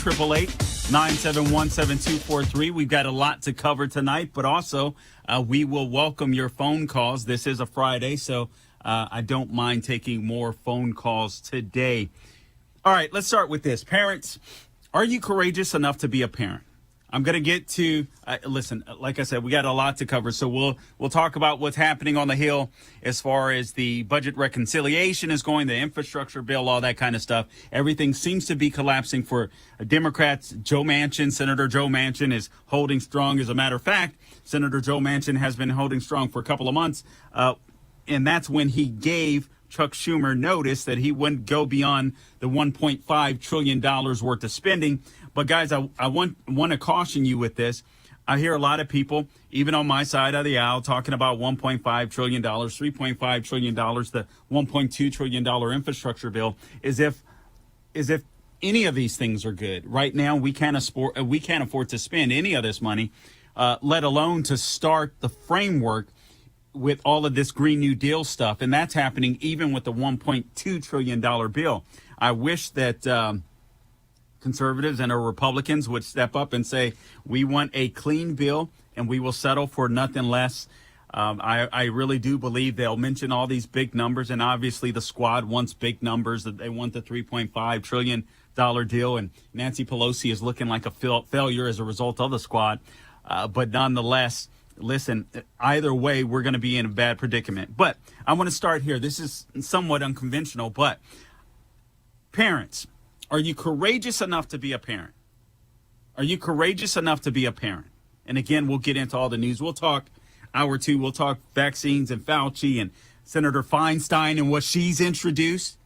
888-971-7243. We've got a lot to cover tonight, but also we will welcome your phone calls. This is a Friday, so I don't mind taking more phone calls today. All right, let's start with this. Parents, are you courageous enough to be a parent? I'm going to get to, listen, like I said, we got a lot to cover. So we'll talk about what's happening on the Hill as far as the budget reconciliation is going, the infrastructure bill, all that kind of stuff. Everything seems to be collapsing for Democrats. Senator Joe Manchin is holding strong. As a matter of fact, Senator Joe Manchin has been holding strong for a couple of months. And that's when he gave Chuck Schumer notice that he wouldn't go beyond the $1.5 trillion worth of spending. But, guys, I want to caution you with this. I hear a lot of people, even on my side of the aisle, talking about $1.5 trillion, $3.5 trillion, the $1.2 trillion infrastructure bill, as if any of these things are good. Right now, we can't afford to spend any of this money, let alone to start the framework with all of this Green New Deal stuff. And that's happening even with the $1.2 trillion bill. I wish that conservatives and our Republicans would step up and say, we want a clean bill and we will settle for nothing less. I really do believe they'll mention all these big numbers, and obviously the squad wants big numbers. That they want the $3.5 trillion deal, and Nancy Pelosi is looking like a failure as a result of the squad. But nonetheless, listen, either way, we're going to be in a bad predicament. But I want to start here. This is somewhat unconventional, but parents, are you courageous enough to be a parent? Are you courageous enough to be a parent? And again, we'll get into all the news. We'll talk hour two. We'll talk vaccines and Fauci and Senator Feinstein and what she's introduced.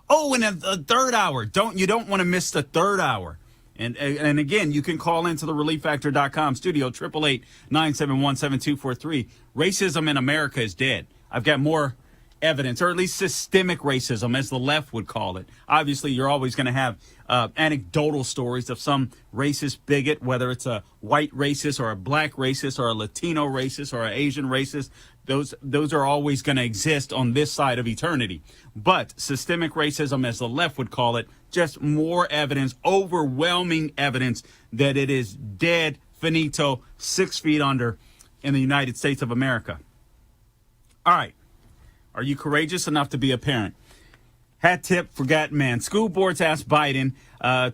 Oh, and the third hour. You don't want to miss the third hour. And again, you can call into the relieffactor.com studio, 888-971-7243. Racism in America is dead. I've got more evidence, or at least systemic racism, as the left would call it. Obviously, you're always going to have anecdotal stories of some racist bigot, whether it's a white racist or a black racist or a Latino racist or an Asian racist. Those are always going to exist on this side of eternity. But systemic racism, as the left would call it, just more evidence, overwhelming evidence that it is dead, finito, 6 feet under in the United States of America. All right. Are you courageous enough to be a parent? Hat tip, forgotten man. School boards asked Biden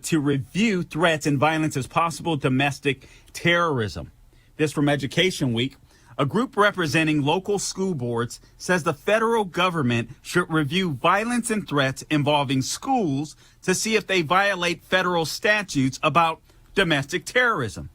to review threats and violence as possible domestic terrorism. This from Education Week. A group representing local school boards says the federal government should review violence and threats involving schools to see if they violate federal statutes about domestic terrorism.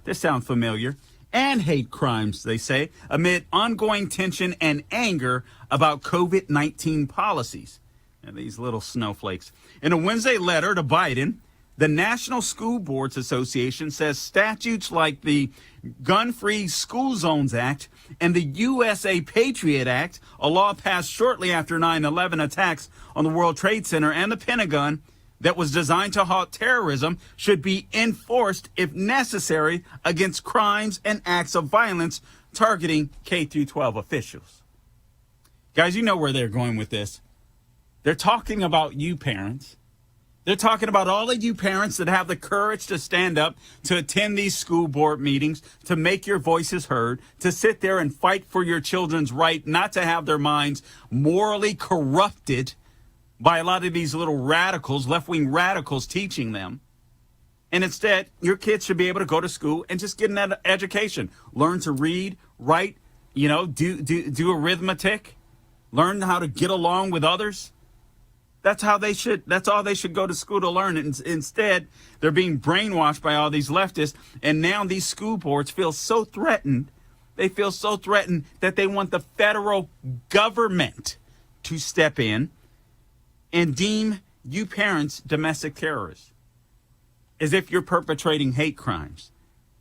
This sounds familiar. And hate crimes, they say, amid ongoing tension and anger about COVID-19 policies. And these little snowflakes. In a Wednesday letter to Biden, the National School Boards Association says statutes like the Gun-Free School Zones Act and the USA Patriot Act, a law passed shortly after 9/11 attacks on the World Trade Center and the Pentagon, that was designed to halt terrorism, should be enforced if necessary against crimes and acts of violence targeting K-12 officials. Guys, you know where they're going with this. They're talking about you parents. They're talking about all of you parents that have the courage to stand up, to attend these school board meetings, to make your voices heard, to sit there and fight for your children's right not to have their minds morally corrupted by a lot of these little radicals, left-wing radicals teaching them. And instead, your kids should be able to go to school and just get an education. Learn to read, write, do arithmetic, learn how to get along with others. That's all they should go to school to learn. And instead, they're being brainwashed by all these leftists. And now these school boards feel so threatened. They feel so threatened that they want the federal government to step in and deem you parents domestic terrorists, as if you're perpetrating hate crimes.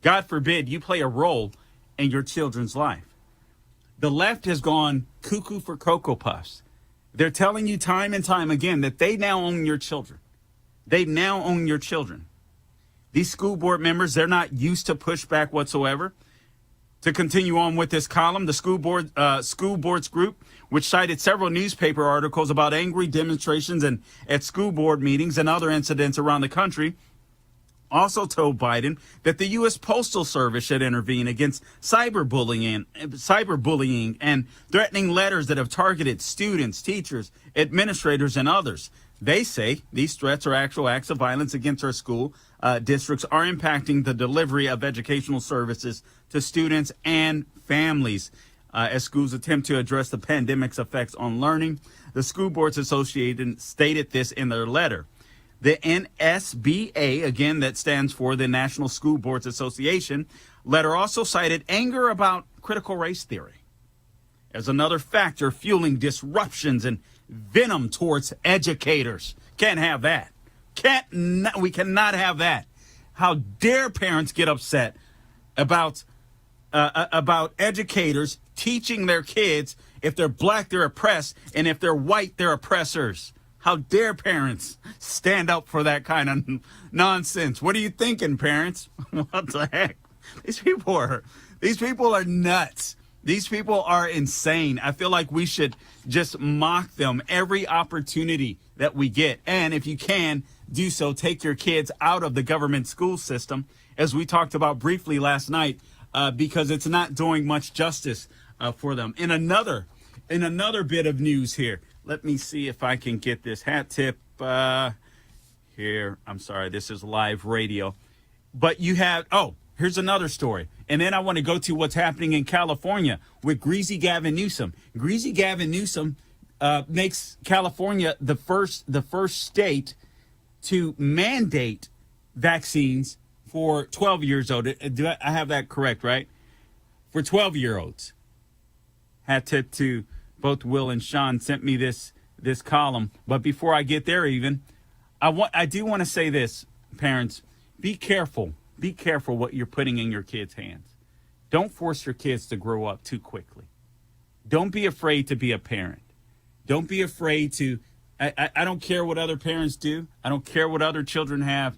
God forbid you play a role in your children's life. The left has gone cuckoo for Cocoa Puffs. They're telling you time and time again that they now own your children. They now own your children. These school board members, they're not used to pushback whatsoever. To continue on with this column, the school boards group, which cited several newspaper articles about angry demonstrations and at school board meetings and other incidents around the country, also told Biden that the U.S. Postal Service should intervene against cyberbullying and threatening letters that have targeted students, teachers, administrators, and others. They say these threats are actual acts of violence against our school districts, are impacting the delivery of educational services to students and families as schools attempt to address the pandemic's effects on learning. The School Boards Association stated this in their letter. The NSBA, again, that stands for the National School Boards Association, letter also cited anger about critical race theory as another factor fueling disruptions and venom towards educators. Can't have that. We cannot have that. How dare parents get upset about educators teaching their kids if they're black, they're oppressed, and if they're white, they're oppressors. How dare parents stand up for that kind of nonsense? What are you thinking, parents? What the heck? These people are nuts. These people are insane. I feel like we should just mock them every opportunity that we get. And if you can do so, take your kids out of the government school system, as we talked about briefly last night, because it's not doing much justice for them. In another bit of news here, let me see if I can get this hat tip here. I'm sorry, this is live radio. But you have, here's another story. And then I want to go to what's happening in California with Greasy Gavin Newsom. Greasy Gavin Newsom makes California the first state to mandate vaccines for 12 years old. Do I have that correct, right? For 12-year-olds. Hat tip to both Will and Sean sent me this column. But before I get there even, I do want to say this, parents, be careful. Be careful what you're putting in your kids' hands. Don't force your kids to grow up too quickly. Don't be afraid to be a parent. Don't be afraid to, I don't care what other parents do. I don't care what other children have.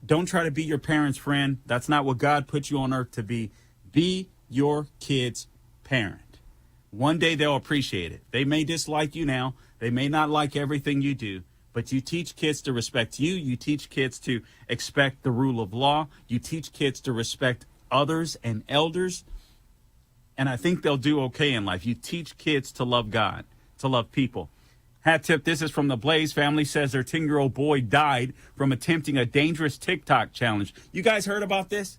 Don't try to be your parent's friend. That's not what God put you on earth to be. Be your kid's parent. One day they'll appreciate it. They may dislike you now. They may not like everything you do. But you teach kids to respect you. You teach kids to expect the rule of law. You teach kids to respect others and elders. And I think they'll do okay in life. You teach kids to love God, to love people. Hat tip, this is from the Blaze. Family says their 10-year-old boy died from attempting a dangerous TikTok challenge. You guys heard about this?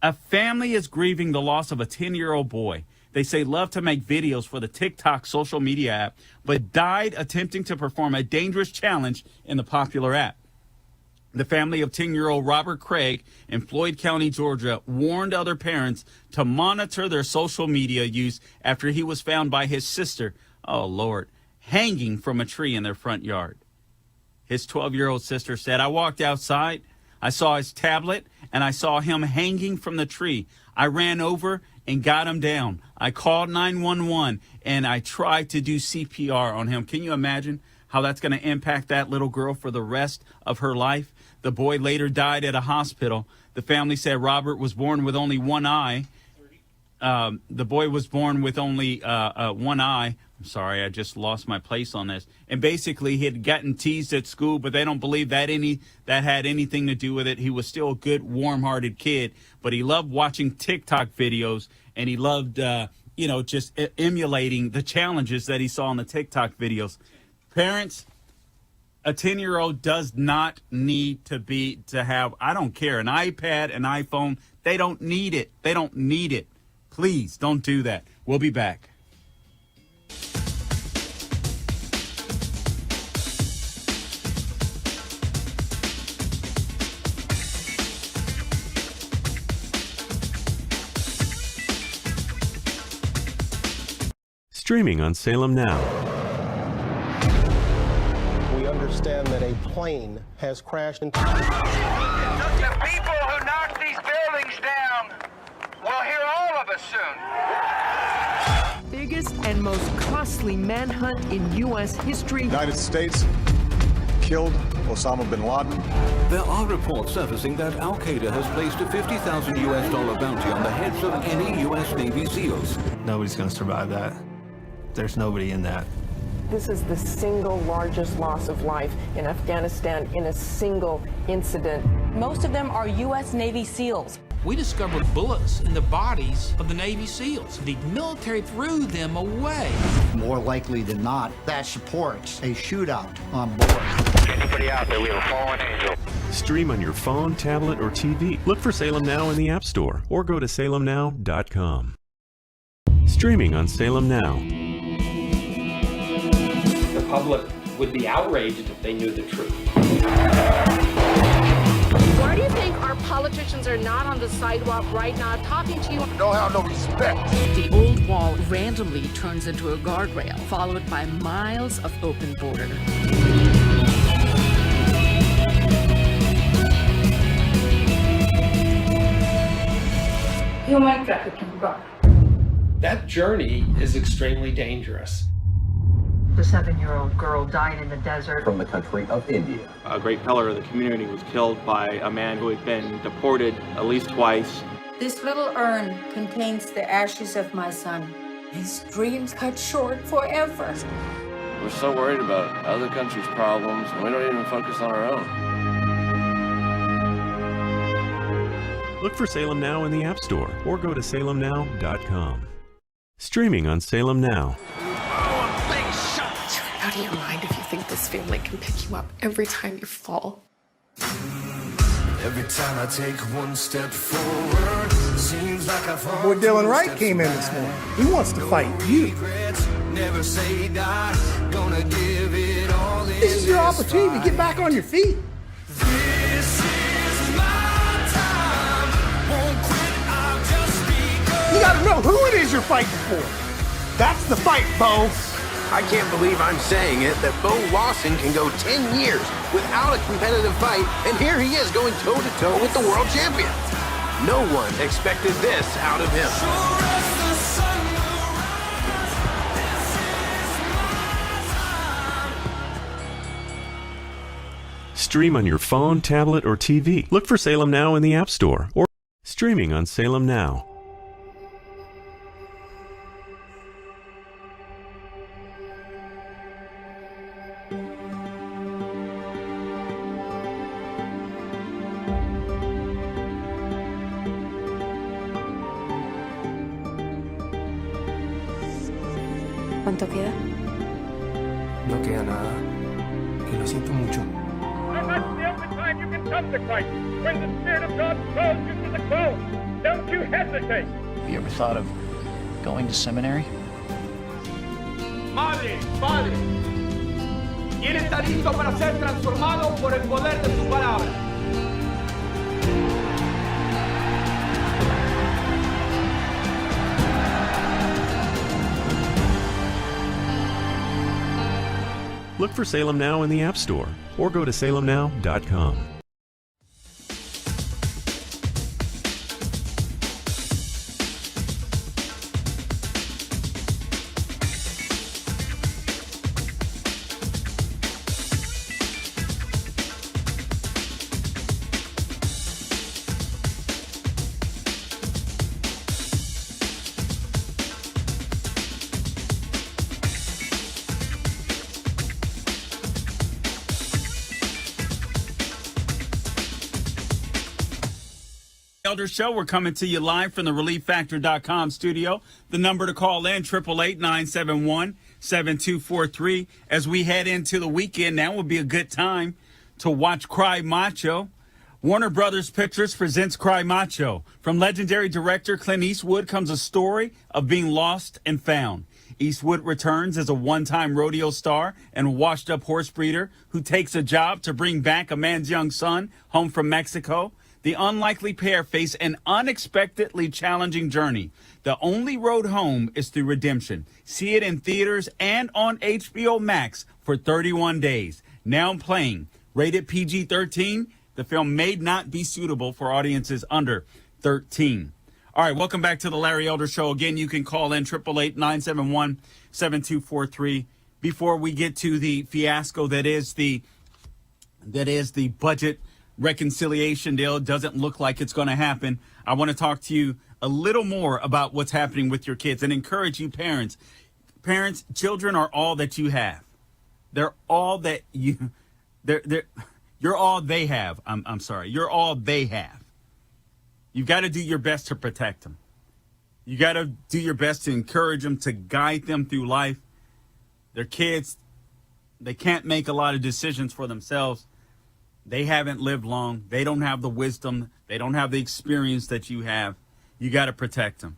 A family is grieving the loss of a 10-year-old boy. They say loved to make videos for the TikTok social media app, but died attempting to perform a dangerous challenge in the popular app. The family of 10-year-old Robert Craig in Floyd County, Georgia, warned other parents to monitor their social media use after he was found by his sister, hanging from a tree in their front yard. His 12-year-old sister said, "I walked outside, I saw his tablet, and I saw him hanging from the tree. I ran over and got him down. I called 911, and I tried to do CPR on him." Can you imagine how that's going to impact that little girl for the rest of her life? The boy later died at a hospital. The family said Robert was born with only one eye. The boy was born with only one eye. I'm sorry, I just lost my place on this. And basically, he had gotten teased at school, but they don't believe that had anything to do with it. He was still a good, warm-hearted kid, but he loved watching TikTok videos, and he loved, just emulating the challenges that he saw in the TikTok videos. Parents, a 10-year-old does not need to have, I don't care, an iPad, an iPhone. They don't need it. They don't need it. Please don't do that. We'll be back. Streaming on Salem Now. We understand that a plane has crashed into... The people who knocked these buildings down will hear all of us soon. Biggest and most costly manhunt in U.S. history. United States killed Osama bin Laden. There are reports surfacing that Al-Qaeda has placed a $50,000 US bounty on the heads of any U.S. Navy SEALs. Nobody's going to survive that. There's nobody in that. This is the single largest loss of life in Afghanistan in a single incident. Most of them are U.S. Navy SEALs. We discovered bullets in the bodies of the Navy SEALs. The military threw them away. More likely than not, that supports a shootout on board. Anybody out there? We have a fallen angel. Stream on your phone, tablet, or TV. Look for Salem Now in the App Store or go to salemnow.com. Streaming on Salem Now. The public would be outraged if they knew the truth. Why do you think our politicians are not on the sidewalk right now talking to you? Don't have no respect. The old wall randomly turns into a guardrail, followed by miles of open border. Human trafficking. That journey is extremely dangerous. The 7-year-old girl died in the desert. From the country of India. A great pillar of the community was killed by a man who had been deported at least twice. This little urn contains the ashes of my son. His dreams cut short forever. We're so worried about other countries' problems, and we don't even focus on our own. Look for Salem Now in the App Store or go to salemnow.com. Streaming on Salem Now. Out of your mind if you think this family can pick you up every time you fall. Every time I take one step forward, seems like I fall. Boy, Dylan Wright came in this morning. He wants to fight you. Never say die, gonna give it all. This is your opportunity to get back on your feet. This is my time. Won't quit, I'll just be. You gotta know who it is you're fighting for. That's the fight, Bo. I can't believe I'm saying it, that Bo Lawson can go 10 years without a competitive fight, and here he is going toe-to-toe with the world champion. No one expected this out of him. Stream on your phone, tablet, or TV. Look for Salem Now in the App Store or streaming on Salem Now. ¿Cuánto queda? No queda nada. Y lo siento mucho. That's the only time you can come to Christ. When the Spirit of God calls you to the cross. Don't you hesitate. Have you ever thought of going to seminary? Madre, padre, ¿quién está listo para ser transformado por el poder de su palabra? Look for Salem Now in the App Store or go to salemnow.com. Elder Show. We're coming to you live from the ReliefFactor.com studio. The number to call in, 888-971-7243. As we head into the weekend, now would be a good time to watch Cry Macho. Warner Brothers Pictures presents Cry Macho. From legendary director Clint Eastwood comes a story of being lost and found. Eastwood returns as a one-time rodeo star and washed-up horse breeder who takes a job to bring back a man's young son home from Mexico. The unlikely pair face an unexpectedly challenging journey. The only road home is through redemption. See it in theaters and on HBO Max for 31 days. Now playing. Rated PG-13. The film may not be suitable for audiences under 13. All right, welcome back to the Larry Elder Show. Again, you can call in 888-971-7243. Before we get to the fiasco that is the budget reconciliation deal, it doesn't look like it's going to happen. I want to talk to you a little more about what's happening with your kids and encourage you parents. Parents, children are all that you have. They're all that you, you're all they have. I'm sorry. You're all they have. You've got to do your best to protect them. You got to do your best to encourage them, to guide them through life. They're kids. They can't make a lot of decisions for themselves. They haven't lived long. They don't have the wisdom. They don't have the experience that you have. You got to protect them.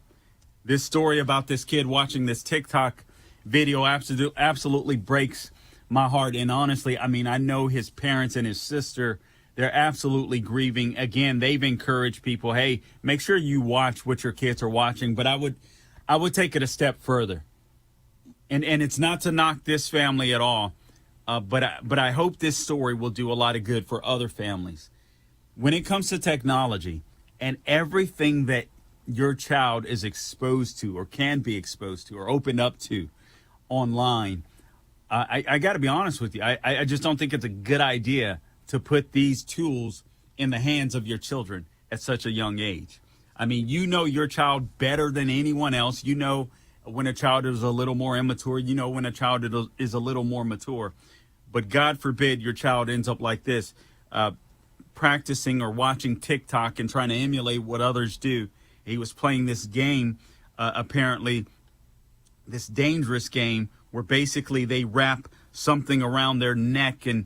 This story about this kid watching this TikTok video absolutely breaks my heart. And honestly, I mean, I know his parents and his sister, they're absolutely grieving. Again, they've encouraged people, hey, make sure you watch what your kids are watching. But I would take it a step further. And it's not to knock this family at all. But I hope this story will do a lot of good for other families. When it comes to technology and everything that your child is exposed to or can be exposed to or opened up to online, I got to be honest with you. I just don't think it's a good idea to put these tools in the hands of your children at such a young age. I mean, you know your child better than anyone else. You know when a child is a little more immature. You know when a child is a little more mature. But God forbid your child ends up like this, practicing or watching TikTok and trying to emulate what others do. He was playing this game, apparently, this dangerous game where basically they wrap something around their neck and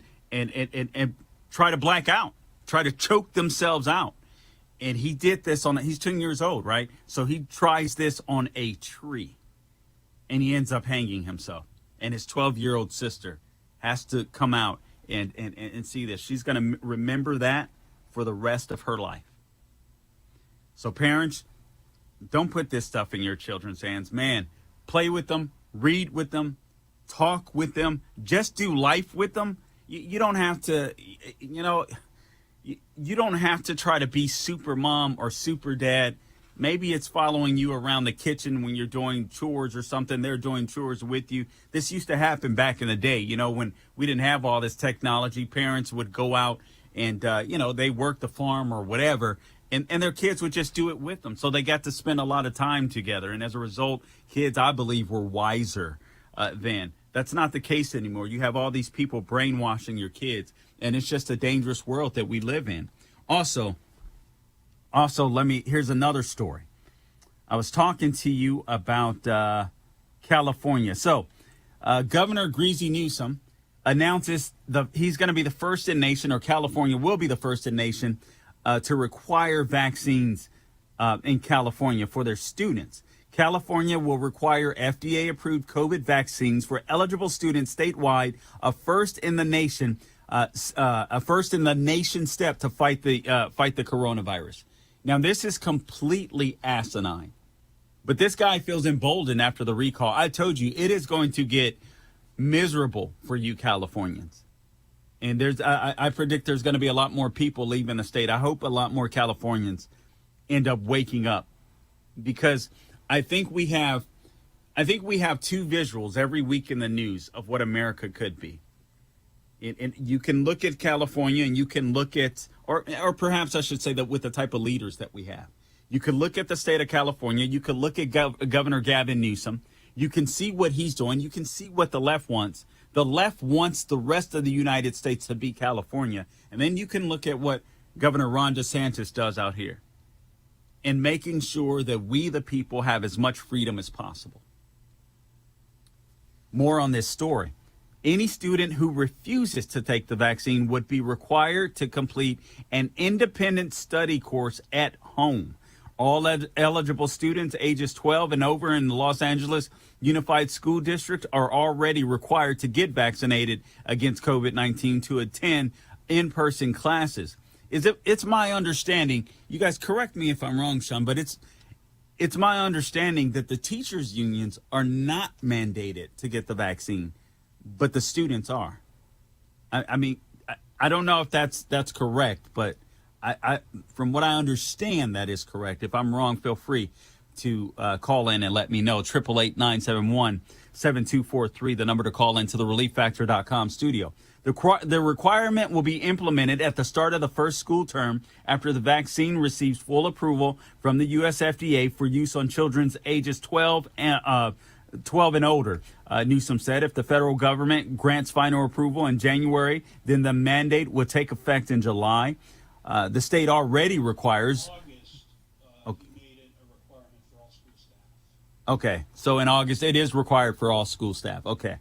try to black out, try to choke themselves out. And he did this he's 10 years old, right? So he tries this on a tree and he ends up hanging himself. And his 12-year-old sister has to come out and see this. She's going to remember that for the rest of her life. So parents, don't put this stuff in your children's hands. Man, play with them, read with them, talk with them, just do life with them. You don't have to, you don't have to try to be super mom or super dad. Maybe it's following you around the kitchen when you're doing chores or something. They're doing chores with you. This used to happen back in the day, when we didn't have all this technology. Parents would go out and, they worked the farm or whatever, and their kids would just do it with them. So they got to spend a lot of time together. And as a result, kids, I believe, were wiser then. That's not the case anymore. You have all these people brainwashing your kids, and it's just a dangerous world that we live in. Also, here's another story. I was talking to you about California. So, Governor Greasy Newsom announces he's going to be the first in nation, or California will be the first in nation, to require vaccines in California for their students. California will require FDA-approved COVID vaccines for eligible students statewide, a first in the nation step to fight the coronavirus. Now, this is completely asinine, but this guy feels emboldened after the recall. I told you, it is going to get miserable for you Californians. And I predict there's going to be a lot more people leaving the state. I hope a lot more Californians end up waking up, because I think we have two visuals every week in the news of what America could be. And you can look at California, and you can look at, or perhaps I should say that with the type of leaders that we have. You could look at the state of California. You could look at Governor Gavin Newsom. You can see what he's doing. You can see what the left wants. The left wants the rest of the United States to be California. And then you can look at what Governor Ron DeSantis does out here, and making sure that we, the people, have as much freedom as possible. More on this story. Any student who refuses to take the vaccine would be required to complete an independent study course at home. All eligible students ages 12 and over in the Los Angeles Unified School District are already required to get vaccinated against COVID-19 to attend in-person classes. It's my understanding, you guys correct me if I'm wrong, Sean, but it's my understanding that the teachers' unions are not mandated to get the vaccine, but the students are. I mean, I don't know if that's correct, but I from what I understand, that is correct. If I'm wrong, feel free to call in and let me know. 888-971-7243, the number to call into the ReliefFactor.com studio. The requirement will be implemented at the start of the first school term after the vaccine receives full approval from the U.S. FDA for use on children's ages 12 and 12 and older. Newsom said if the federal government grants final approval in January, then the mandate will take effect in July. The state already requires. Okay, so in August, it is required for all school staff. Okay.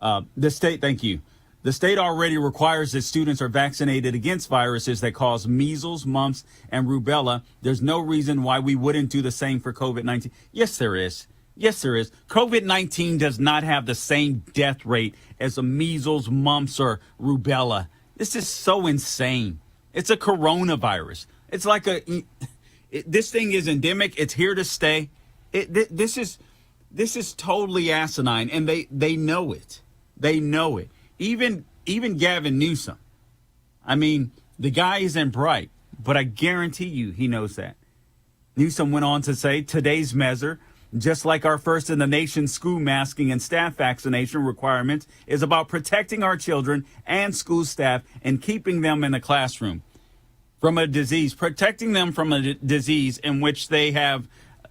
The state, thank you. The state already requires that students are vaccinated against viruses that cause measles, mumps, and rubella. There's no reason why we wouldn't do the same for COVID-19. Yes, there is. Yes, there is. COVID-19 does not have the same death rate as a measles, mumps, or rubella. This is so insane. It's a coronavirus. It's like this thing is endemic. It's here to stay. This is totally asinine, and they know it. They know it. Even Gavin Newsom. I mean, the guy isn't bright, but I guarantee you he knows that. Newsom went on to say today's measure, just like our first in the nation school masking and staff vaccination requirements, is about protecting our children and school staff and keeping them in the classroom from a disease, protecting them from a disease in which they have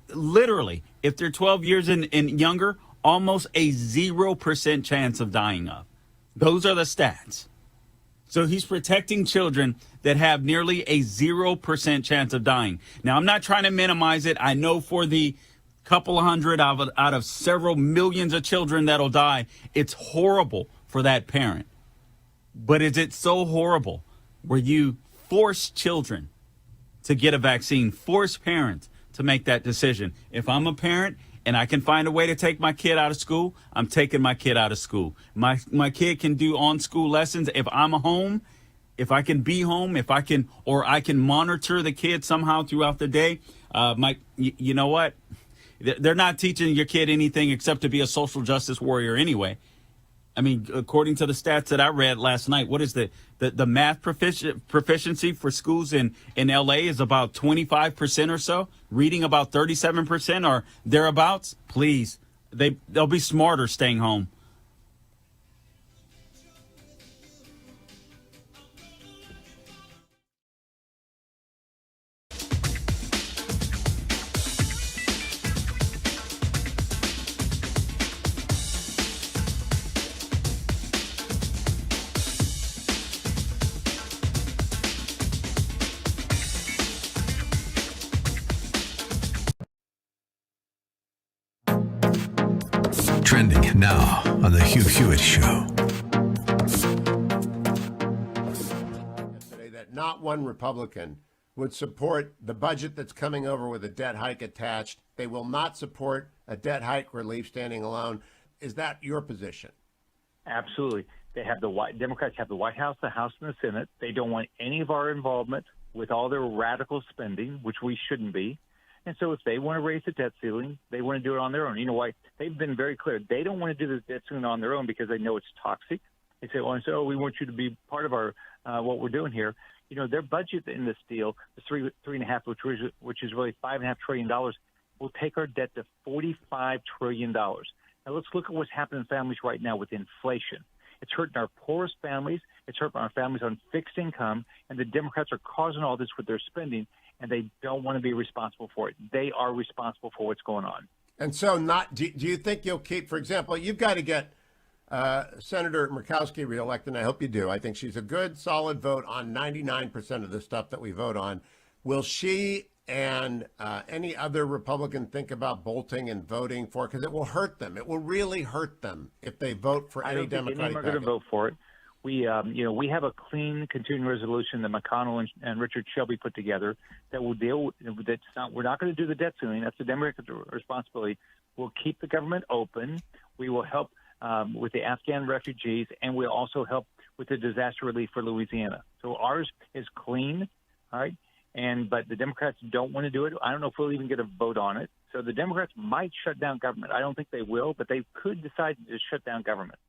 literally, if they're 12 years and younger, almost a 0% chance of dying of. Those are the stats. So he's protecting children that have nearly a 0% chance of dying. Now, I'm not trying to minimize it. I know for the couple hundred out of several millions of children that'll die, it's horrible for that parent. But is it so horrible where you force children to get a vaccine, force parents to make that decision? If I'm a parent and I can find a way to take my kid out of school, I'm taking my kid out of school. My kid can do on-school lessons. If I'm home, if I can be home, or I can monitor the kid somehow throughout the day. You know what? They're not teaching your kid anything except to be a social justice warrior anyway. I mean, according to the stats that I read last night, what is the math proficiency for schools in LA is about 25% or so, reading about 37% or thereabouts. Please, they'll be smarter staying home. Trending now on the Hugh Hewitt Show. Yesterday, that not one Republican would support the budget that's coming over with a debt hike attached. They will not support a debt hike relief standing alone. Is that your position? Absolutely. Democrats have the White House, the House, and the Senate. They don't want any of our involvement with all their radical spending, which we shouldn't be. And so if they want to raise the debt ceiling, they want to do it on their own. You know why? They've been very clear. They don't want to do the debt ceiling on their own because they know it's toxic. They say, we want you to be part of our what we're doing here. You know, their budget in this deal, the $3.5, which is really $5.5 trillion, will take our debt to $45 trillion. Now let's look at what's happening in families right now with inflation. It's hurting our poorest families. It's hurting our families on fixed income. And the Democrats are causing all this with their spending, and they don't want to be responsible for it. They are responsible for what's going on. And so do you think you'll keep, for example, you've got to get Senator Murkowski reelected, and I hope you do. I think she's a good, solid vote on 99% of the stuff that we vote on. Will she and any other Republican think about bolting and voting for it? Because it will hurt them. It will really hurt them if they vote for any Democratic package. I don't think any of them are going to vote for it. We have a clean continuing resolution that McConnell and Richard Shelby put together that will deal with. We're not going to do the debt ceiling. That's the Democratic responsibility. We'll keep the government open. We will help with the Afghan refugees, and we'll also help with the disaster relief for Louisiana. So ours is clean, all right? But the Democrats don't want to do it. I don't know if we'll even get a vote on it. So the Democrats might shut down government. I don't think they will, but they could decide to just shut down government.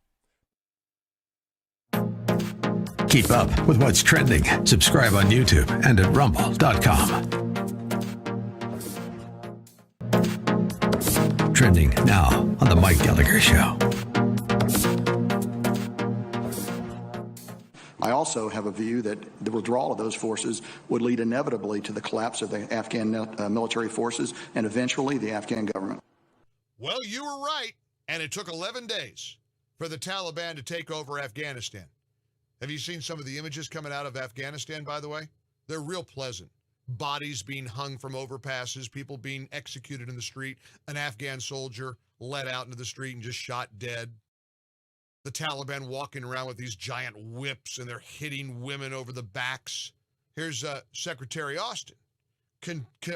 Keep up with what's trending. Subscribe on YouTube and at rumble.com. Trending now on the Mike Gallagher Show. I also have a view that the withdrawal of those forces would lead inevitably to the collapse of the Afghan military forces and eventually the Afghan government. Well, you were right. And it took 11 days for the Taliban to take over Afghanistan. Have you seen some of the images coming out of Afghanistan, by the way? They're real pleasant. Bodies being hung from overpasses, people being executed in the street, an Afghan soldier led out into the street and just shot dead. The Taliban walking around with these giant whips and they're hitting women over the backs. Here's Secretary Austin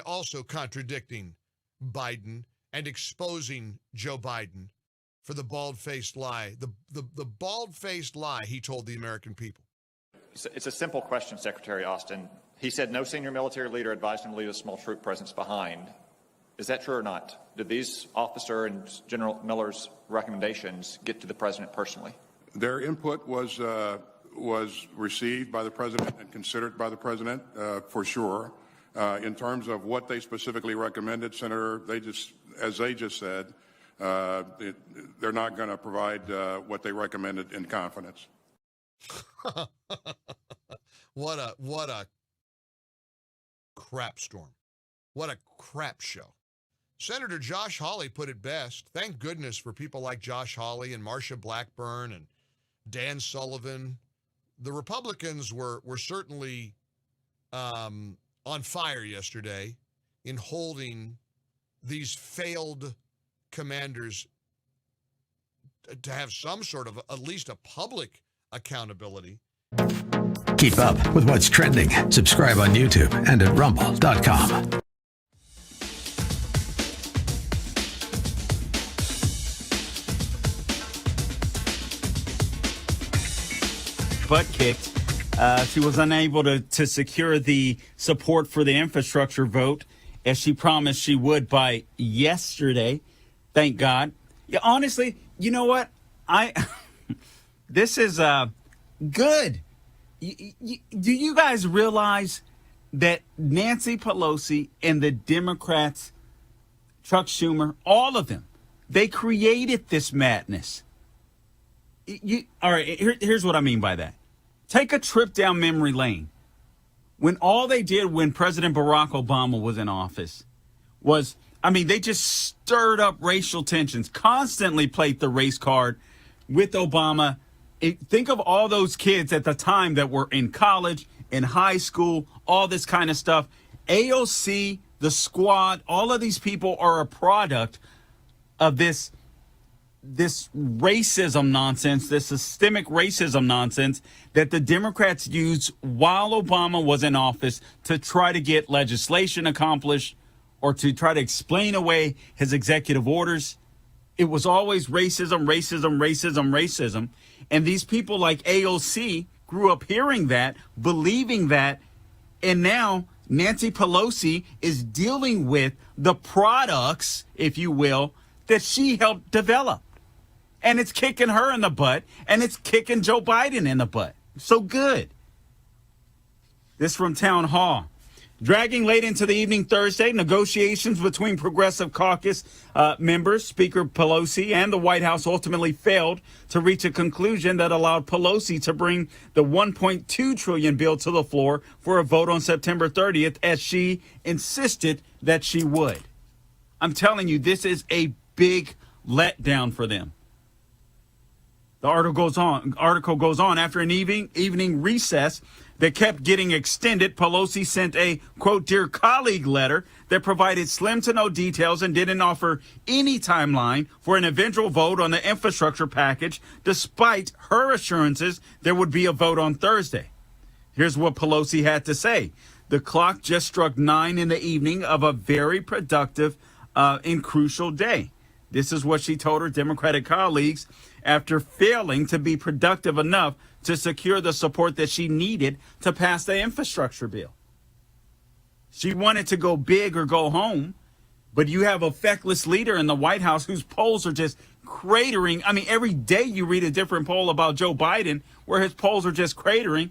also contradicting Biden and exposing Joe Biden for the bald-faced lie, the bald-faced lie he told the American people. It's a simple question, Secretary Austin. He said no senior military leader advised him to leave a small troop presence behind. Is that true or not? Did these officer and General Miller's recommendations get to the president personally? Their input was received by the president and considered by the president for sure. In terms of what they specifically recommended, Senator, as they just said, they're not going to provide what they recommended in confidence. What a crap storm. What a crap show. Senator Josh Hawley put it best. Thank goodness for people like Josh Hawley and Marsha Blackburn and Dan Sullivan. The Republicans were certainly on fire yesterday in holding these failed commanders to have some sort of at least a public accountability. Keep up with what's trending. Subscribe on YouTube and at rumble.com. Butt kicked. She was unable to secure the support for the infrastructure vote as she promised she would by yesterday. Thank God. Yeah, honestly, you know what? This is good. Do you guys realize that Nancy Pelosi and the Democrats, Chuck Schumer, all of them, they created this madness? All right, here's what I mean by that. Take a trip down memory lane. When all they did when President Barack Obama was in office was, they just stirred up racial tensions, constantly played the race card with Obama. Think of all those kids at the time that were in college, in high school, all this kind of stuff. AOC, the squad, all of these people are a product of this racism nonsense, this systemic racism nonsense that the Democrats used while Obama was in office to try to get legislation accomplished or to try to explain away his executive orders. It was always racism, racism, racism, racism. And these people like AOC grew up hearing that, believing that, and now Nancy Pelosi is dealing with the products, if you will, that she helped develop. And it's kicking her in the butt, and it's kicking Joe Biden in the butt. So good. This from Town Hall. Dragging late into the evening Thursday, negotiations between Progressive Caucus members, Speaker Pelosi, and the White House ultimately failed to reach a conclusion that allowed Pelosi to bring the $1.2 trillion bill to the floor for a vote on September 30th, as she insisted that she would. I'm telling you, this is a big letdown for them. The article goes on. After an evening recess that kept getting extended, Pelosi sent a, quote, "Dear colleague" letter that provided slim to no details and didn't offer any timeline for an eventual vote on the infrastructure package, despite her assurances there would be a vote on Thursday. Here's what Pelosi had to say. The clock just struck 9 in the evening of a very productive and crucial day. This is what she told her Democratic colleagues after failing to be productive enough to secure the support that she needed to pass the infrastructure bill. She wanted to go big or go home, but you have a feckless leader in the White House whose polls are just cratering. Every day you read a different poll about Joe Biden where his polls are just cratering.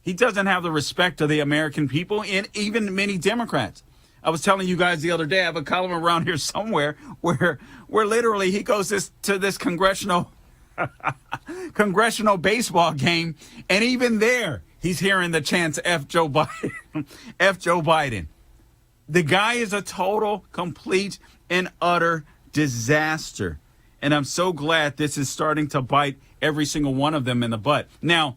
He doesn't have the respect of the American people and even many Democrats. I was telling you guys the other day, I have a column around here somewhere where literally he goes to this congressional baseball game, and even there he's hearing the chants F Joe Biden. F Joe Biden. The guy is a total, complete, and utter disaster. And I'm so glad this is starting to bite every single one of them in the butt. Now,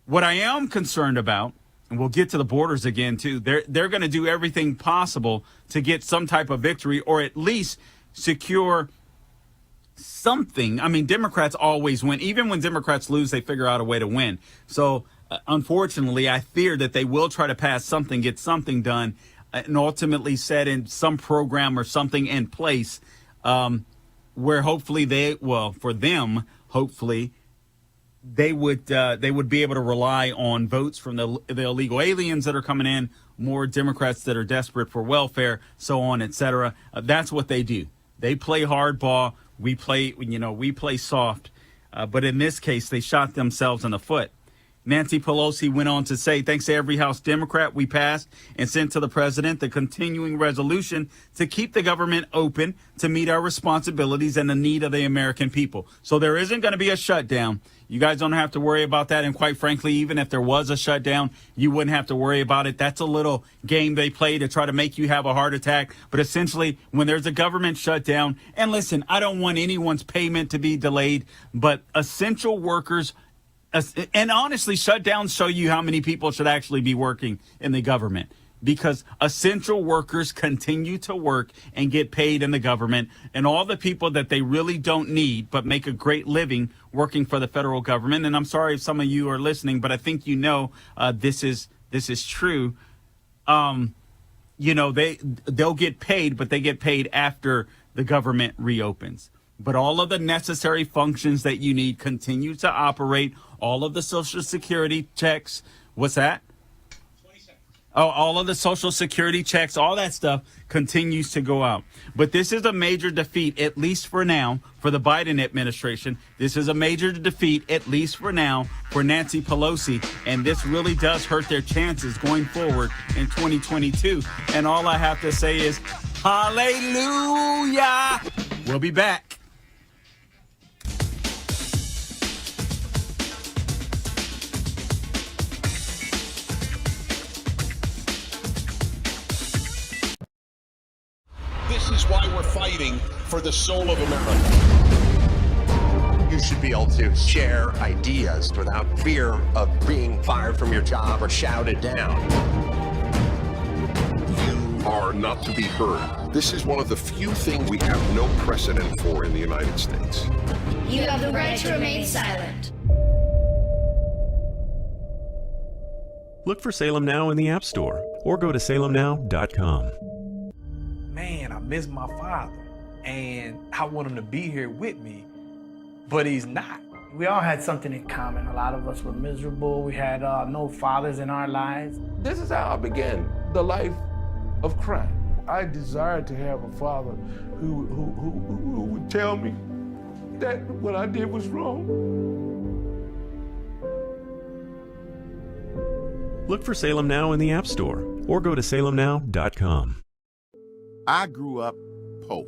what I am concerned about, and we'll get to the borders again, too, they're going to do everything possible to get some type of victory or at least secure something. I mean, Democrats always win. Even when Democrats lose, they figure out a way to win. So, unfortunately, I fear that they will try to pass something, get something done, and ultimately set in some program or something in place where hopefully for them, hopefully, they would be able to rely on votes from the illegal aliens that are coming in, more Democrats that are desperate for welfare, so on, etc. That's what they do. They play hardball. We play soft. But in this case, they shot themselves in the foot. Nancy Pelosi went on to say, thanks to every House Democrat, we passed and sent to the president the continuing resolution to keep the government open to meet our responsibilities and the need of the American people. So there isn't going to be a shutdown. You guys don't have to worry about that. And quite frankly, even if there was a shutdown, you wouldn't have to worry about it. That's a little game they play to try to make you have a heart attack. But essentially, when there's a government shutdown, and listen, I don't want anyone's payment to be delayed, but essential workers, and honestly, shutdowns show you how many people should actually be working in the government, because essential workers continue to work and get paid in the government, and all the people that they really don't need but make a great living working for the federal government. And I'm sorry if some of you are listening, but I think this is true. They'll get paid, but they get paid after the government reopens. But all of the necessary functions that you need continue to operate. All of the Social Security checks. What's that? Oh, all of the Social Security checks, all that stuff continues to go out. But this is a major defeat, at least for now, for the Biden administration. This is a major defeat, at least for now, for Nancy Pelosi. And this really does hurt their chances going forward in 2022. And all I have to say is, hallelujah! We'll be back. This is why we're fighting for the soul of America. You should be able to share ideas without fear of being fired from your job or shouted down. You are not to be heard. This is one of the few things we have no precedent for in the United States. You have the right to remain silent. Look for Salem Now in the App Store or go to salemnow.com. Man, I miss my father, and I want him to be here with me, but he's not. We all had something in common. A lot of us were miserable. We had no fathers in our lives. This is how I began the life of crime. I desired to have a father who would tell me that what I did was wrong. Look for Salem Now in the App Store or go to salemnow.com. I grew up poor,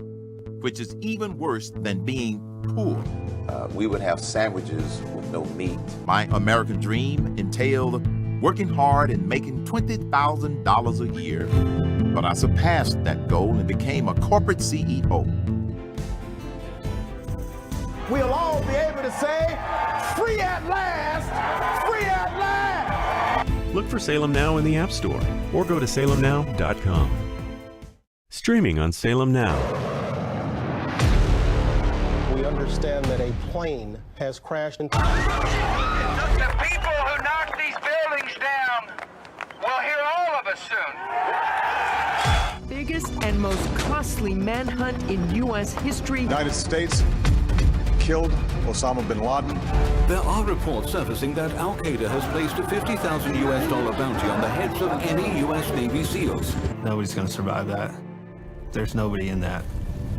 which is even worse than being poor. We would have sandwiches with no meat. My American dream entailed working hard and making $20,000 a year. But I surpassed that goal and became a corporate CEO. We'll all be able to say, free at last, free at last. Look for Salem Now in the App Store or go to salemnow.com. Streaming on Salem Now. We understand that a plane has crashed into... The people who knocked these buildings down will hear all of us soon. Biggest and most costly manhunt in U.S. history. United States killed Osama bin Laden. There are reports surfacing that Al-Qaeda has placed a $50,000 bounty on the heads of any U.S. Navy SEALs. Nobody's going to survive that. There's nobody in that.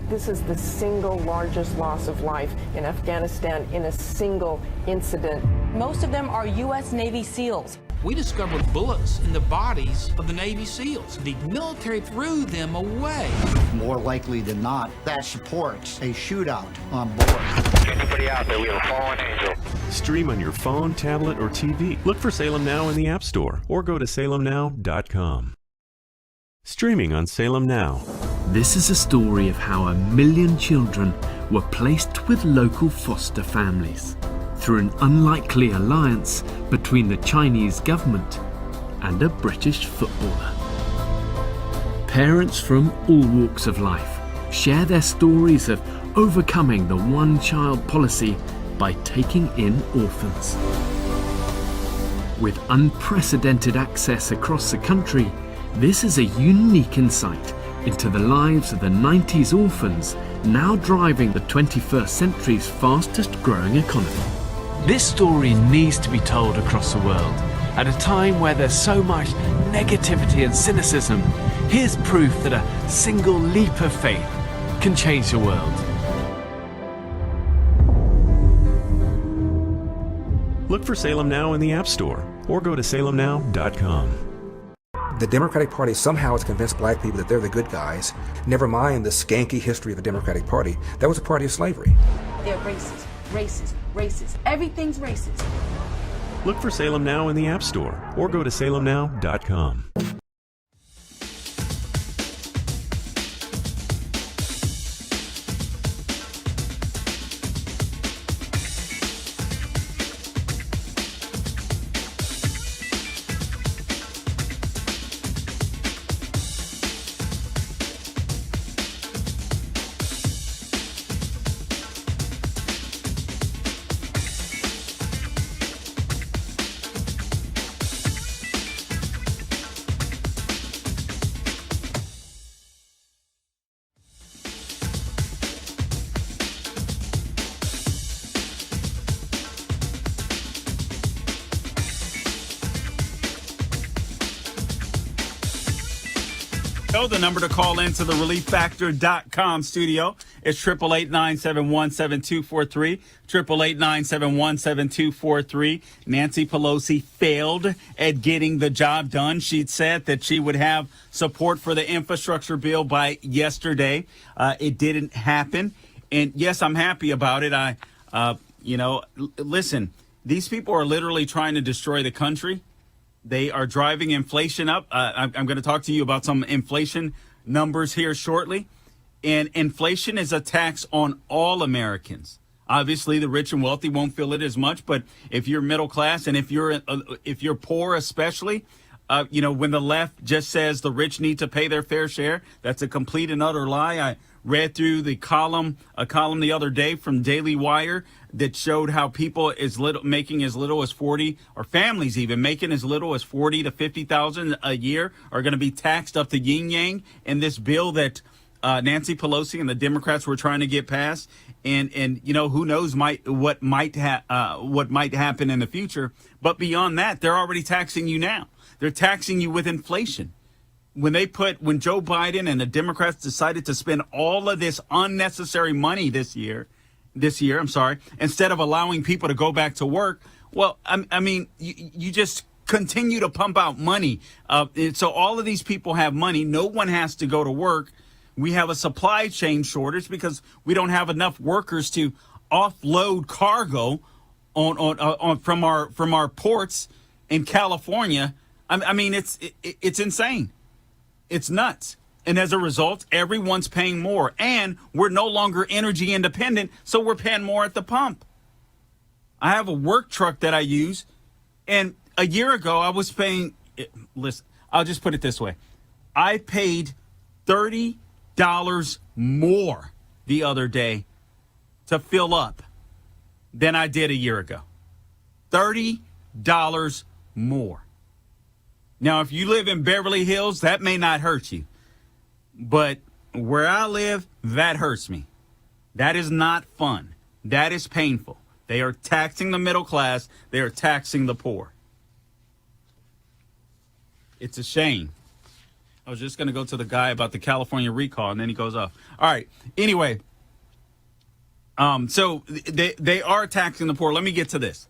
This is the single largest loss of life in Afghanistan in a single incident. Most of them are U.S. Navy SEALs. We discovered bullets in the bodies of the Navy SEALs. The military threw them away. More likely than not, that supports a shootout on board. Anybody out there, we have a fallen angel. Stream on your phone, tablet, or TV. Look for Salem Now in the App Store or go to salemnow.com. Streaming on Salem Now. This is a story of how 1 million children were placed with local foster families through an unlikely alliance between the Chinese government and a British footballer. Parents from all walks of life share their stories of overcoming the one-child policy by taking in orphans. With unprecedented access across the country, this is a unique insight into the lives of the 90s orphans now driving the 21st century's fastest growing economy. This story needs to be told across the world. At a time where there's so much negativity and cynicism, here's proof that a single leap of faith can change the world. Look for Salem Now in the App Store or go to salemnow.com. The Democratic Party somehow has convinced black people that they're the good guys. Never mind the skanky history of the Democratic Party. That was a party of slavery. They're racist, racist, racist. Everything's racist. Look for Salem Now in the App Store or go to salemnow.com. The number to call into the ReliefFactor.com studio is 888-971-7243, 888-971-7243. Nancy Pelosi failed at getting the job done. She'd said that she would have support for the infrastructure bill by yesterday. It didn't happen. And yes, I'm happy about it. Listen, these people are literally trying to destroy the country. They are driving inflation up. I'm going to talk to you about some inflation numbers here shortly. And inflation is a tax on all Americans. Obviously, the rich and wealthy won't feel it as much. But if you're middle class and if you're poor, especially, when the left just says the rich need to pay their fair share, that's a complete and utter lie. I read through a column the other day from Daily Wire that showed how people making as little as 40, or families even making as little as 40 to 50,000 a year are going to be taxed up to yin yang in this bill that Nancy Pelosi and the Democrats were trying to get passed. And who knows what might happen in the future. But beyond that, they're already taxing you now. They're taxing you with inflation. When Joe Biden and the Democrats decided to spend all of this unnecessary money this year, instead of allowing people to go back to work, well, you just continue to pump out money. So all of these people have money. No one has to go to work. We have a supply chain shortage because we don't have enough workers to offload cargo from our ports in California. It's insane. It's nuts. And as a result, everyone's paying more. And we're no longer energy independent, so we're paying more at the pump. I have a work truck that I use, and a year ago I was paying, listen, I'll just put it this way. I paid $30 more the other day to fill up than I did a year ago. $30 more. Now, if you live in Beverly Hills, that may not hurt you. But where I live, that hurts me. That is not fun. That is painful. They are taxing the middle class. They are taxing the poor. It's a shame. I was just going to go to the guy about the California recall, and then he goes off. All right. Anyway, so they are taxing the poor. Let me get to this.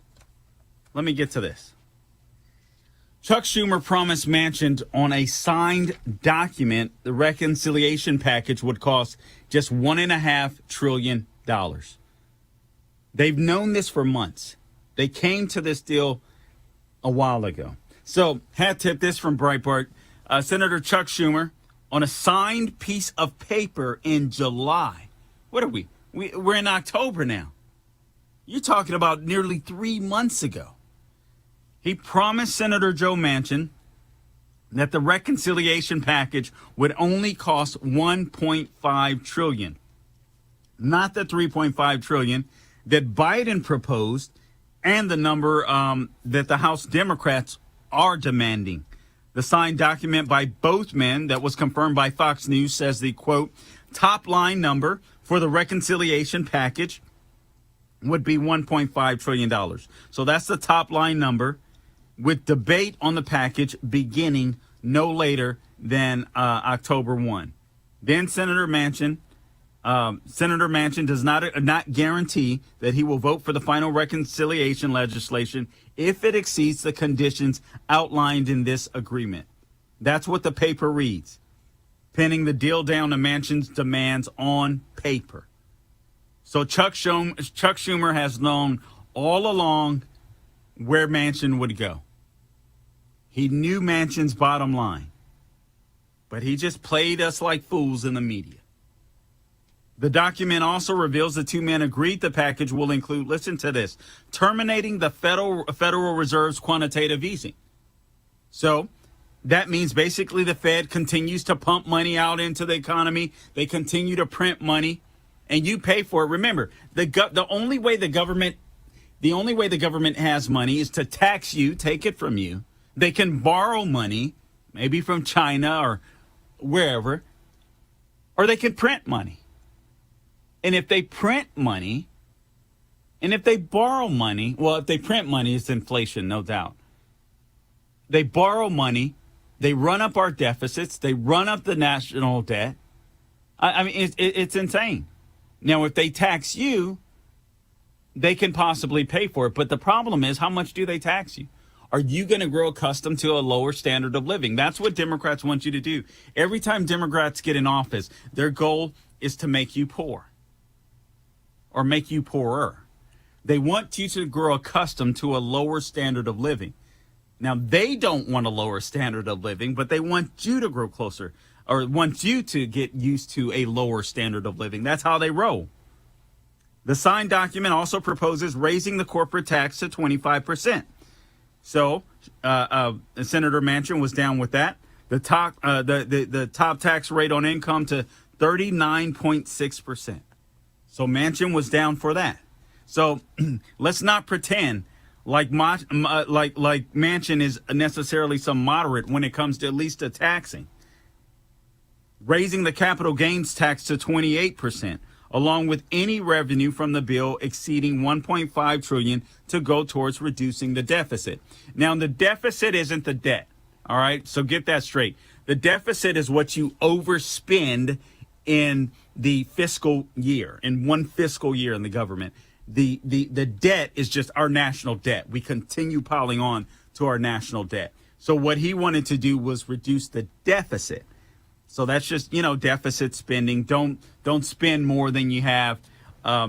Chuck Schumer promised Manchin on a signed document the reconciliation package would cost just $1.5 trillion. They've known this for months. They came to this deal a while ago. So, hat tip this from Breitbart. Senator Chuck Schumer on a signed piece of paper in July. What are we? We're in October now. You're talking about nearly 3 months ago. He promised Senator Joe Manchin that the reconciliation package would only cost $1.5 trillion, not the $3.5 trillion that Biden proposed and the number that the House Democrats are demanding. The signed document by both men that was confirmed by Fox News says the, quote, top line number for the reconciliation package would be $1.5 trillion. So that's the top line number, with debate on the package beginning no later than October 1. Then Senator Manchin does not guarantee that he will vote for the final reconciliation legislation if it exceeds the conditions outlined in this agreement. That's what the paper reads, pinning the deal down to Manchin's demands on paper. So Chuck Schumer has known all along where Manchin would go. He knew Manchin's bottom line, but he just played us like fools in the media. The document also reveals the two men agreed the package will include, listen to this, terminating the Federal Reserve's quantitative easing. So that means basically the Fed continues to pump money out into the economy. They continue to print money, and you pay for it. Remember, the only way the government has money is to tax you, take it from you. They can borrow money, maybe from China or wherever, or they can print money. And if they print money, and if they borrow money, well, if they print money, it's inflation, no doubt. They borrow money, they run up our deficits, they run up the national debt. I mean, it's insane. Now, if they tax you, they can possibly pay for it. But the problem is, how much do they tax you? Are you going to grow accustomed to a lower standard of living? That's what Democrats want you to do. Every time Democrats get in office, their goal is to make you poor or make you poorer. They want you to grow accustomed to a lower standard of living. Now, they don't want a lower standard of living, but they want you to grow closer or want you to get used to a lower standard of living. That's how they roll. The signed document also proposes raising the corporate tax to 25%. So Senator Manchin was down with that. The top tax rate on income to 39.6%. So Manchin was down for that. So let's not pretend like Manchin is necessarily some moderate when it comes to at least to taxing. Raising the capital gains tax to 28%. Along with any revenue from the bill exceeding $1.5 trillion to go towards reducing the deficit. Now, the deficit isn't the debt, all right? So get that straight. The deficit is what you overspend in the fiscal year, in one fiscal year in the government. The debt is just our national debt. We continue piling on to our national debt. So what he wanted to do was reduce the deficit. So that's just, deficit spending. Don't spend more than you have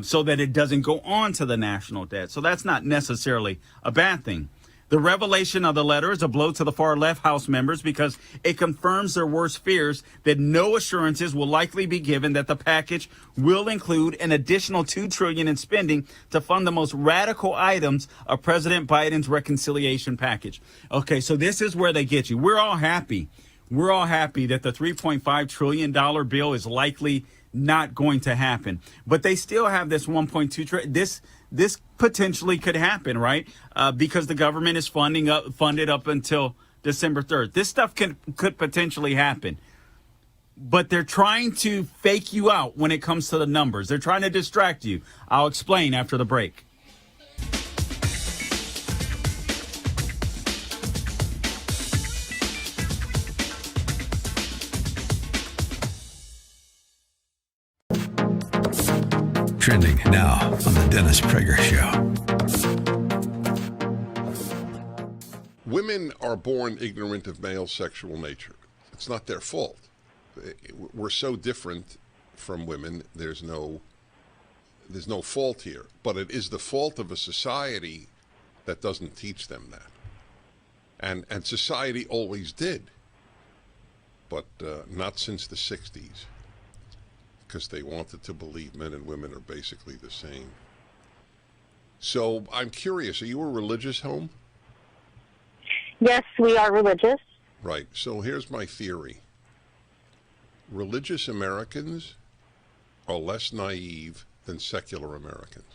so that it doesn't go on to the national debt. So that's not necessarily a bad thing. The revelation of the letter is a blow to the far left House members because it confirms their worst fears that no assurances will likely be given that the package will include an additional $2 trillion in spending to fund the most radical items of President Biden's reconciliation package. Okay, so this is where they get you. We're all happy that the $3.5 trillion bill is likely not going to happen. But they still have this $1.2 trillion. This potentially could happen, right? Because the government is funded up until December 3rd. This stuff could potentially happen. But they're trying to fake you out when it comes to the numbers. They're trying to distract you. I'll explain after the break. Trending now on the Dennis Prager Show. Women are born ignorant of male sexual nature. It's not their fault. We're so different from women. There's no fault here. But it is the fault of a society that doesn't teach them that. And society always did, but not since the 60s. because they wanted to believe men and women are basically the same. So I'm curious, are you a religious home? Yes, we are religious. Right. So here's my theory. Religious Americans are less naive than secular Americans.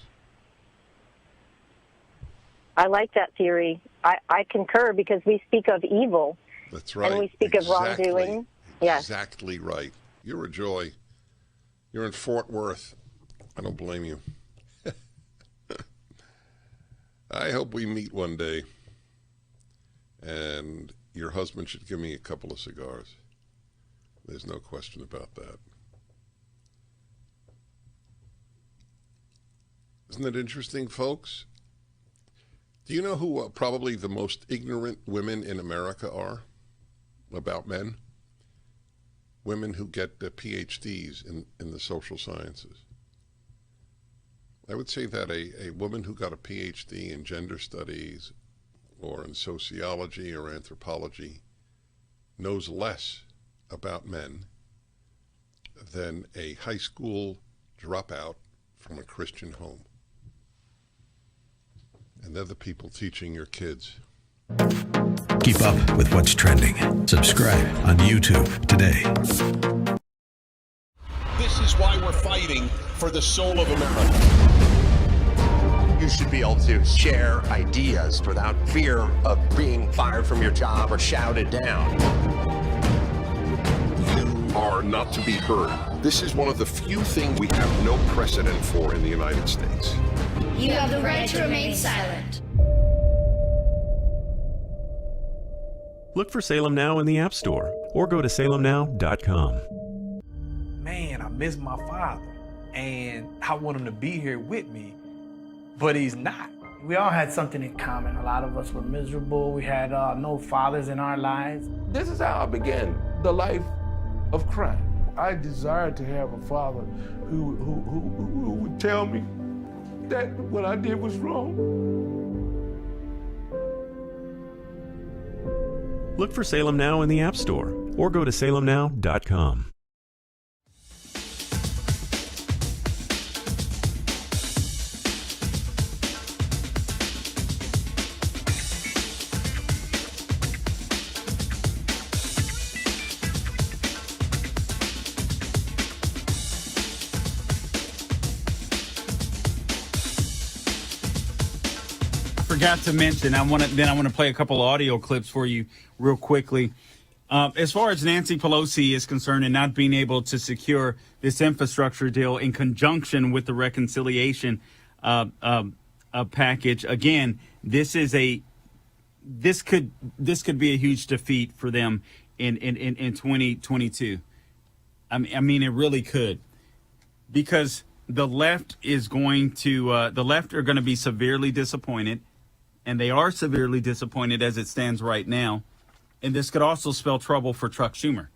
I like that theory. I concur because we speak of evil. That's right. And we speak of wrongdoing. Yes. Exactly right. You're a joy. You're in Fort Worth. I don't blame you. I hope we meet one day. And your husband should give me a couple of cigars. There's no question about that. Isn't it interesting, folks? Do you know who probably the most ignorant women in America are about men? Women who get PhDs in the social sciences. I would say that a woman who got a PhD in gender studies or in sociology or anthropology knows less about men than a high school dropout from a Christian home. And they're the people teaching your kids. Keep up with what's trending. Subscribe on YouTube today. This is why we're fighting for the soul of America. You should be able to share ideas without fear of being fired from your job or shouted down. You are not to be heard. This is one of the few things we have no precedent for in the United States. You have the right to remain silent. Look for Salem Now in the App Store or go to salemnow.com. Man, I miss my father, and I want him to be here with me, but he's not. We all had something in common. A lot of us were miserable. We had no fathers in our lives. This is how I began the life of crime. I desired to have a father who would tell me that what I did was wrong. Look for Salem Now in the App Store or go to salemnow.com. Forgot to mention, I want to play a couple of audio clips for you real quickly. As far as Nancy Pelosi is concerned and not being able to secure this infrastructure deal in conjunction with the reconciliation package, again, this could be a huge defeat for them in 2022. I mean, it really could, because the left is going to are going to be severely disappointed. And they are severely disappointed as it stands right now. And this could also spell trouble for Chuck Schumer.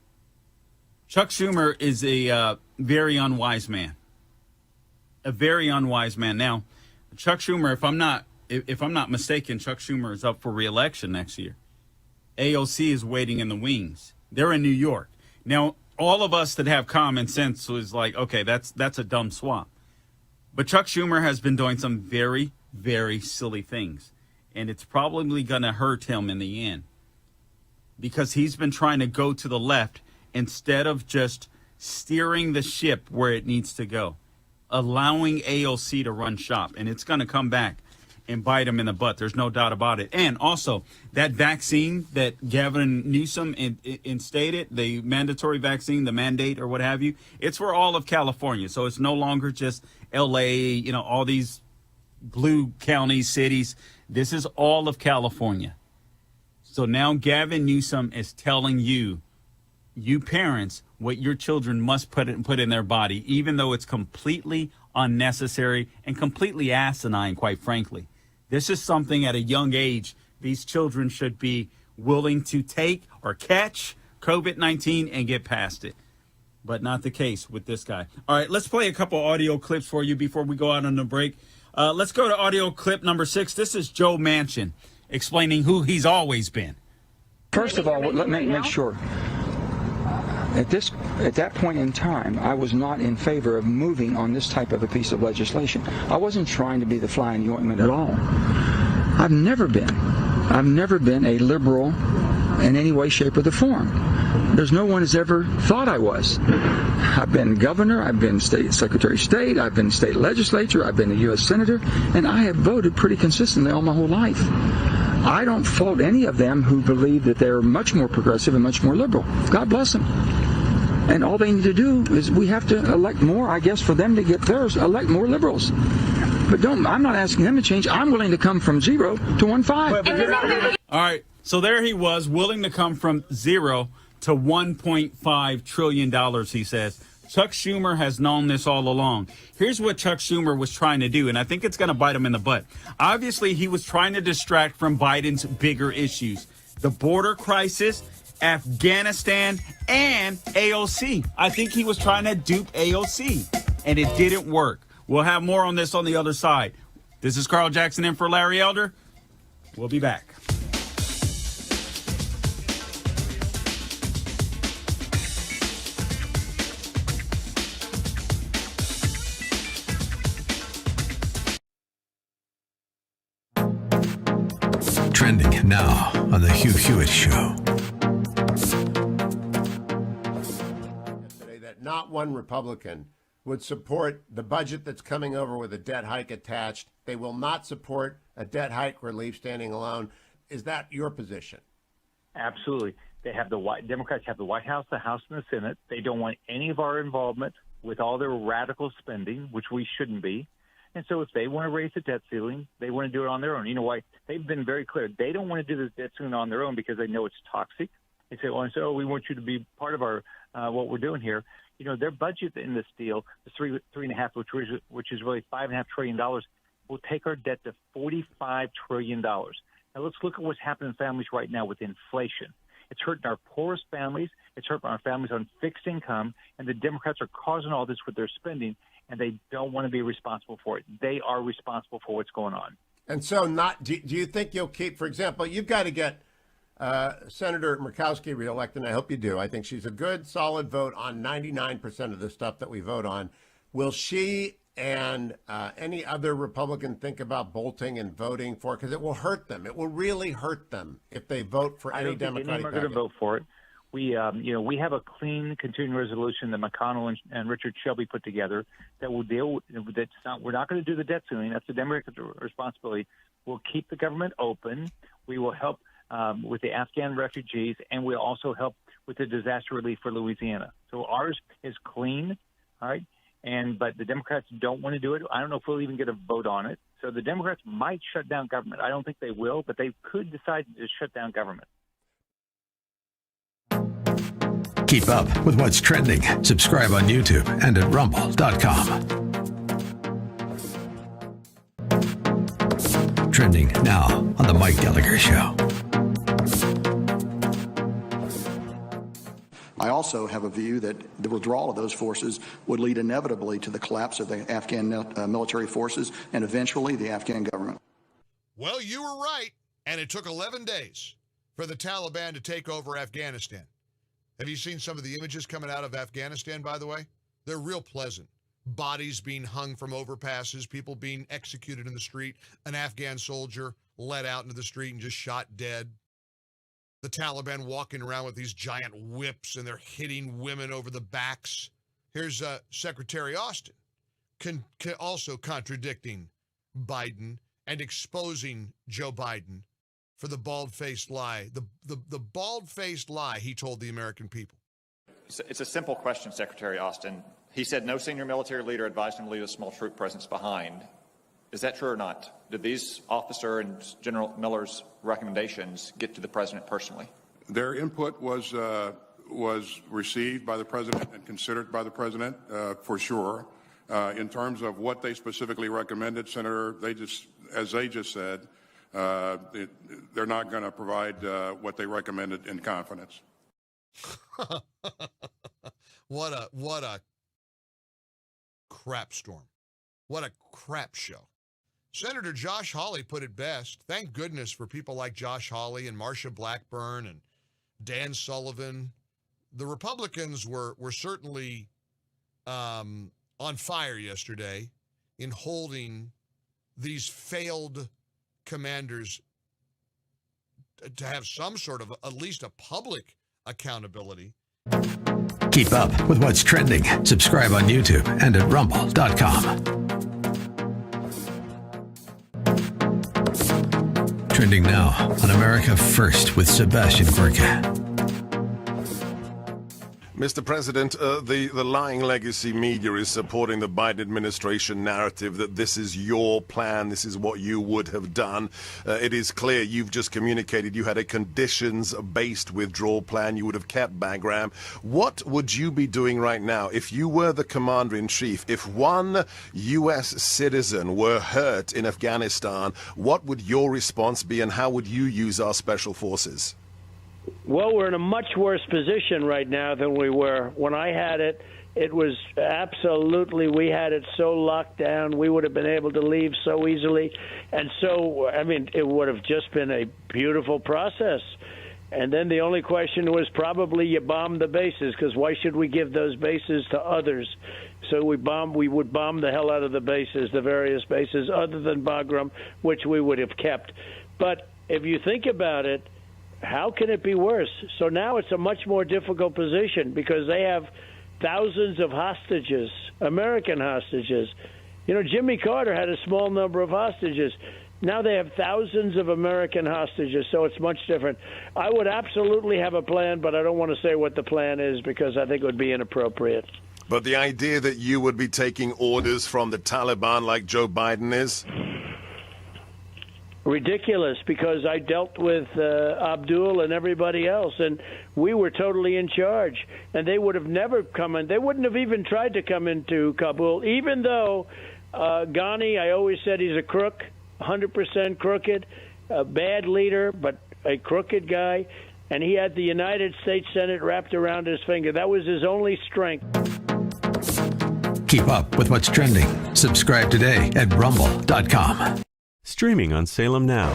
Chuck Schumer is a very unwise man. A very unwise man. Now, Chuck Schumer, if I'm not mistaken, Chuck Schumer is up for re-election next year. AOC is waiting in the wings. They're in New York. Now, all of us that have common sense was like, okay, that's a dumb swap. But Chuck Schumer has been doing some very, very silly things. And it's probably going to hurt him in the end, because he's been trying to go to the left instead of just steering the ship where it needs to go, allowing AOC to run shop. And it's going to come back and bite him in the butt. There's no doubt about it. And also, that vaccine that Gavin Newsom instated, the mandatory vaccine, the mandate or what have you, it's for all of California. So it's no longer just L.A., all these blue county cities. This is all of California. So now Gavin Newsom is telling you parents, what your children must put in their body, even though it's completely unnecessary and completely asinine, quite frankly. This is something at a young age these children should be willing to take or catch COVID-19 and get past it. But not the case with this guy. All right, let's play a couple audio clips for you before we go out on the break. Let's go to audio clip number 6. This is Joe Manchin explaining who he's always been. First of all, let me make sure. At that point in time, I was not in favor of moving on this type of a piece of legislation. I wasn't trying to be the fly in the ointment at all. I've never been a liberal in any way, shape, or the form. There's no one has ever thought I was. I've been governor, I've been state secretary of state, I've been state legislature, I've been a U.S. senator, and I have voted pretty consistently all my whole life. I don't fault any of them who believe that they're much more progressive and much more liberal. God bless them. And all they need to do is we have to elect more, I guess, for them to get theirs, elect more liberals. But I'm not asking them to change. I'm willing to come from 0 to 1.5. All right. So there he was, willing to come from 0 to $1.5 trillion, he says. Chuck Schumer has known this all along. Here's what Chuck Schumer was trying to do, and I think it's going to bite him in the butt. Obviously, he was trying to distract from Biden's bigger issues, the border crisis, Afghanistan, and AOC. I think he was trying to dupe AOC, and it didn't work. We'll have more on this on the other side. This is Carl Jackson in for Larry Elder. We'll be back. Trending now on The Hugh Hewitt Show. Today that not one Republican would support the budget that's coming over with a debt hike attached. They will not support a debt hike relief standing alone. Is that your position? Absolutely. Democrats have the White House, the House, and the Senate. They don't want any of our involvement with all their radical spending, which we shouldn't be. And so if they want to raise the debt ceiling, they want to do it on their own. You know why? They've been very clear. They don't want to do the debt ceiling on their own because they know it's toxic. They say, well, we want you to be part of our what we're doing here. You know, their budget in this deal, the $3.5, which is really $5.5 trillion, will take our debt to $45 trillion. Now let's look at what's happening in families right now with inflation. It's hurting our poorest families. It's hurting our families on fixed income. And the Democrats are causing all this with their spending, and they don't want to be responsible for it. They are responsible for what's going on. And so do you think you'll keep, for example, you've got to get Senator Murkowski reelected, and I hope you do. I think she's a good, solid vote on 99% of the stuff that we vote on. Will she and any other Republican think about bolting and voting for it? Because it will hurt them. It will really hurt them if they vote for any Democratic. I don't think any are going to vote for it. We have a clean continuing resolution that McConnell and Richard Shelby put together that will deal. We're not going to do the debt ceiling. That's the Democratic responsibility. We'll keep the government open. We will help with the Afghan refugees, and we'll also help with the disaster relief for Louisiana. So ours is clean, all right. But the Democrats don't want to do it. I don't know if we'll even get a vote on it. So the Democrats might shut down government. I don't think they will, but they could decide to shut down government. Keep up with what's trending. Subscribe on YouTube and at rumble.com. Trending now on The Mike Gallagher Show. I also have a view that the withdrawal of those forces would lead inevitably to the collapse of the Afghan military forces and eventually the Afghan government. Well, you were right, and it took 11 days for the Taliban to take over Afghanistan. Have you seen some of the images coming out of Afghanistan, by the way? They're real pleasant. Bodies being hung from overpasses, people being executed in the street, an Afghan soldier led out into the street and just shot dead. The Taliban walking around with these giant whips and they're hitting women over the backs. Here's Secretary Austin also contradicting Biden and exposing Joe Biden for the bald-faced lie, the bald-faced lie he told the American people. It's a simple question, Secretary Austin. He said no senior military leader advised him to leave a small troop presence behind. Is that true or not? Did these officer and General Miller's recommendations get to the president personally? Their input was received by the president and considered by the president for sure. In terms of what they specifically recommended, Senator, as they just said, they're not going to provide what they recommended in confidence. What a crap storm. What a crap show. Senator Josh Hawley put it best. Thank goodness for people like Josh Hawley and Marsha Blackburn and Dan Sullivan, the Republicans were certainly on fire yesterday in holding these failed commanders to have some sort of at least a public accountability. Keep up with what's trending. Subscribe on YouTube and at rumble.com. Trending now on America First with Sebastian Gorka. Mr. President, the lying legacy media is supporting the Biden administration narrative that this is your plan, this is what you would have done. It is clear you've just communicated you had a conditions-based withdrawal plan. You would have kept Bagram. What would you be doing right now if you were the commander-in-chief? If one U.S. citizen were hurt in Afghanistan, what would your response be, and how would you use our special forces? Well, we're in a much worse position right now than we were. When I had it, it was absolutely, we had it so locked down, we would have been able to leave so easily. And so, I mean, it would have just been a beautiful process. And then the only question was probably you bomb the bases, because why should we give those bases to others? So we would bomb the hell out of the bases, the various bases, other than Bagram, which we would have kept. But if you think about it, how can it be worse? So now it's a much more difficult position because they have thousands of hostages, American hostages. You know, Jimmy Carter had a small number of hostages. Now they have thousands of American hostages, so it's much different. I would absolutely have a plan, but I don't want to say what the plan is because I think it would be inappropriate. But the idea that you would be taking orders from the Taliban like Joe Biden is? Ridiculous, because I dealt with Abdul and everybody else, and we were totally in charge. And they would have never come in. They wouldn't have even tried to come into Kabul, even though Ghani, I always said he's a crook, 100% crooked, a bad leader, but a crooked guy. And he had the United States Senate wrapped around his finger. That was his only strength. Keep up with what's trending. Subscribe today at rumble.com. Streaming on Salem Now.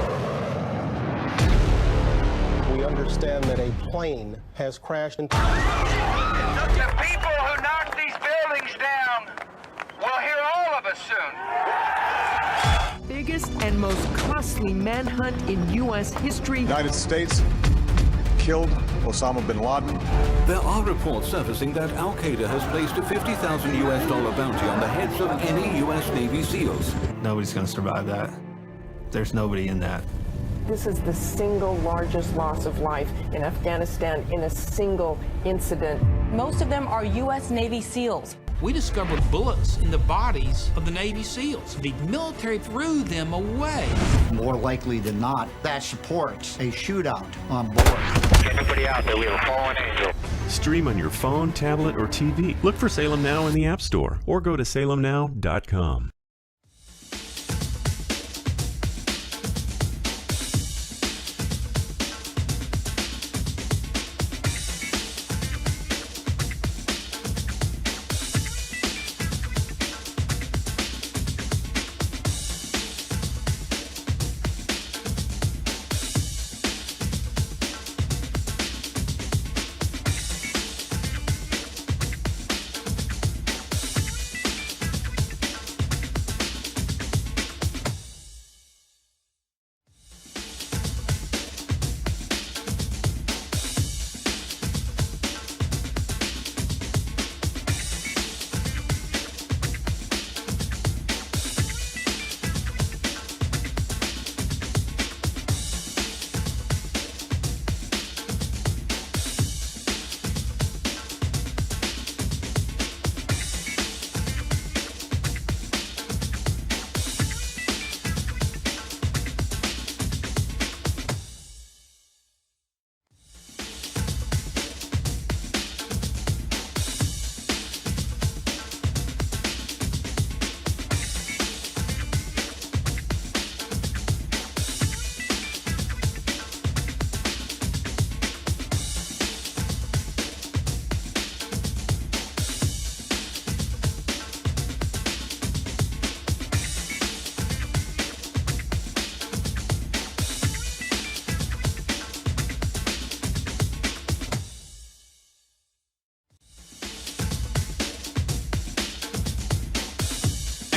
We understand that a plane has crashed into... The people who knocked these buildings down will hear all of us soon. Biggest and most costly manhunt in U.S. history. United States killed Osama bin Laden. There are reports surfacing that Al-Qaeda has placed a $50,000 US bounty on the heads of any U.S. Navy SEALs. Nobody's going to survive that. There's nobody in that. This is the single largest loss of life in Afghanistan in a single incident. Most of them are U.S. Navy SEALs. We discovered bullets in the bodies of the Navy SEAls. The military threw them away. More likely than not, that supports a shootout on board. Anybody out there, we have a fallen angel. Stream on your phone, tablet, or TV. Look for Salem Now in the App Store or go to salemnow.com.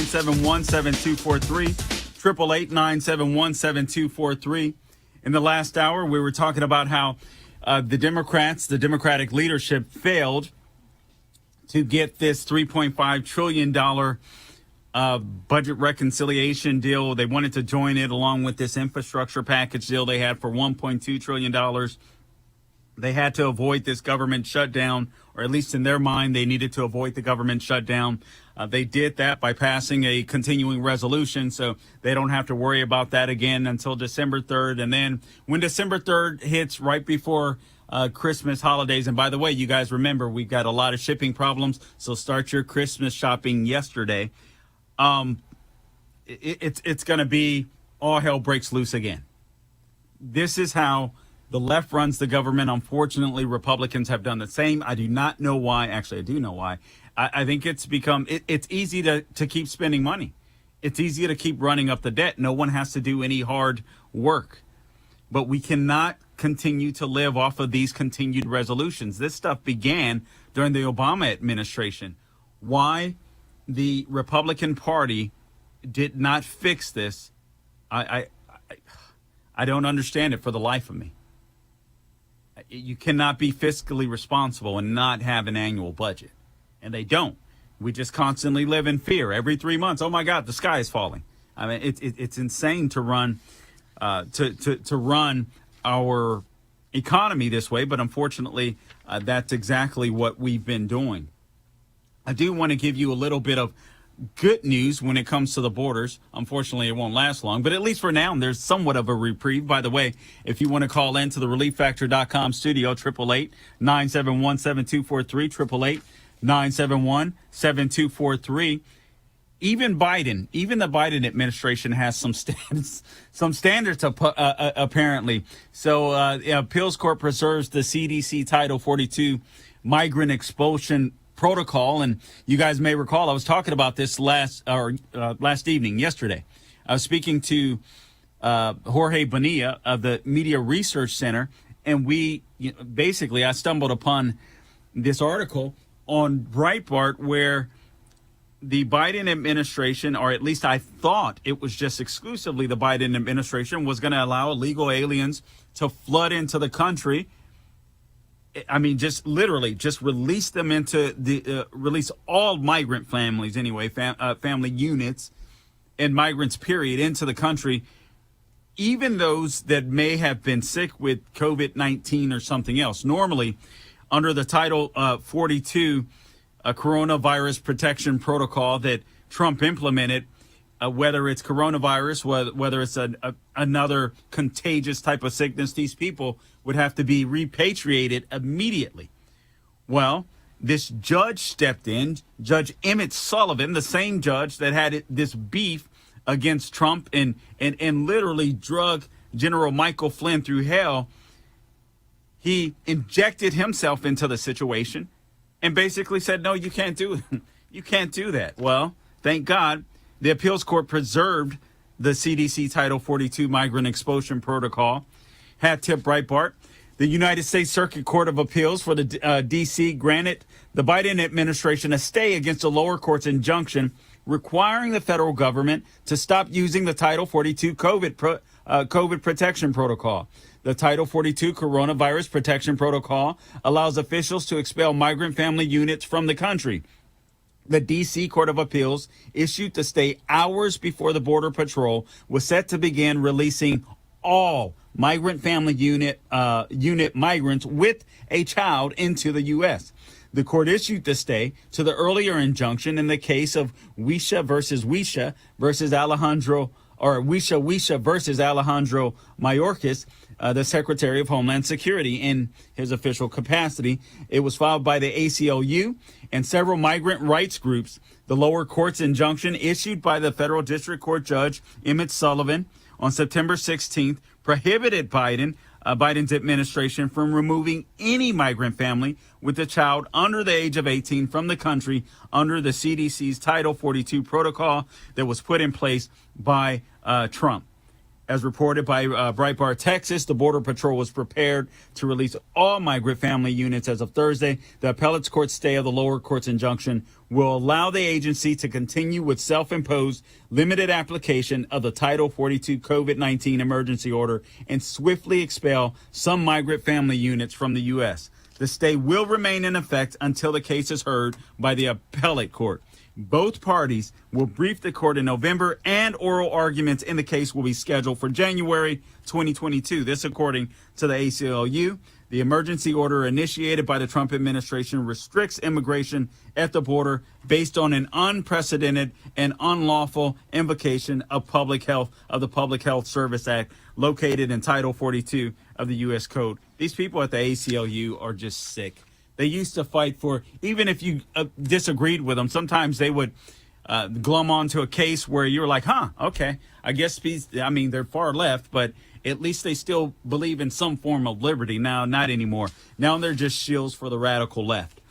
888-971-7243. 888-971-7243. In the last hour, we were talking about how the Democratic leadership failed to get this $3.5 trillion budget reconciliation deal. They wanted to join it along with this infrastructure package deal they had for $1.2 trillion. They had to avoid this government shutdown, or at least in their mind, they needed to avoid the government shutdown. They did that by passing a continuing resolution, so they don't have to worry about that again until December 3rd. And then when December 3rd hits right before Christmas holidays, and by the way, you guys remember, we've got a lot of shipping problems, so start your Christmas shopping yesterday. It's going to be all hell breaks loose again. This is how the left runs the government. Unfortunately, Republicans have done the same. I do not know why. Actually, I do know why. I think it's become, it's easy to keep spending money. It's easy to keep running up the debt. No one has to do any hard work. But we cannot continue to live off of these continued resolutions. This stuff began during the Obama administration. Why the Republican Party did not fix this, I don't understand it for the life of me. You cannot be fiscally responsible and not have an annual budget. And they don't. We just constantly live in fear. Every 3 months, oh my God, the sky is falling. I mean, it's insane to run to run our economy this way. But unfortunately, that's exactly what we've been doing. I do want to give you a little bit of good news when it comes to the borders. Unfortunately, it won't last long, but at least for now, there's somewhat of a reprieve. By the way, if you want to call in to the ReliefFactor.com studio, 888-971-7243, 888-971-7243. Even Biden, even the Biden administration has some standards apparently. So Appeals Court preserves the CDC Title 42 migrant expulsion protocol, and you guys may recall I was talking about this last evening, yesterday. I was speaking to Jorge Bonilla of the Media Research Center, and I stumbled upon this article on Breitbart where the Biden administration, or at least I thought it was just exclusively the Biden administration, was going to allow illegal aliens to flood into the country. I mean, just release them into release all migrant families anyway, family units and migrants, period, into the country, even those that may have been sick with COVID-19 or something else. Normally, under the Title 42 coronavirus protection protocol that Trump implemented, whether it's coronavirus, whether it's another contagious type of sickness, these people would have to be repatriated immediately. Well, this judge stepped in, Judge Emmett Sullivan, the same judge that had this beef against Trump and literally drug General Michael Flynn through hell. He injected himself into the situation and basically said, no, you can't do it. You can't do that. Well, thank God the appeals court preserved the CDC Title 42 migrant expulsion protocol. Hat tip Breitbart. The United States Circuit Court of Appeals for the D.C. granted the Biden administration a stay against the lower court's injunction requiring the federal government to stop using the Title 42 COVID protection protocol. The Title 42 coronavirus protection protocol allows officials to expel migrant family units from the country. The D.C. Court of Appeals issued the stay hours before the Border Patrol was set to begin releasing all migrant family unit migrants with a child into the U.S. The court issued the stay to the earlier injunction in the case of Wisha versus Alejandro, or Wisha versus Alejandro Mayorkas, the Secretary of Homeland Security, in his official capacity. It was filed by the ACLU and several migrant rights groups. The lower court's injunction, issued by the federal district court judge Emmett Sullivan on September 16th, prohibited Biden's administration from removing any migrant family with a child under the age of 18 from the country under the CDC's Title 42 protocol that was put in place by Trump. As reported by Breitbart Texas, the Border Patrol was prepared to release all migrant family units as of Thursday. The appellate court's stay of the lower court's injunction will allow the agency to continue with self-imposed limited application of the Title 42 COVID-19 emergency order and swiftly expel some migrant family units from the U.S. The stay will remain in effect until the case is heard by the appellate court. Both parties will brief the court in November, and oral arguments in the case will be scheduled for January 2022. This, according to the ACLU. The emergency order initiated by the Trump administration restricts immigration at the border based on an unprecedented and unlawful invocation of public health of the Public Health Service Act located in Title 42 of the U.S. Code. These people at the ACLU are just sick. They used to fight for, even if you disagreed with them, sometimes they would glum onto a case where you were like, okay, I guess they're far left, but at least they still believe in some form of liberty. Now, not anymore. Now they're just shills for the radical left.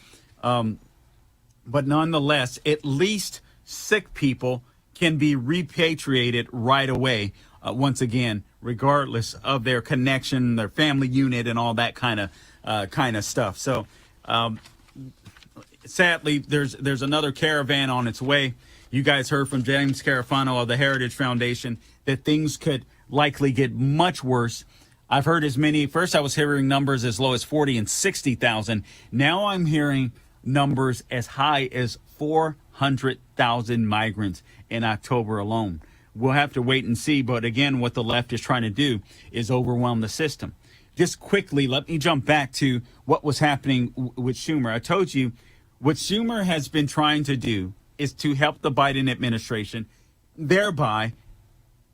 But nonetheless, at least sick people can be repatriated right away, once again, regardless of their connection, their family unit, and all that kind of stuff. So, sadly, there's another caravan on its way. You guys heard from James Carafano of the Heritage Foundation that things could likely get much worse. I've heard first I was hearing numbers as low as 40 and 60,000. Now I'm hearing numbers as high as 400,000 migrants in October alone. We'll have to wait and see. But again, what the left is trying to do is overwhelm the system. Just quickly, let me jump back to what was happening with Schumer. I told you what Schumer has been trying to do is to help the Biden administration, thereby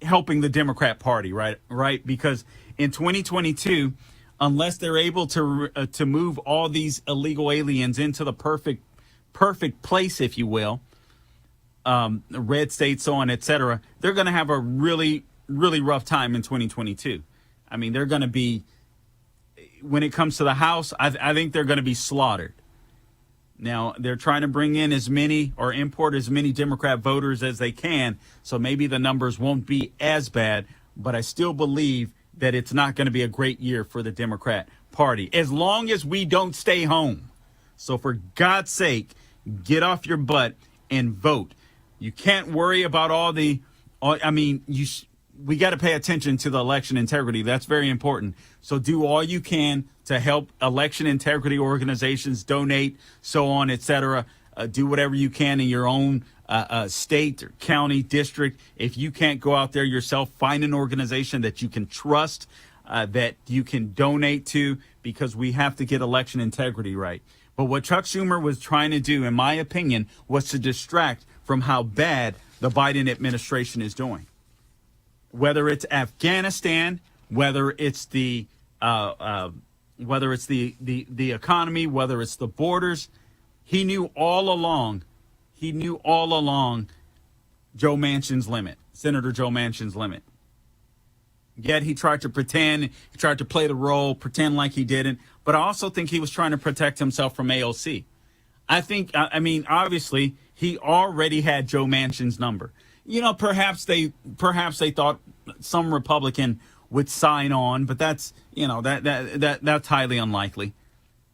helping the Democrat Party, right? Because in 2022, unless they're able to move all these illegal aliens into the perfect place, if you will, red states, so on, etc., they're going to have a really, really rough time in 2022. I mean, they're going to be, when it comes to the House, I think they're going to be slaughtered. Now, they're trying to bring in as many or import as many Democrat voters as they can, so maybe the numbers won't be as bad, but I still believe that it's not going to be a great year for the Democrat Party, as long as we don't stay home. So for God's sake, get off your butt and vote. You can't worry about we got to pay attention to the election integrity. That's very important. So do all you can to help election integrity organizations, donate, so on, etc. Do whatever you can in your own state or county, district. If you can't go out there yourself, find an organization that you can trust, that you can donate to, because we have to get election integrity right. But what Chuck Schumer was trying to do, in my opinion, was to distract from how bad the Biden administration is doing. Whether it's Afghanistan, whether it's the economy, whether it's the borders, he knew all along Joe Manchin's limit, Senator Joe Manchin's limit. Yet he tried to pretend, he tried to play the role, pretend like he didn't. But I also think he was trying to protect himself from AOC. I mean, obviously, he already had Joe Manchin's number. Perhaps they thought some Republican would sign on, but that's highly unlikely.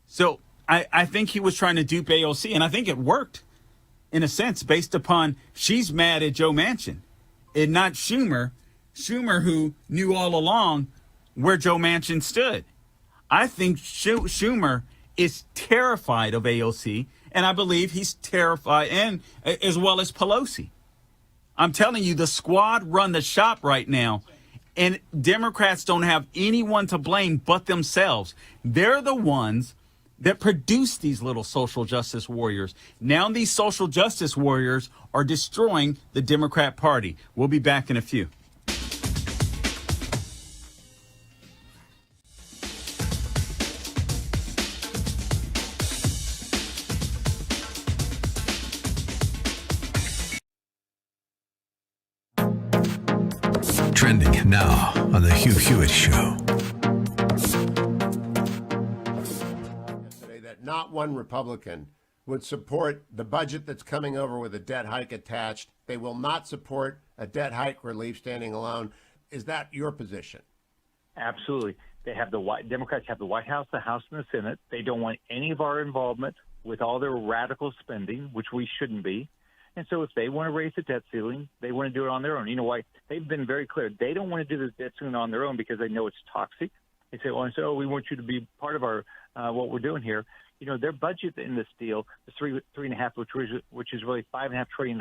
So I think he was trying to dupe AOC, and I think it worked in a sense, based upon she's mad at Joe Manchin and not Schumer, who knew all along where Joe Manchin stood. I think Schumer is terrified of AOC, and I believe he's terrified, and as well as Pelosi. I'm telling you, the squad run the shop right now, and Democrats don't have anyone to blame but themselves. They're the ones that produce these little social justice warriors. Now these social justice warriors are destroying the Democrat Party. We'll be back in a few. Trending now on the Hugh Hewitt Show. Yesterday, that not one Republican would support the budget that's coming over with a debt hike attached. They will not support a debt hike relief standing alone. Is that your position? Absolutely. Democrats have the White House, the House, and the Senate. They don't want any of our involvement with all their radical spending, which we shouldn't be. And so if they want to raise the debt ceiling, they want to do it on their own. You know why? They've been very clear. They don't want to do the debt ceiling on their own because they know it's toxic. They say, well, we want you to be part of our what we're doing here. You know, their budget in this deal, the $3.5, which is really $5.5 trillion,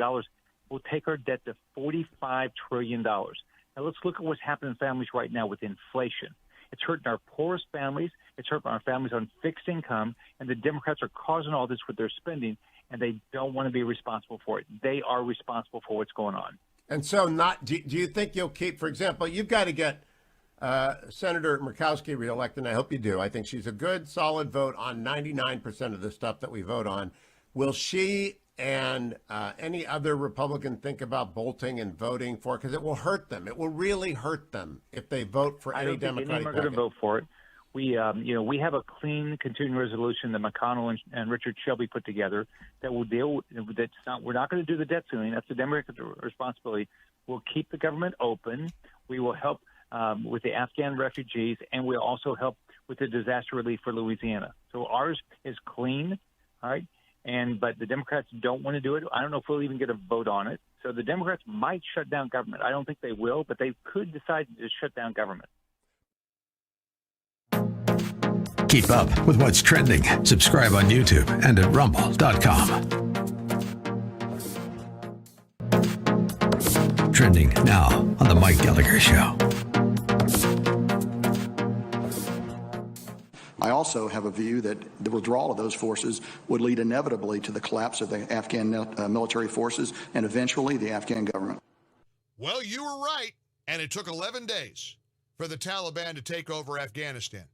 will take our debt to $45 trillion. Now let's look at what's happening in families right now with inflation. It's hurting our poorest families. It's hurting our families on fixed income. And the Democrats are causing all this with their spending, and they don't want to be responsible for it. They are responsible for what's going on. And so do you think you'll keep, for example, you've got to get Senator Murkowski reelected, and I hope you do. I think she's a good, solid vote on 99% of the stuff that we vote on. Will she and any other Republican think about bolting and voting for it? Because it will hurt them. It will really hurt them if they vote for any Democratic. I don't think any are going to vote for it. We have a clean continuing resolution that McConnell and Richard Shelby put together that will deal with. We're not going to do the debt ceiling. That's the Democratic responsibility. We'll keep the government open. We will help with the Afghan refugees, and we'll also help with the disaster relief for Louisiana. So ours is clean, all right? But the Democrats don't want to do it. I don't know if we'll even get a vote on it. So the Democrats might shut down government. I don't think they will, but they could decide to shut down government. Keep up with what's trending. Subscribe on YouTube and at rumble.com. Trending now on The Mike Gallagher Show. I also have a view that the withdrawal of those forces would lead inevitably to the collapse of the Afghan military forces and eventually the Afghan government. Well, you were right, and it took 11 days for the Taliban to take over Afghanistan.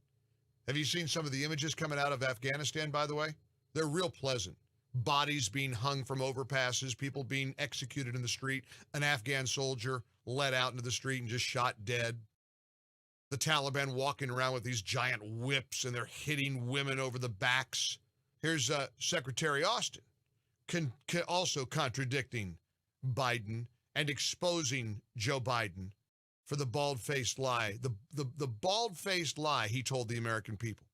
Have you seen some of the images coming out of Afghanistan, by the way? They're real pleasant. Bodies being hung from overpasses, people being executed in the street, an Afghan soldier led out into the street and just shot dead. The Taliban walking around with these giant whips and they're hitting women over the backs. Here's Secretary Austin also contradicting Biden and exposing Joe Biden for the bald-faced lie, the bald-faced lie he told the American people.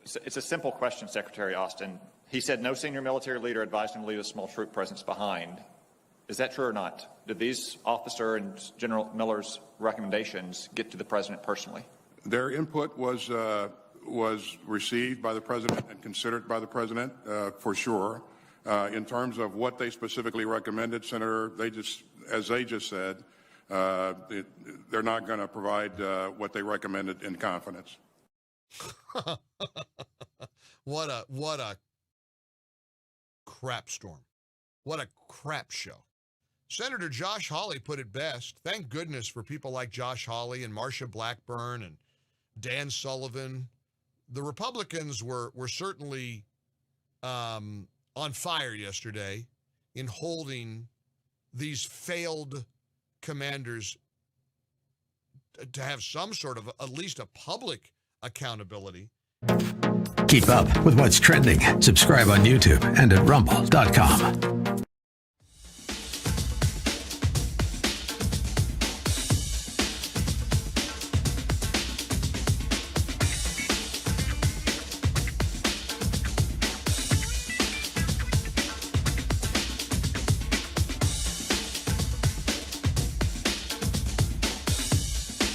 It's a simple question, Secretary Austin. He said no senior military leader advised him to leave a small troop presence behind. Is that true or not? Did these officer and General Miller's recommendations get to the president personally? Their input was received by the president and considered by the president for sure. In terms of what they specifically recommended, Senator, as they just said, they're not going to provide what they recommended in confidence. What a crap storm. What a crap show. Senator Josh Hawley put it best. Thank goodness for people like Josh Hawley and Marsha Blackburn and Dan Sullivan. The Republicans were certainly on fire yesterday in holding these failed commanders to have some sort of at least a public accountability. Keep up with what's trending. Subscribe on YouTube and at rumble.com.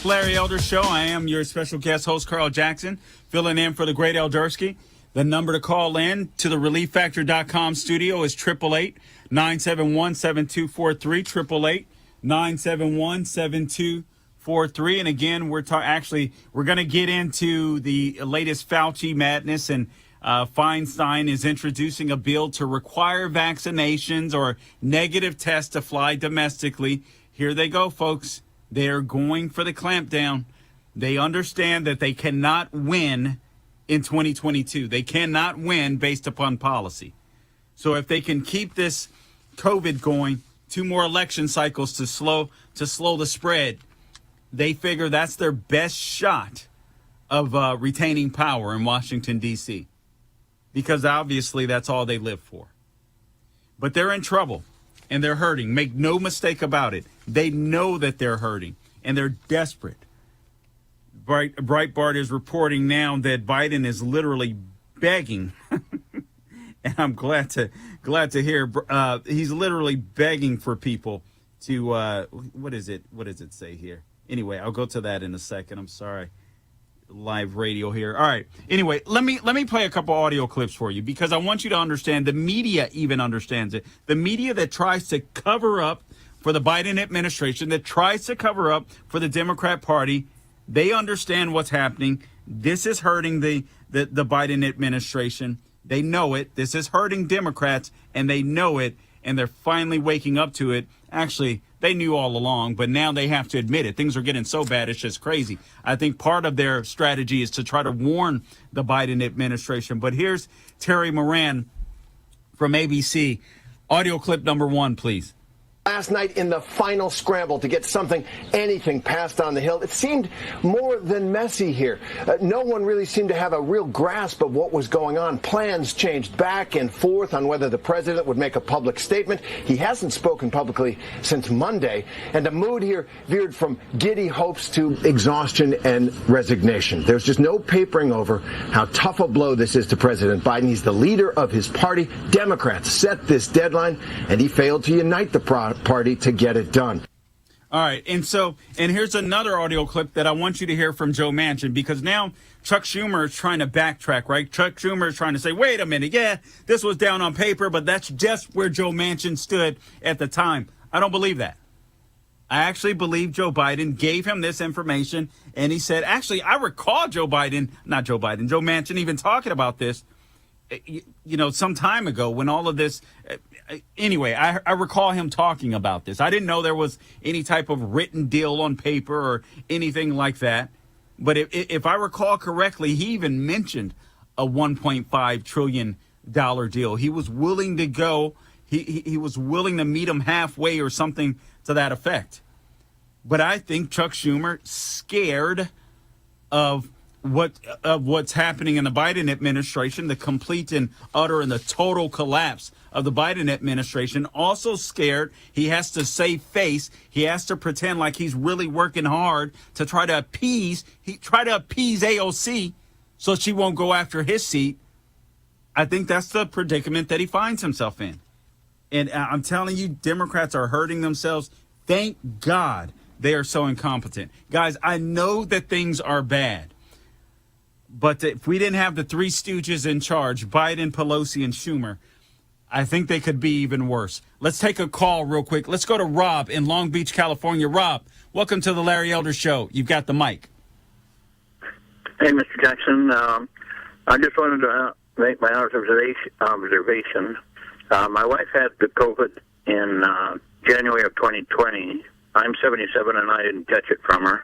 Larry Elder Show. I am your special guest host, Carl Jackson, filling in for the great Eldersky. The number to call in to the ReliefFactor.com studio is 888-971-7243, 888-971-7243. And again, we're going to get into the latest Fauci madness, and Feinstein is introducing a bill to require vaccinations or negative tests to fly domestically. Here they go, folks. They're going for the clampdown. They understand that they cannot win in 2022. They cannot win based upon policy. So if they can keep this COVID going, 2 more election cycles to slow the spread, they figure that's their best shot of retaining power in Washington, D.C. Because obviously that's all they live for. But they're in trouble. And they're hurting. Make no mistake about it. They know that they're hurting. and they're desperate. Breitbart is reporting now that Biden is literally begging, and I'm glad to hear he's literally begging for people to what does it say here? Anyway, I'll go to that in a second. I'm sorry. Live radio here. All right. Anyway, let me play a couple audio clips for you because I want you to understand. The media even understands it. The media that tries to cover up for the Biden administration, that tries to cover up for the Democrat Party, they understand what's happening. This is hurting the Biden administration. They know it. This is hurting Democrats, and they know it, and they're finally waking up to it. Actually, they knew all along, but now they have to admit it. Things are getting so bad, it's just crazy. I think part of their strategy is to try to warn the Biden administration. But here's Terry Moran from ABC. Audio clip number 1, please. Last night in the final scramble to get anything passed on the Hill, it seemed more than messy here. No one really seemed to have a real grasp of what was going on. Plans changed back and forth on whether the president would make a public statement. He hasn't spoken publicly since Monday, and the mood here veered from giddy hopes to exhaustion and resignation. There's just no papering over how tough a blow this is to President Biden. He's the leader of his party. Democrats set this deadline, and he failed to unite the party to get it done. All right. And here's another audio clip that I want you to hear from Joe Manchin, because now Chuck Schumer is trying to backtrack, right? Chuck Schumer is trying to say, wait a minute. Yeah, this was down on paper, but that's just where Joe Manchin stood at the time. I don't believe that. I actually believe Joe Biden gave him this information, and he said, actually, I recall Joe Manchin even talking about this, some time ago when all of this. Anyway, I recall him talking about this. I didn't know there was any type of written deal on paper or anything like that. But if I recall correctly, he even mentioned a $1.5 trillion deal. He was willing to go. He was willing to meet him halfway or something to that effect. But I think Chuck Schumer, scared of what's happening in the Biden administration, the complete and utter and the total collapse of the Biden administration, also scared he has to save face. He has to pretend like he's really working hard to try to appease AOC so she won't go after his seat. I think that's the predicament that he finds himself in. And I'm telling you, Democrats are hurting themselves. Thank God they are so incompetent. Guys, I know that things are bad. But if we didn't have the three stooges in charge, Biden, Pelosi, and Schumer, I think they could be even worse. Let's take a call real quick. Let's go to Rob in Long Beach, California. Rob, welcome to the Larry Elder Show. You've got the mic. Hey, Mr. Jackson. I just wanted to make my observation. My wife had the COVID in January of 2020. I'm 77 and I didn't catch it from her.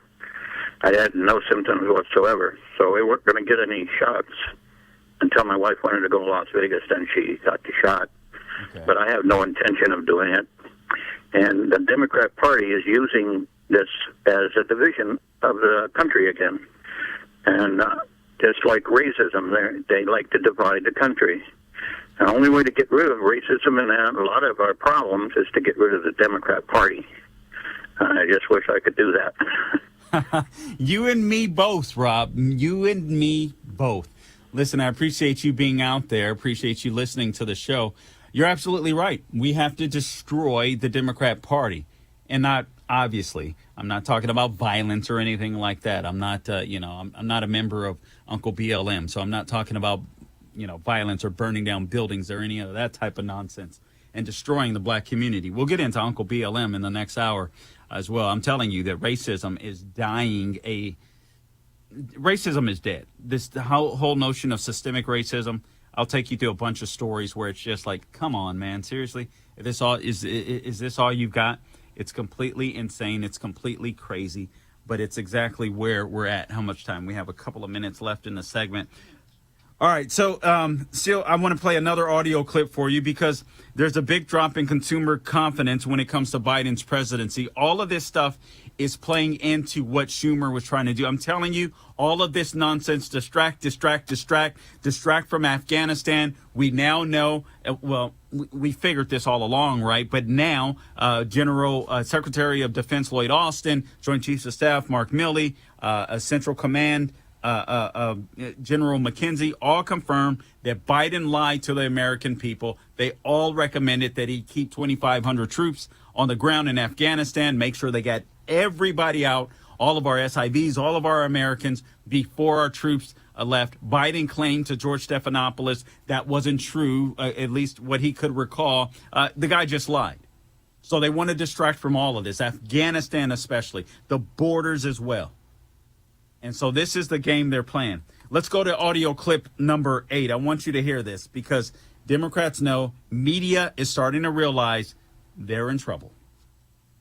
I had no symptoms whatsoever, so we weren't going to get any shots until my wife wanted to go to Las Vegas, then she got the shot. Okay. But I have no intention of doing it. And the Democrat Party is using this as a division of the country again. And just like racism, they like to divide the country. The only way to get rid of racism and a lot of our problems is to get rid of the Democrat Party. I just wish I could do that. You and me both, Rob. You and me both. Listen, I appreciate you being out there. Appreciate you listening to the show. You're absolutely right. We have to destroy the Democrat Party. And not, obviously, I'm not talking about violence or anything like that. I'm not, I'm not a member of Uncle BLM. So I'm not talking about, violence or burning down buildings or any of that type of nonsense and destroying the black community. We'll get into Uncle BLM in the next hour as well. I'm telling you that racism is dying. Racism is dead. The whole notion of systemic racism, I'll take you through a bunch of stories where it's just like, come on, man, seriously? Is this all you've got? It's completely insane. It's completely crazy, but it's exactly where we're at. How much time? We have a couple of minutes left in the segment. All right, so Seal, I want to play another audio clip for you because there's a big drop in consumer confidence when it comes to Biden's presidency. All of this stuff is playing into what Schumer was trying to do. I'm telling you, all of this nonsense, distract from Afghanistan. We now know, we figured this all along, right? But now Secretary of Defense Lloyd Austin, Joint Chiefs of Staff Mark Milley, Central Command General McKenzie all confirmed that Biden lied to the American people. They all recommended that he keep 2,500 troops on the ground in Afghanistan, make sure they got everybody out, all of our SIVs, all of our Americans before our troops left. Biden claimed to George Stephanopoulos that wasn't true, at least what he could recall. The guy just lied. So they want to distract from all of this, Afghanistan especially, the borders as well. And so this is the game they're playing. Let's go to audio clip number 8. I want you to hear this because Democrats know media is starting to realize they're in trouble.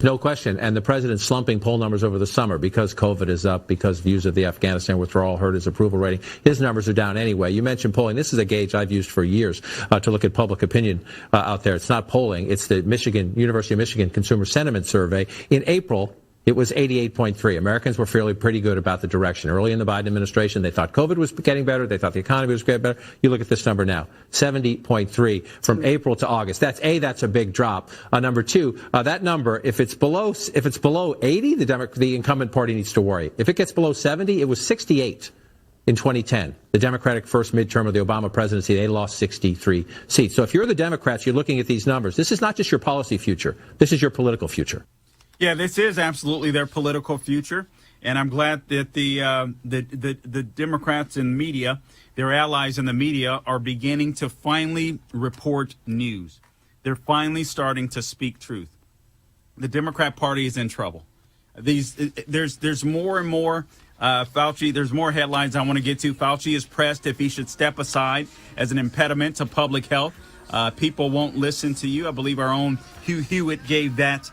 No question. And the president's slumping poll numbers over the summer because COVID is up, because views of the Afghanistan withdrawal hurt his approval rating. His numbers are down anyway. You mentioned polling. This is a gauge I've used for years to look at public opinion out there. It's not polling. It's the University of Michigan Consumer Sentiment Survey. In April, it was 88.3. Americans were feeling pretty good about the direction. Early in the Biden administration, they thought COVID was getting better. They thought the economy was getting better. You look at this number now, 70.3 from April to August. That's a big drop. Number two, that number, if it's below 80, the incumbent party needs to worry. If it gets below 70, it was 68 in 2010. The Democratic first midterm of the Obama presidency, they lost 63 seats. So if you're the Democrats, you're looking at these numbers. This is not just your policy future. This is your political future. Yeah, this is absolutely their political future, and I'm glad that the Democrats in media, their allies in the media, are beginning to finally report news. They're finally starting to speak truth. The Democrat Party is in trouble. There's more and more. Fauci, there's more headlines I want to get to. Fauci is pressed if he should step aside as an impediment to public health. People won't listen to you. I believe our own Hugh Hewitt gave that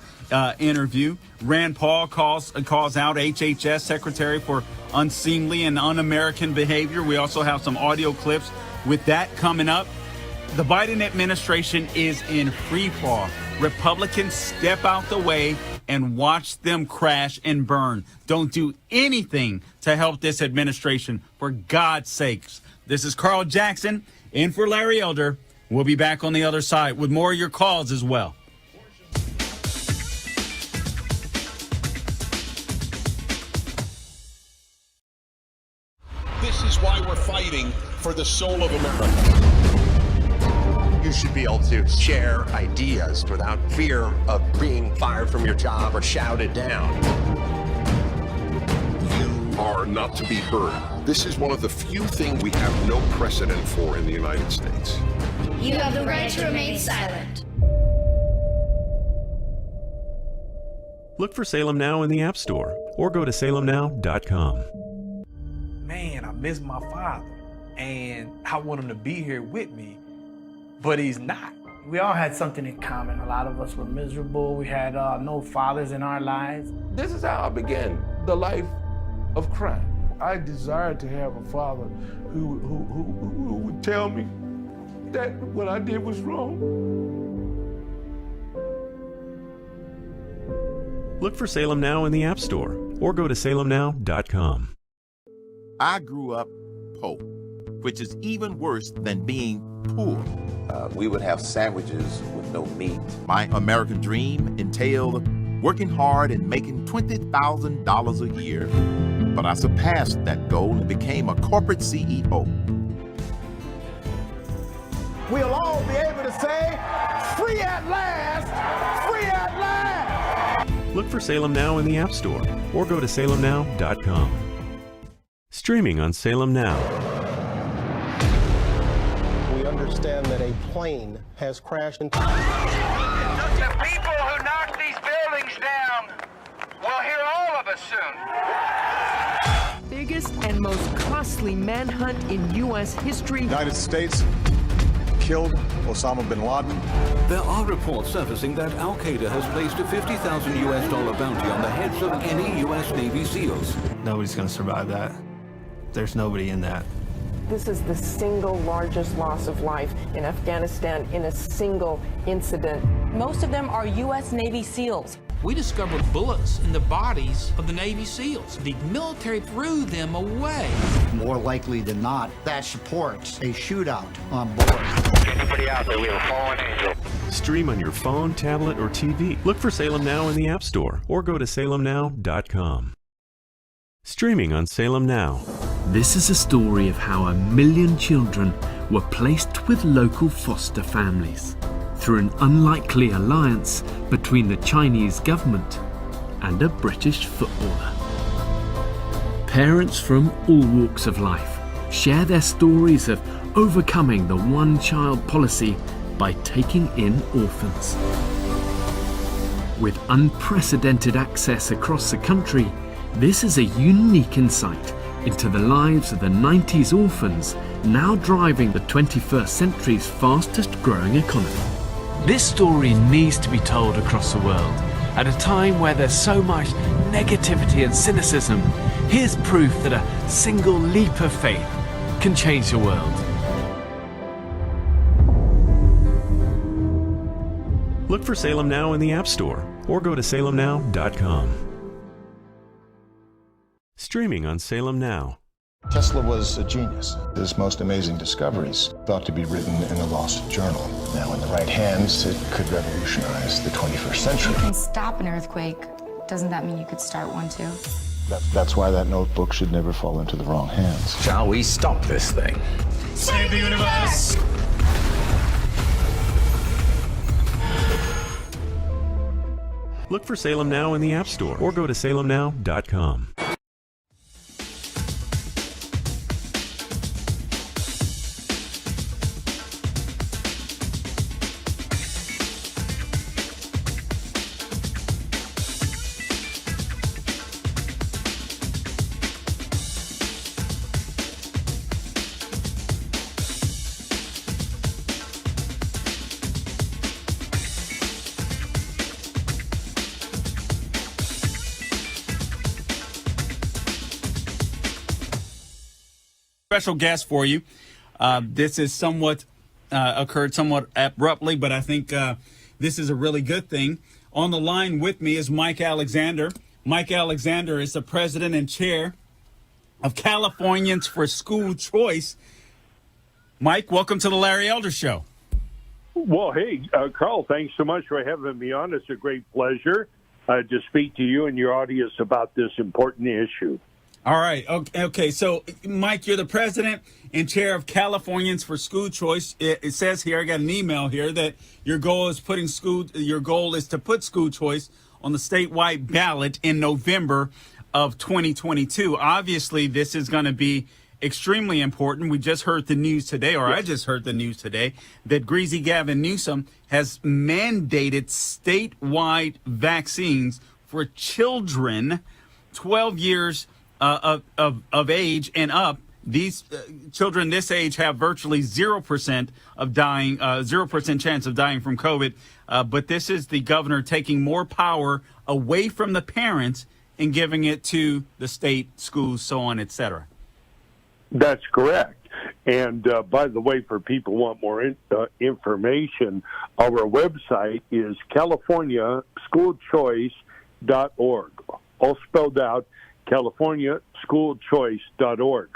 interview. Rand Paul calls out HHS Secretary for unseemly and un-American behavior. We also have some audio clips with that coming up. The Biden administration is in free fall. Republicans step out the way and watch them crash and burn. Don't do anything to help this administration, for God's sakes. This is Carl Jackson in for Larry Elder. We'll be back on the other side with more of your calls as well. This is why we're fighting for the soul of America. You should be able to share ideas without fear of being fired from your job or shouted down. You are not to be heard. This is one of the few things we have no precedent for in the United States. You have the right to remain silent. Look for Salem Now in the App Store or go to salemnow.com. Man, I miss my father, and I want him to be here with me, but he's not. We all had something in common. A lot of us were miserable. We had no fathers in our lives. This is how I began the life of crime. I desired to have a father who would tell me that what I did was wrong. Look for Salem Now in the App Store or go to salemnow.com. I grew up poor, which is even worse than being poor. We would have sandwiches with no meat. My American dream entailed working hard and making $20,000 a year. But I surpassed that goal and became a corporate CEO. We'll all be able to say, free at last, free at last. Look for Salem Now in the App Store or go to salemnow.com. Streaming on Salem Now. We understand that a plane has crashed into... The people who knocked these buildings down will hear all of us soon. Biggest and most costly manhunt in U.S. history. United States killed Osama bin Laden. There are reports surfacing that Al-Qaeda has placed a $50,000 bounty on the heads of any U.S. Navy SEALs. Nobody's going to survive that. There's nobody in that. This is the single largest loss of life in Afghanistan in a single incident. Most of them are U.S. Navy SEAls. we discovered bullets in the bodies of the Navy SEALs. The military threw them away. More likely than not, that supports a shootout on board. Anybody out there, we have a fallen angel. Stream on your phone, tablet, or TV. Look for Salem Now in the App Store or go to salemnow.com. Streaming on Salem Now. This is a story of how 1 million children were placed with local foster families through an unlikely alliance between the Chinese government and a British footballer. Parents from all walks of life share their stories of overcoming the one-child policy by taking in orphans. With unprecedented access across the country, this is a unique insight into the lives of the 90s orphans now driving the 21st century's fastest growing economy. This story needs to be told across the world. At a time where there's so much negativity and cynicism, here's proof that a single leap of faith can change the world. Look for Salem Now in the App Store or go to salemnow.com. Streaming on Salem Now. Tesla was a genius. His most amazing discoveries thought to be written in a lost journal. Now, in the right hands, it could revolutionize the 21st century. You can stop an earthquake. Doesn't that mean you could start one too? That's why that notebook should never fall into the wrong hands. Shall we stop this thing? Save the universe! Look for Salem Now in the App Store or go to salemnow.com. Special guest for you. This is occurred somewhat abruptly, but I think this is a really good thing. On the line with me is Mike Alexander. Mike Alexander is the president and chair of Californians for School Choice. Mike, welcome to the Larry Elder Show. Well, hey, Carl, thanks so much for having me on. It's a great pleasure to speak to you and your audience about this important issue. All right. Okay. So, Mike, you're the president and chair of Californians for School Choice. It says here, I got an email here that your goal is to put school choice on the statewide ballot in November of 2022. Obviously, this is going to be extremely important. We just heard the news today, or I just heard the news today, that Greasy Gavin Newsom has mandated statewide vaccines for children 12 years of age and up. These children this age have virtually 0% of dying, 0% chance of dying from COVID. But this is the governor taking more power away from the parents and giving it to the state schools, so on, et cetera. That's correct. And by the way, for people who want more information, our website is CaliforniaSchoolChoice.org, all spelled out, CaliforniaSchoolChoice.org.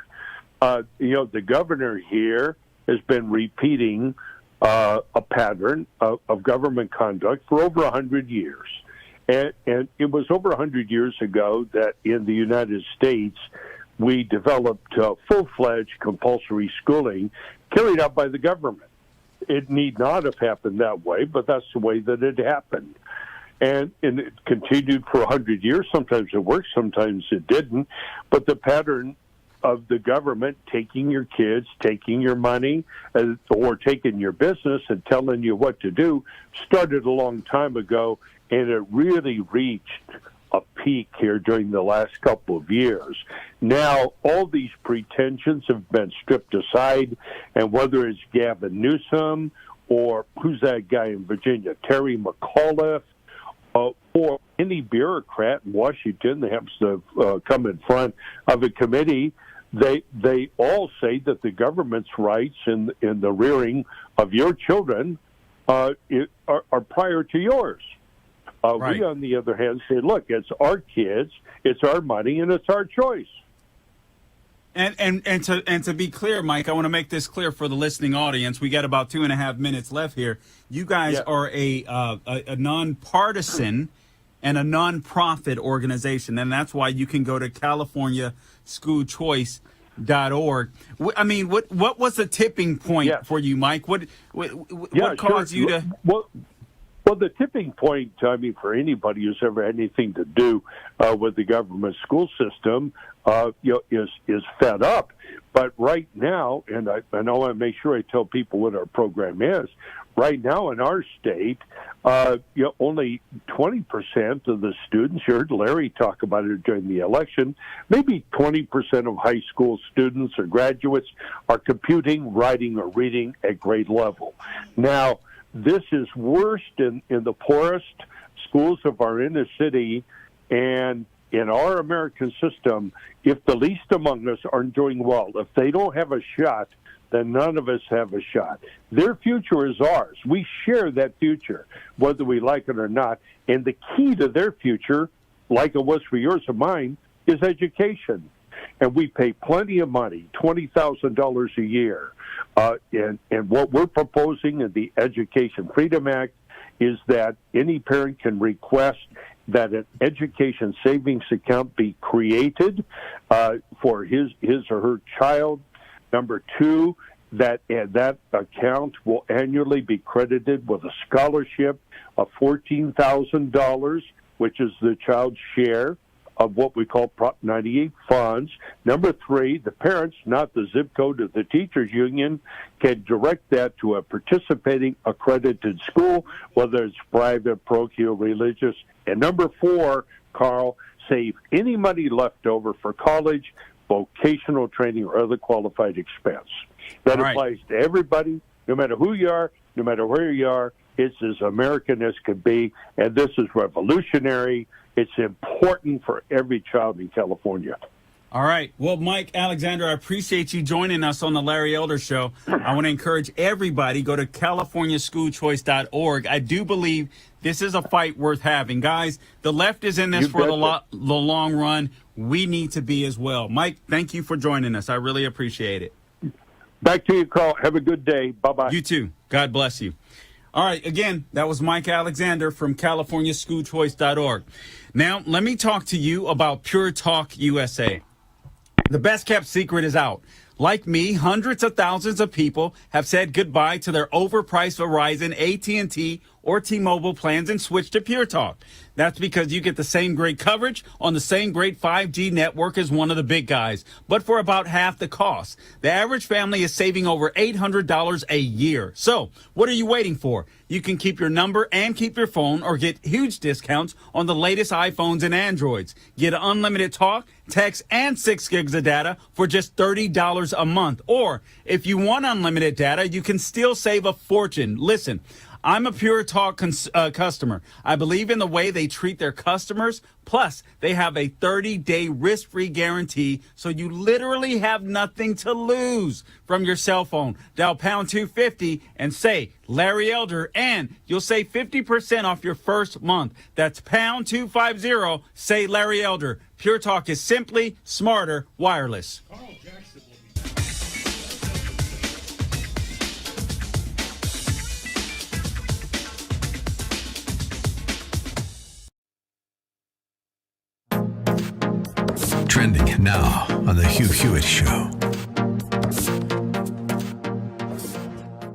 The governor here has been repeating a pattern of government conduct for over 100 years. And it was over 100 years ago that in the United States, we developed full-fledged compulsory schooling carried out by the government. It need not have happened that way, but that's the way that it happened. And it continued for 100 years. Sometimes it worked, sometimes it didn't. But the pattern of the government taking your kids, taking your money, or taking your business and telling you what to do started a long time ago, and it really reached a peak here during the last couple of years. Now, all these pretensions have been stripped aside, and whether it's Gavin Newsom or who's that guy in Virginia, Terry McAuliffe, or any bureaucrat in Washington that happens to come in front of a committee, they all say that the government's rights in the rearing of your children are prior to yours. Right. We, on the other hand, say, look, it's our kids, it's our money, and it's our choice. And to be clear, Mike, I want to make this clear for the listening audience. We got about 2.5 minutes left here. You guys are a nonpartisan and a nonprofit organization, and that's why you can go to CaliforniaSchoolChoice.org. I mean, what was the tipping point for you, Mike? What caused you to? Well, the tipping point, I mean, for anybody who's ever had anything to do with the government school system, is fed up. But right now, and I want to make sure I tell people what our program is. Right now in our state, only 20% of the students, you heard Larry talk about it during the election, maybe 20% of high school students or graduates are computing, writing, or reading at grade level. Now, this is worst in the poorest schools of our inner city, and in our American system, if the least among us aren't doing well, if they don't have a shot, then none of us have a shot. Their future is ours. We share that future, whether we like it or not. And the key to their future, like it was for yours and mine, is education. And we pay plenty of money, $20,000 a year. And what we're proposing in the Education Freedom Act is that any parent can request that an education savings account be created for his or her child. Number two, that account will annually be credited with a scholarship of $14,000, which is the child's share of what we call Prop 98 funds. Number three, the parents, not the zip code of the teachers union, can direct that to a participating accredited school, whether it's private, parochial, religious. And number four, Carl, save any money left over for college, vocational training, or other qualified expense. That applies to everybody, no matter who you are, no matter where you are. It's as American as could be, and this is revolutionary. It's important for every child in California. All right. Well, Mike Alexander, I appreciate you joining us on the Larry Elder Show. I want to encourage everybody, go to CaliforniaSchoolChoice.org. I do believe this is a fight worth having. Guys, the left is in this for the long run. We need to be as well. Mike, thank you for joining us. I really appreciate it. Back to you, Carl. Have a good day. Bye-bye. You too. God bless you. All right, again, that was Mike Alexander from CaliforniaSchoolChoice.org. Now, let me talk to you about Pure Talk USA. The best kept secret is out. Like me, hundreds of thousands of people have said goodbye to their overpriced Verizon, AT&T, or T-Mobile plans and switched to Pure Talk. That's because you get the same great coverage on the same great 5G network as one of the big guys, but for about half the cost. The average family is saving over $800 a year. So, what are you waiting for? You can keep your number and keep your phone or get huge discounts on the latest iPhones and Androids. Get unlimited talk, text, and 6 gigs of data for just $30 a month. Or, if you want unlimited data, you can still save a fortune. Listen, I'm a Pure Talk customer. I believe in the way they treat their customers. Plus, they have a 30-day risk-free guarantee, so you literally have nothing to lose from your cell phone. Dial pound 250 and say Larry Elder, and you'll save 50% off your first month. That's pound 250, say Larry Elder. Pure Talk is simply smarter wireless. Trending now on the Hugh Hewitt Show.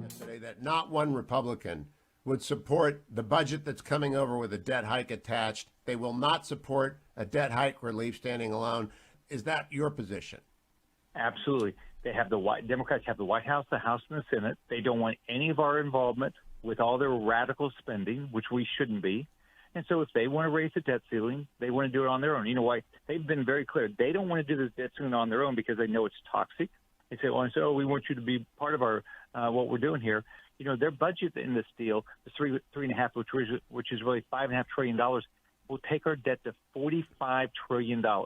Yesterday, that not one Republican would support the budget that's coming over with a debt hike attached. They will not support a debt hike relief standing alone. Is that your position? Absolutely. Democrats have the White House, the House, and the Senate. They don't want any of our involvement with all their radical spending, which we shouldn't be. And so if they want to raise the debt ceiling, they want to do it on their own. You know why? They've been very clear. They don't want to do this debt ceiling on their own because they know it's toxic. They say, well, we want you to be part of our what we're doing here. You know, their budget in this deal, the $3.5, which is really $5.5 trillion, will take our debt to $45 trillion. Now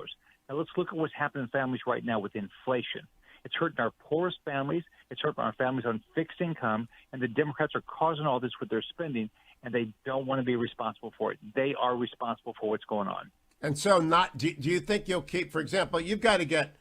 let's look at what's happening in families right now with inflation. It's hurting our poorest families. It's hurting our families on fixed income, and the Democrats are causing all this with their spending. and they don't want to be responsible for it. They are responsible for what's going on. And so do you think you'll keep, for example, you've got to get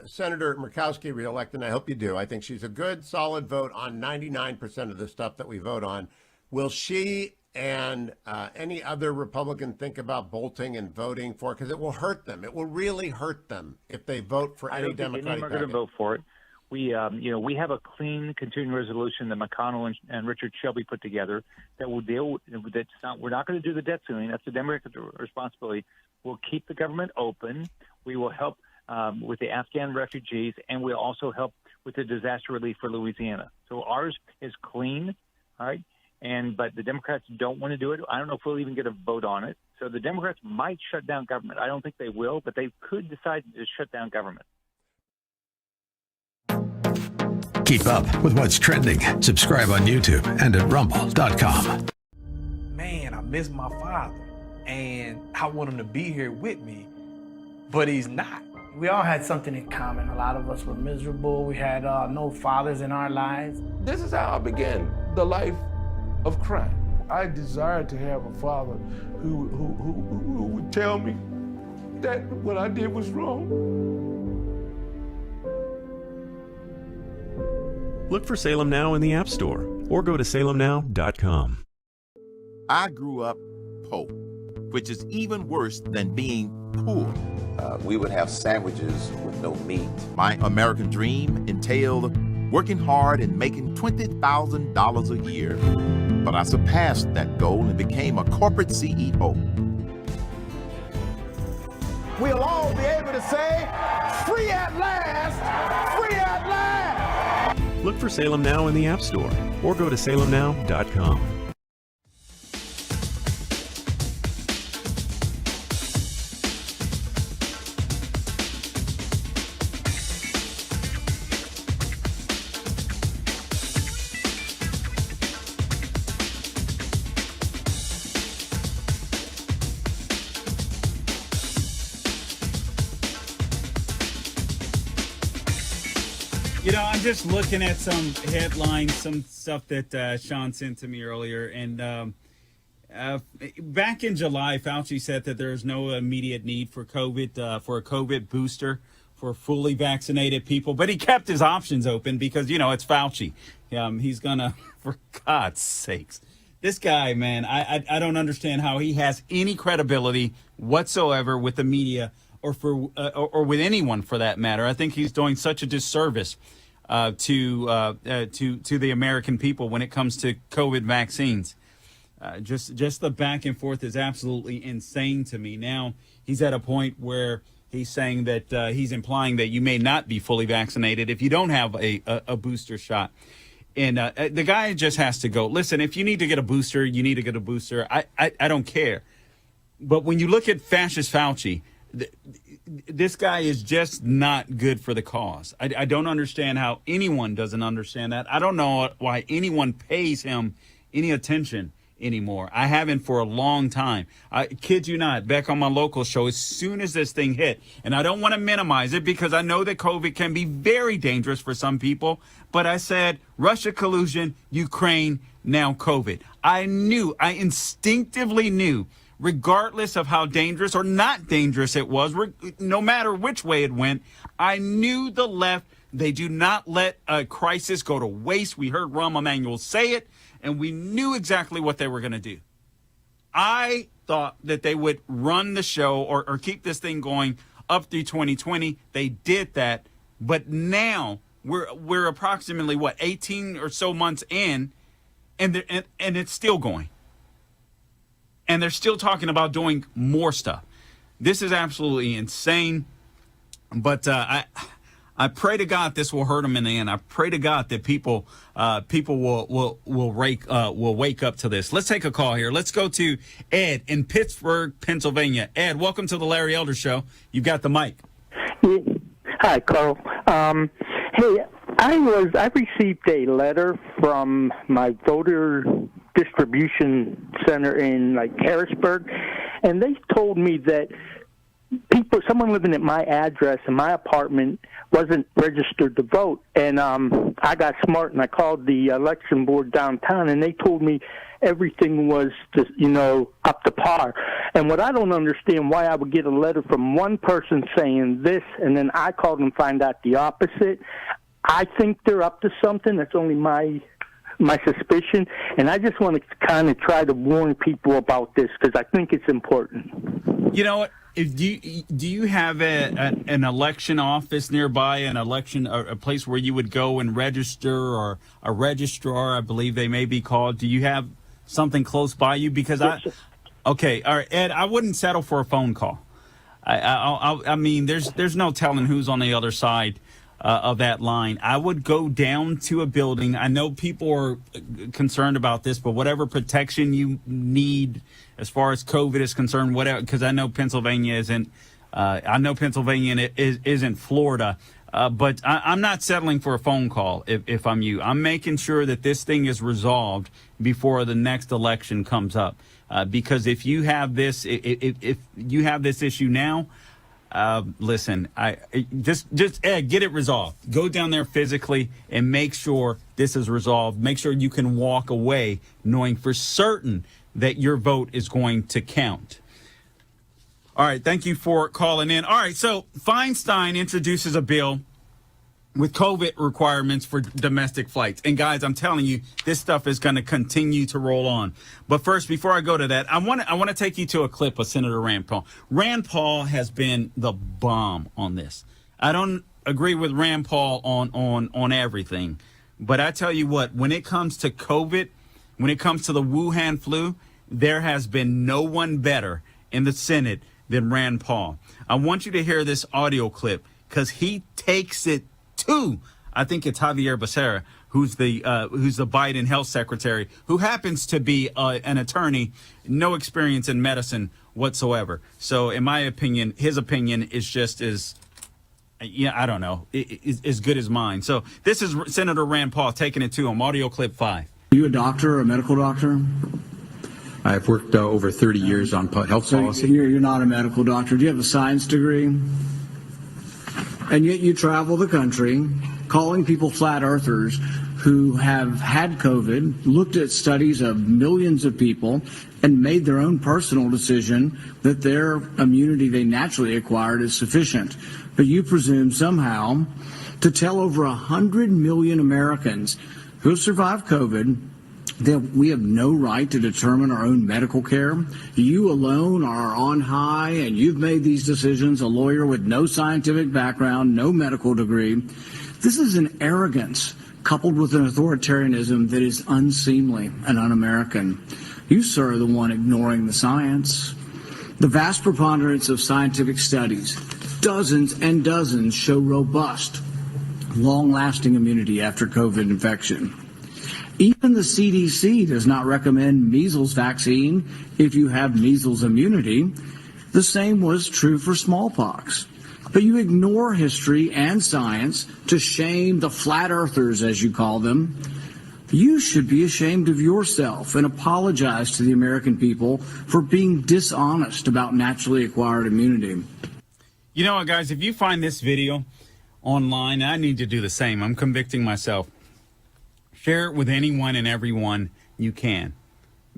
Senator Murkowski reelected, and I hope you do. I think she's a good, solid vote on 99% of the stuff that we vote on. Will she and any other Republican think about bolting and voting for it? Because it will hurt them. It will really hurt them if they vote for any Democratic I don't think any of them are going to vote for it. We have a clean continuing resolution that McConnell and Richard Shelby put together that will deal with it. We're not going to do the debt ceiling. That's the Democratic responsibility. We'll keep the government open. We will help with the Afghan refugees, and we'll also help with the disaster relief for Louisiana. So ours is clean, all right? But the Democrats don't want to do it. I don't know if we'll even get a vote on it. So the Democrats might shut down government. I don't think they will, but they could decide to shut down government. Keep up with what's trending. Subscribe on YouTube and at rumble.com. Man, I miss my father, and I want him to be here with me, but he's not. We all had something in common. A lot of us were miserable. We had no fathers in our lives. This is how I began the life of crime. I desired to have a father who would tell me that what I did was wrong. Look for Salem Now in the App Store or go to salemnow.com. I grew up poor, which is even worse than being poor. We would have sandwiches with no meat. My American dream entailed working hard and making $20,000 a year. But I surpassed that goal and became a corporate CEO. We'll all be able to say, free at last, free at last. Look for Salem Now in the App Store or go to salemnow.com. You know, I'm just looking at some headlines, some stuff that Sean sent to me earlier. And back in July, Fauci said that there's no immediate need for COVID, for a COVID booster for fully vaccinated people. But he kept his options open because, you know, it's Fauci. He's going to, for God's sakes. This guy, man, I don't understand how he has any credibility whatsoever with the media or with anyone for that matter. I think he's doing such a disservice to the American people when it comes to COVID vaccines. Just the back and forth is absolutely insane to me. Now he's at a point where he's saying that he's implying that you may not be fully vaccinated if you don't have a booster shot. And the guy just has to go. Listen, if you need to get a booster, you need to get a booster. I don't care. But when you look at fascist Fauci, this guy is just not good for the cause. I don't understand how anyone doesn't understand that. I don't know why anyone pays him any attention anymore. I haven't for a long time. I kid you not, back on my local show, as soon as this thing hit, and I don't want to minimize it because I know that COVID can be very dangerous for some people, but I said Russia collusion, Ukraine, now COVID. I instinctively knew, regardless of how dangerous or not dangerous it was, no matter which way it went, I knew the left, they do not let a crisis go to waste. We heard Rahm Emanuel say it, and we knew exactly what they were going to do. I thought that they would run the show or keep this thing going up through 2020. They did that, but now we're approximately, 18 or so months in, and it's still going. And they're still talking about doing more stuff. This is absolutely insane. But I pray to God this will hurt them in the end. I pray to God that people will wake up to this. Let's take a call here. Let's go to Ed in Pittsburgh, Pennsylvania. Ed, welcome to the Larry Elder Show. You've got the mic. Hi, Carl. Hey, I received a letter from my voter distribution center in Harrisburg, and they told me that someone living at my address in my apartment wasn't registered to vote. And I got smart and I called the election board downtown, and they told me everything was, up to par. And what I don't understand, why I would get a letter from one person saying this, and then I called and find out the opposite. I think they're up to something. That's only my suspicion, and I just want to kind of try to warn people about this because I think it's important. You know what? Do you have an election office nearby, a place where you would go and register, or a registrar, I believe they may be called? Do you have something close by you? Because okay, all right, Ed, I wouldn't settle for a phone call. I mean, there's no telling who's on the other side of that line. I would go down to a building. I know people are concerned about this, but whatever protection you need as far as COVID is concerned, whatever, because I know Pennsylvania isn't. I know Pennsylvania isn't Florida, but I'm not settling for a phone call. If I'm you, I'm making sure that this thing is resolved before the next election comes up. Because if you have this, if you have this issue now. Listen, just Ed, get it resolved. Go down there physically and make sure this is resolved. Make sure you can walk away knowing for certain that your vote is going to count. All right, thank you for calling in. All right, so Feinstein introduces a bill with COVID requirements for domestic flights. And guys, I'm telling you, this stuff is going to continue to roll on. But first, before I go to that, I want to take you to a clip of Senator Rand Paul. Rand Paul has been the bomb on this. I don't agree with Rand Paul on everything. But I tell you what, when it comes to COVID, when it comes to the Wuhan flu, there has been no one better in the Senate than Rand Paul. I want you to hear this audio clip because he takes it to, I think it's Javier Becerra, who's the Biden health secretary, who happens to be an attorney, no experience in medicine whatsoever. So in my opinion, his opinion is just as, I don't know, as good as mine. So this is Senator Rand Paul taking it to him. Audio clip 5. Are you a doctor or a medical doctor? I've worked over 30 years on health policy. So you're not a medical doctor. Do you have a science degree? And yet you travel the country calling people flat earthers who have had COVID, looked at studies of millions of people, and made their own personal decision that their immunity they naturally acquired is sufficient. But you presume somehow to tell over 100 million Americans who have survived COVID that we have no right to determine our own medical care. You alone are on high, and you've made these decisions, a lawyer with no scientific background, no medical degree. This is an arrogance coupled with an authoritarianism that is unseemly and un-American. You, sir, are the one ignoring the science. The vast preponderance of scientific studies, dozens and dozens, show robust, long-lasting immunity after COVID infection. Even the CDC does not recommend measles vaccine if you have measles immunity. The same was true for smallpox. But you ignore history and science to shame the flat earthers, as you call them. You should be ashamed of yourself and apologize to the American people for being dishonest about naturally acquired immunity. You know what, guys, if you find this video online, I need to do the same. I'm convicting myself. Share it with anyone and everyone you can.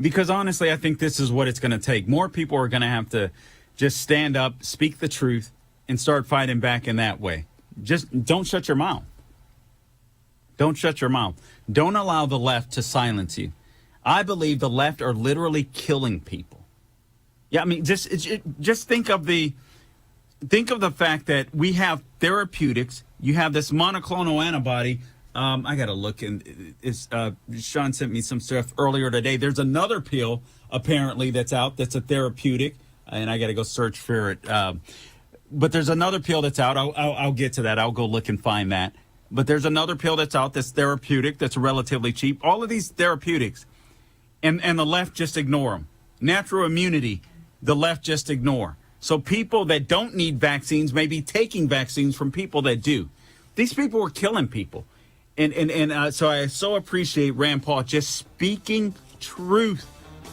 Because honestly, I think this is what it's going to take. More people are going to have to just stand up, speak the truth, and start fighting back in that way. Just don't shut your mouth. Don't shut your mouth. Don't allow the left to silence you. I believe the left are literally killing people. Yeah, I mean, just think of the fact that we have therapeutics. You have this monoclonal antibody. I got to look, and Sean sent me some stuff earlier today. There's another pill apparently that's out that's a therapeutic, and I got to go search for it. But there's another pill that's out. I'll get to that. I'll go look and find that. But there's another pill that's out that's therapeutic, that's relatively cheap. All of these therapeutics, and the left just ignore them. Natural immunity, the left just ignore. So people that don't need vaccines may be taking vaccines from people that do. These people are killing people. And so I so appreciate Rand Paul just speaking truth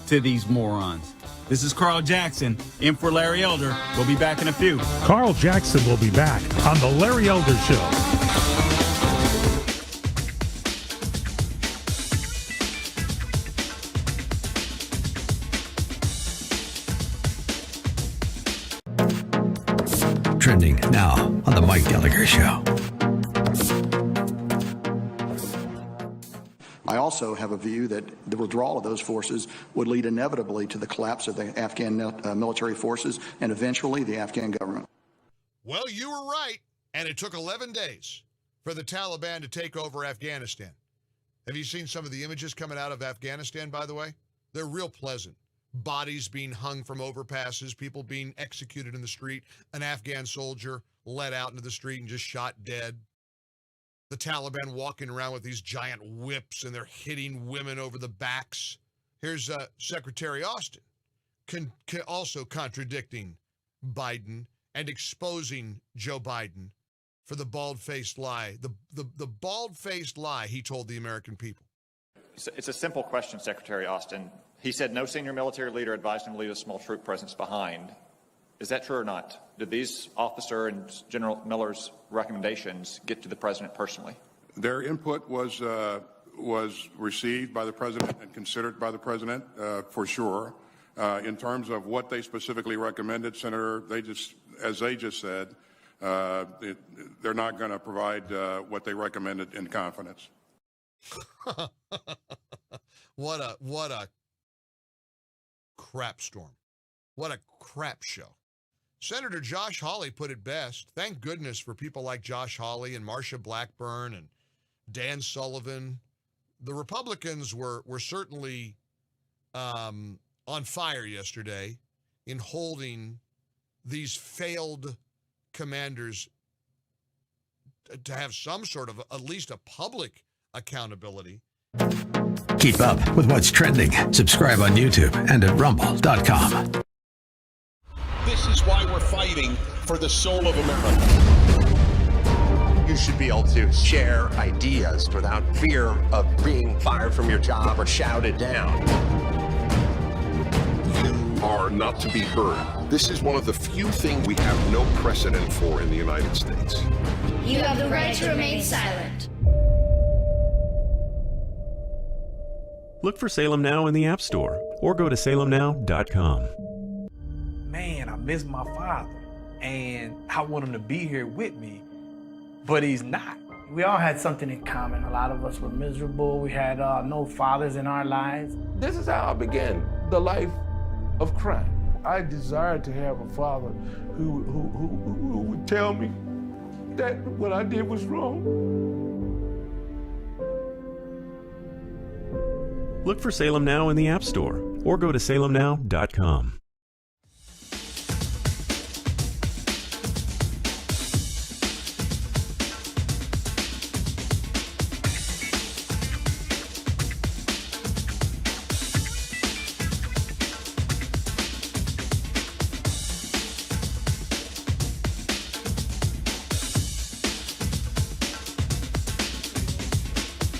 to these morons. This is Carl Jackson, in for Larry Elder. We'll be back in a few. Carl Jackson will be back on The Larry Elder Show. Trending now on The Mike Gallagher Show. I also have a view that the withdrawal of those forces would lead inevitably to the collapse of the Afghan military forces and eventually the Afghan government. Well, you were right, and it took 11 days for the Taliban to take over Afghanistan. Have you seen some of the images coming out of Afghanistan, by the way? They're real pleasant. Bodies being hung from overpasses, people being executed in the street, an Afghan soldier led out into the street and just shot dead. The Taliban walking around with these giant whips and they're hitting women over the backs. Here's Secretary Austin also contradicting Biden and exposing Joe Biden for the bald-faced lie, the bald-faced lie he told the American people. It's a simple question, Secretary Austin. He said no senior military leader advised him to leave a small troop presence behind. Is that true or not? Did these officer and General Miller's recommendations get to the president personally? Their input was received by the president and considered by the president for sure. In terms of what they specifically recommended, Senator, as they just said, they're not going to provide what they recommended in confidence. What a crap storm. What a crap show. Senator Josh Hawley put it best. Thank goodness for people like Josh Hawley and Marsha Blackburn and Dan Sullivan. The Republicans were certainly on fire yesterday in holding these failed commanders to have some sort of at least a public accountability. Keep up with what's trending. Subscribe on YouTube and at rumble.com. This is why we're fighting for the soul of America. You should be able to share ideas without fear of being fired from your job or shouted down. You are not to be heard. This is one of the few things we have no precedent for in the United States. You have the right to remain silent. Look for Salem Now in the App Store or go to salemnow.com. Man, I miss my father, and I want him to be here with me, but he's not. We all had something in common. A lot of us were miserable. We had no fathers in our lives. This is how I began the life of crime. I desired to have a father who would tell me that what I did was wrong. Look for Salem Now in the App Store or go to salemnow.com.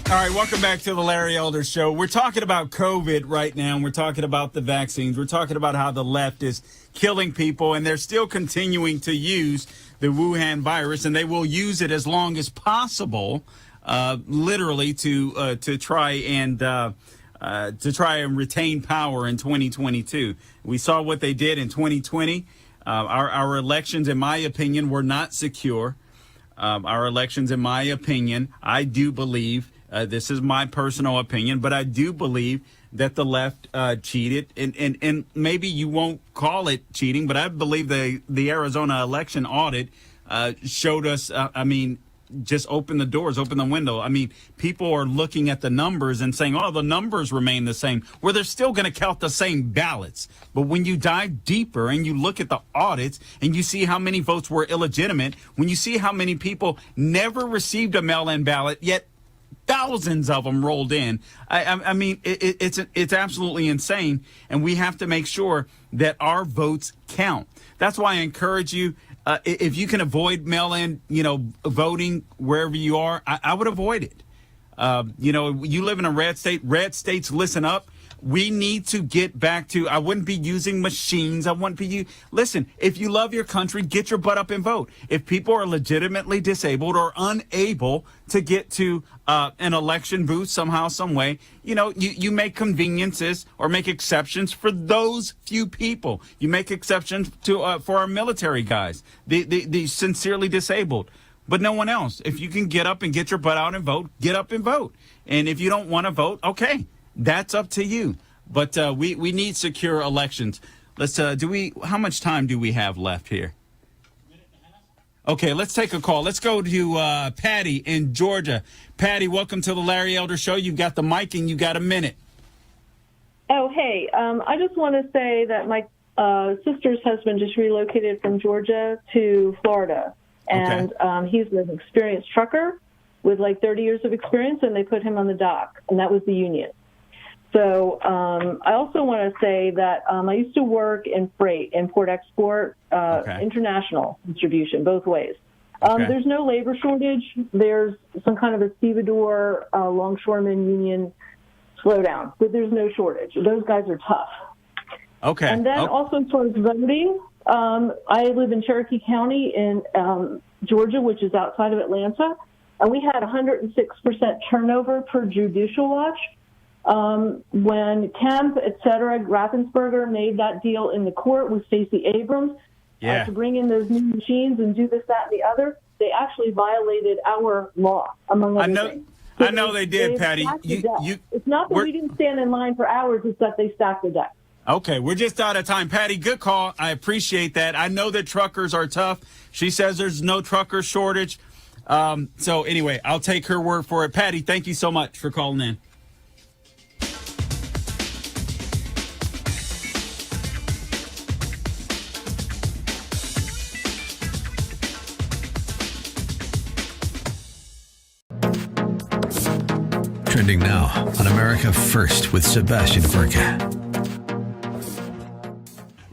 All right, welcome back to the Larry Elder Show. We're talking about COVID right now, and we're talking about the vaccines. We're talking about how the left is killing people, and they're still continuing to use the Wuhan virus, and they will use it as long as possible, literally to try and retain power in 2022. We saw what they did in 2020. Our elections, in my opinion, were not secure. Our elections, in my opinion, I do believe. This is my personal opinion, but I do believe that the left cheated, and maybe you won't call it cheating, but I believe the Arizona election audit showed us, just open the doors, open the window. I mean, people are looking at the numbers and saying, oh, the numbers remain the same. Well, they're still going to count the same ballots. But when you dive deeper and you look at the audits and you see how many votes were illegitimate, when you see how many people never received a mail-in ballot, yet thousands of them rolled in. It's absolutely insane, and we have to make sure that our votes count. That's why I encourage you, if you can avoid mail-in, voting wherever you are, I would avoid it. You live in a red state. Red states, listen up. We need to get back to, I wouldn't be using machines. I wouldn't be, listen, if you love your country, get your butt up and vote. If people are legitimately disabled or unable to get to an election booth somehow, some way, you make conveniences or make exceptions for those few people. You make exceptions to for our military guys, the sincerely disabled, but no one else. If you can get up and get your butt out and vote, get up and vote. And if you don't want to vote, okay. That's up to you. But we need secure elections. Let's how much time do we have left here? Okay, let's take a call. Let's go to Patty in Georgia. Patty, welcome to the Larry Elder Show. You've got the mic and you got a minute. Oh, hey. I just want to say that my sister's husband just relocated from Georgia to Florida. And he's an experienced trucker with like 30 years of experience, and they put him on the dock, and that was the union. So I also want to say that I used to work in freight, import-export, international distribution, both ways. There's no labor shortage. There's some kind of a stevedore, longshoreman union slowdown, but there's no shortage. Those guys are tough. Okay. And then also as far as voting, I live in Cherokee County in Georgia, which is outside of Atlanta, and we had 106% turnover per Judicial Watch. When Kemp, et cetera, Raffensperger made that deal in the court with Stacey Abrams to bring in those new machines and do this, that, and the other, they actually violated our law, among other things. I know they did, Patty. It's not that we didn't stand in line for hours, it's that they stacked the deck. Okay, we're just out of time. Patty, good call. I appreciate that. I know that truckers are tough. She says there's no trucker shortage. So anyway, I'll take her word for it. Patty, thank you so much for calling in. Trending now on America First with Sebastian Gorka.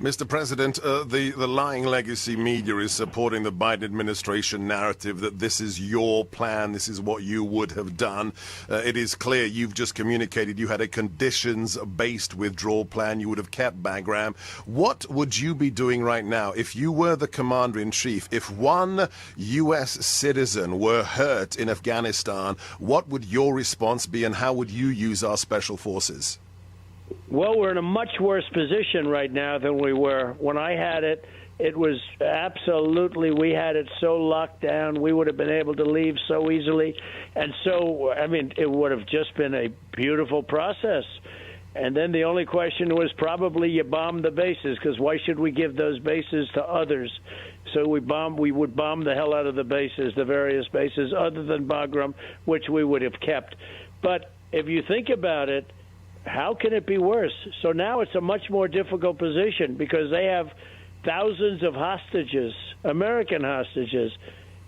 Mr. President, the lying legacy media is supporting the Biden administration narrative that this is your plan, this is what you would have done. It is clear you've just communicated you had a conditions-based withdrawal plan. You would have kept Bagram. What would you be doing right now if you were the commander-in-chief? If one U.S. citizen were hurt in Afghanistan, what would your response be, and how would you use our special forces? Well, we're in a much worse position right now than we were. When I had it, it was absolutely, we had it so locked down, we would have been able to leave so easily. And so, I mean, it would have just been a beautiful process. And then the only question was probably you bomb the bases, because why should we give those bases to others? So we would bomb the hell out of the bases, the various bases, other than Bagram, which we would have kept. But if you think about it, how can it be worse? So now it's a much more difficult position because they have thousands of hostages, American hostages.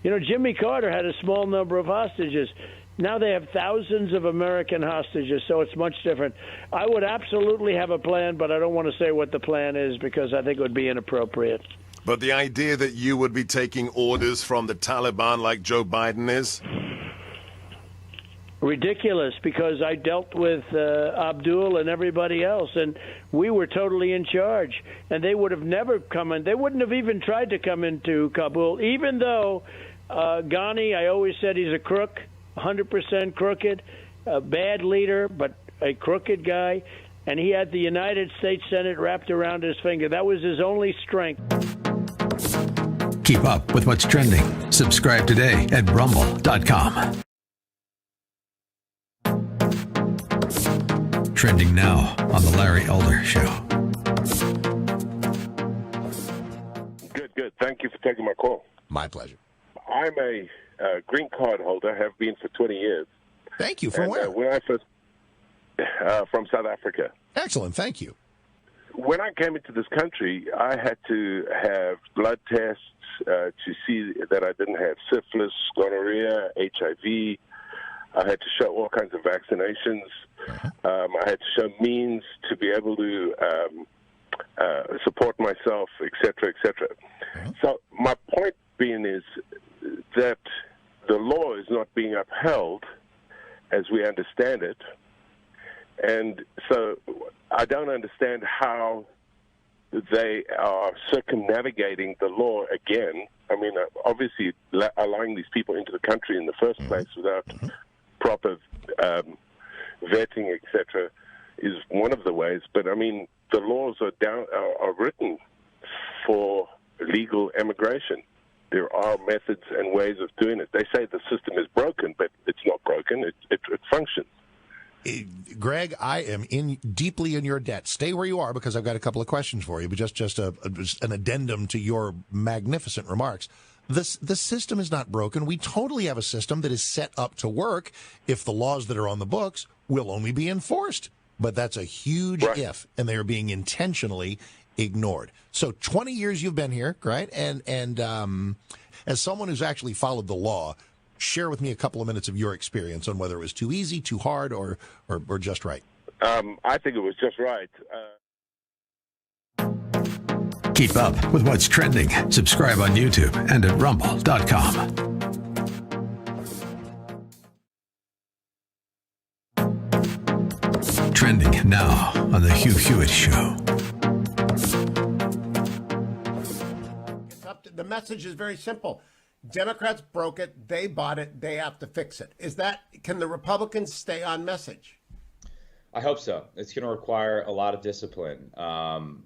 You know, Jimmy Carter had a small number of hostages. Now they have thousands of American hostages, so it's much different. I would absolutely have a plan, but I don't want to say what the plan is because I think it would be inappropriate. But the idea that you would be taking orders from the Taliban like Joe Biden is? Ridiculous, because I dealt with Abdul and everybody else, and we were totally in charge. And they would have never come in. They wouldn't have even tried to come into Kabul, even though Ghani, I always said he's a crook, 100% crooked, a bad leader, but a crooked guy. And he had the United States Senate wrapped around his finger. That was his only strength. Keep up with what's trending. Subscribe today at Rumble.com. Trending now on the Larry Elder Show. Good. Thank you for taking my call. My pleasure. I'm a green card holder, have been for 20 years. Thank you. From where? When I first from South Africa. Excellent. Thank you. When I came into this country, I had to have blood tests to see that I didn't have syphilis, gonorrhea, HIV. I had to show all kinds of vaccinations. I had to show means to be able to support myself, et cetera, et cetera. So my point being is that the law is not being upheld as we understand it, And so I don't understand how they are circumnavigating the law again. I mean, obviously allowing these people into the country in the first place without proper vetting, etc., is one of the ways. But I mean, the laws are written for legal immigration. There are methods and ways of doing it. They say the system is broken, but it's not broken. It functions. Greg, I am deeply in your debt. Stay where you are because I've got a couple of questions for you, but just an addendum to your magnificent remarks. The system is not broken. We totally have a system that is set up to work if the laws that are on the books will only be enforced. But that's a huge if, and they are being intentionally ignored. So 20 years you've been here, right? And as someone who's actually followed the law, share with me a couple of minutes of your experience on whether it was too easy, too hard, or just right. I think it was just right. Keep up with what's trending. Subscribe on YouTube and at rumble.com. Trending now on The Hugh Hewitt Show. The message is very simple. Democrats broke it. They bought it. They have to fix it. Can the Republicans stay on message? I hope so. It's going to require a lot of discipline,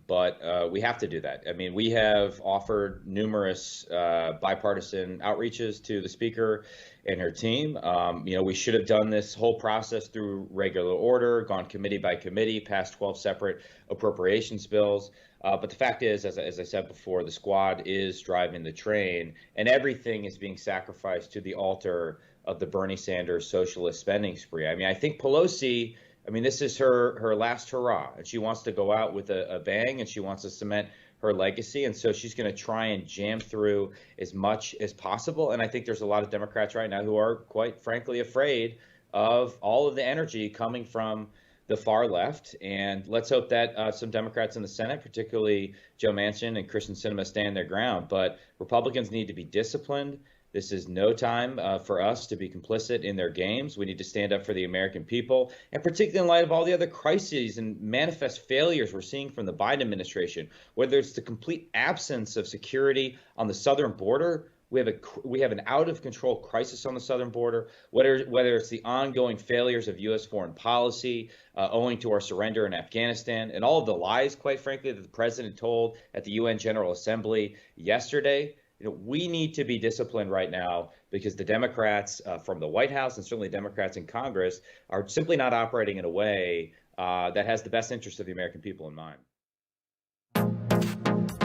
but we have to do that. I mean, we have offered numerous bipartisan outreaches to the speaker and her team. We should have done this whole process through regular order, gone committee by committee, passed 12 separate appropriations bills. But the fact is, as I said before, the squad is driving the train, and everything is being sacrificed to the altar of the Bernie Sanders socialist spending spree. I mean, I think Pelosi, this is her last hurrah, and she wants to go out with a bang, and she wants to cement her legacy, and so she's going to try and jam through as much as possible. And I think there's a lot of Democrats right now who are, quite frankly, afraid of all of the energy coming from the far left. And let's hope that some Democrats in the Senate, particularly Joe Manchin and Kyrsten Sinema, stand their ground. But Republicans need to be disciplined. This is no time for us to be complicit in their games. We need to stand up for the American people, and particularly in light of all the other crises and manifest failures we're seeing from the Biden administration, whether it's the complete absence of security on the southern border. We have an out-of-control crisis on the southern border, whether it's the ongoing failures of U.S. foreign policy owing to our surrender in Afghanistan, and all of the lies, quite frankly, that the president told at the UN General Assembly yesterday. We need to be disciplined right now because the Democrats from the White House and certainly Democrats in Congress are simply not operating in a way that has the best interest of the American people in mind.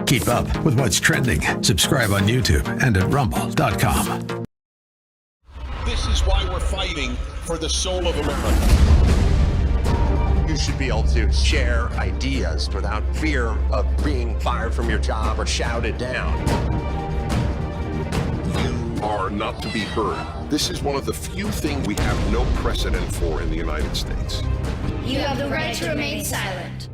Keep up with what's trending. Subscribe on YouTube and at rumble.com. This is why we're fighting for the soul of America. You should be able to share ideas without fear of being fired from your job or shouted down. Are not to be heard. This is one of the few things we have no precedent for in the United States. You have the right to remain silent.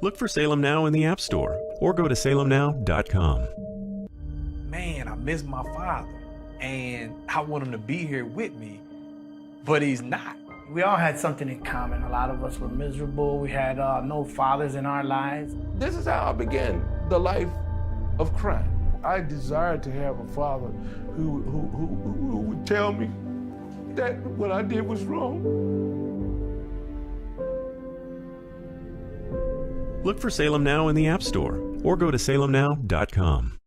Look for Salem Now in the App Store or go to salemnow.com. Man, I miss my father, and I want him to be here with me, but he's not. We all had something in common. A lot of us were miserable. We had no fathers in our lives. This is how I began the life of crime. I desired to have a father who would tell me that what I did was wrong. Look for Salem Now in the App Store or go to salemnow.com.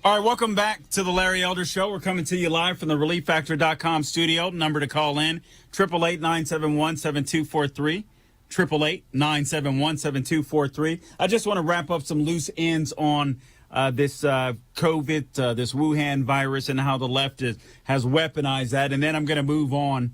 All right, welcome back to the Larry Elder Show. We're coming to you live from the ReliefFactor.com studio. Number to call in, 888-971-7243. 888-971-7243. I just want to wrap up some loose ends on this COVID, this Wuhan virus, and how the left has weaponized that. And then I'm going to move on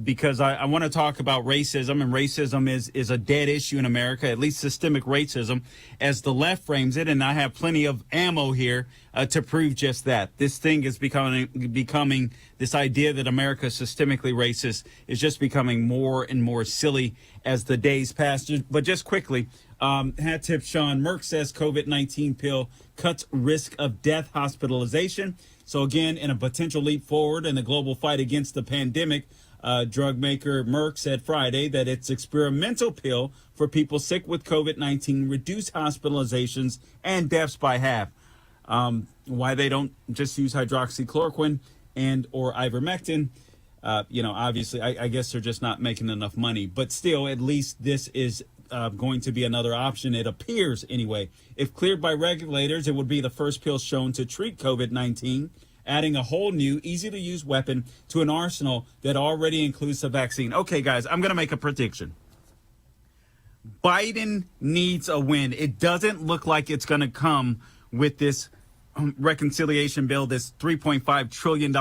because I want to talk about racism. And racism is a dead issue in America, at least systemic racism, as the left frames it. And I have plenty of ammo here to prove just that. This thing is becoming this idea that America is systemically racist is just becoming more and more silly as the days pass. But just quickly, hat tip Sean, Merck says COVID-19 pill cuts risk of death hospitalization. So again, in a potential leap forward in the global fight against the pandemic, drug maker Merck said Friday that its experimental pill for people sick with COVID-19 reduced hospitalizations and deaths by half. Why they don't just use hydroxychloroquine and or ivermectin, obviously, I guess they're just not making enough money. But still, at least this is going to be another option, it appears anyway. If cleared by regulators, it would be the first pill shown to treat COVID-19, adding a whole new, easy-to-use weapon to an arsenal that already includes the vaccine. Okay, guys, I'm going to make a prediction. Biden needs a win. It doesn't look like it's going to come with this reconciliation bill, this $3.5 trillion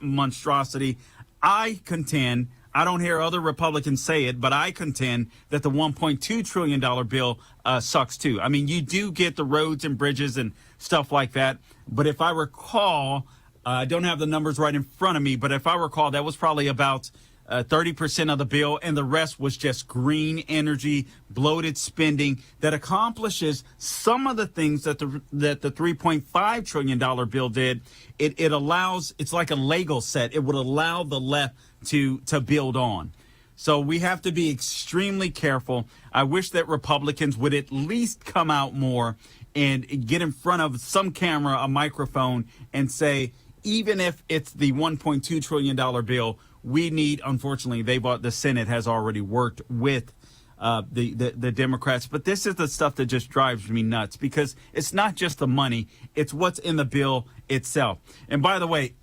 monstrosity. I contend, I don't hear other Republicans say it, but I contend that the $1.2 trillion bill sucks too. I mean, you do get the roads and bridges and stuff like that. But if I recall, I don't have the numbers right in front of me, but if I recall, that was probably about 30% of the bill, and the rest was just green energy, bloated spending that accomplishes some of the things that the $3.5 trillion bill did. It allows, it's like a Lego set. It would allow the left to build on. So we have to be extremely careful. I wish that Republicans would at least come out more and get in front of some camera, a microphone, and say, even if it's the $1.2 trillion bill, we need, unfortunately, the Senate has already worked with the Democrats. But this is the stuff that just drives me nuts, because it's not just the money, it's what's in the bill itself. And by the way,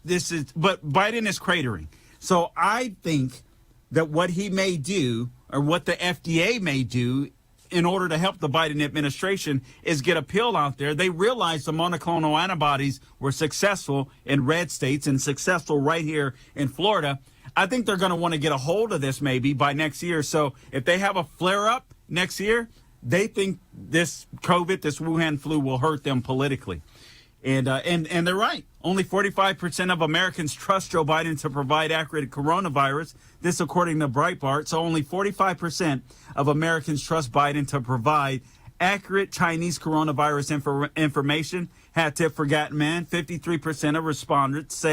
but Biden is cratering. So I think that what he may do, or what the FDA may do, in order to help the Biden administration, is get a pill out there. They realized the monoclonal antibodies were successful in red states and successful right here in Florida. I think they're going to want to get a hold of this maybe by next year. So if they have a flare up next year, they think this COVID, this Wuhan flu, will hurt them politically. And they're right. Only 45% of Americans trust Joe Biden to provide accurate coronavirus. This according to Breitbart. So only 45% of Americans trust Biden to provide accurate Chinese coronavirus information. Hat tip forgotten man. 53% of respondents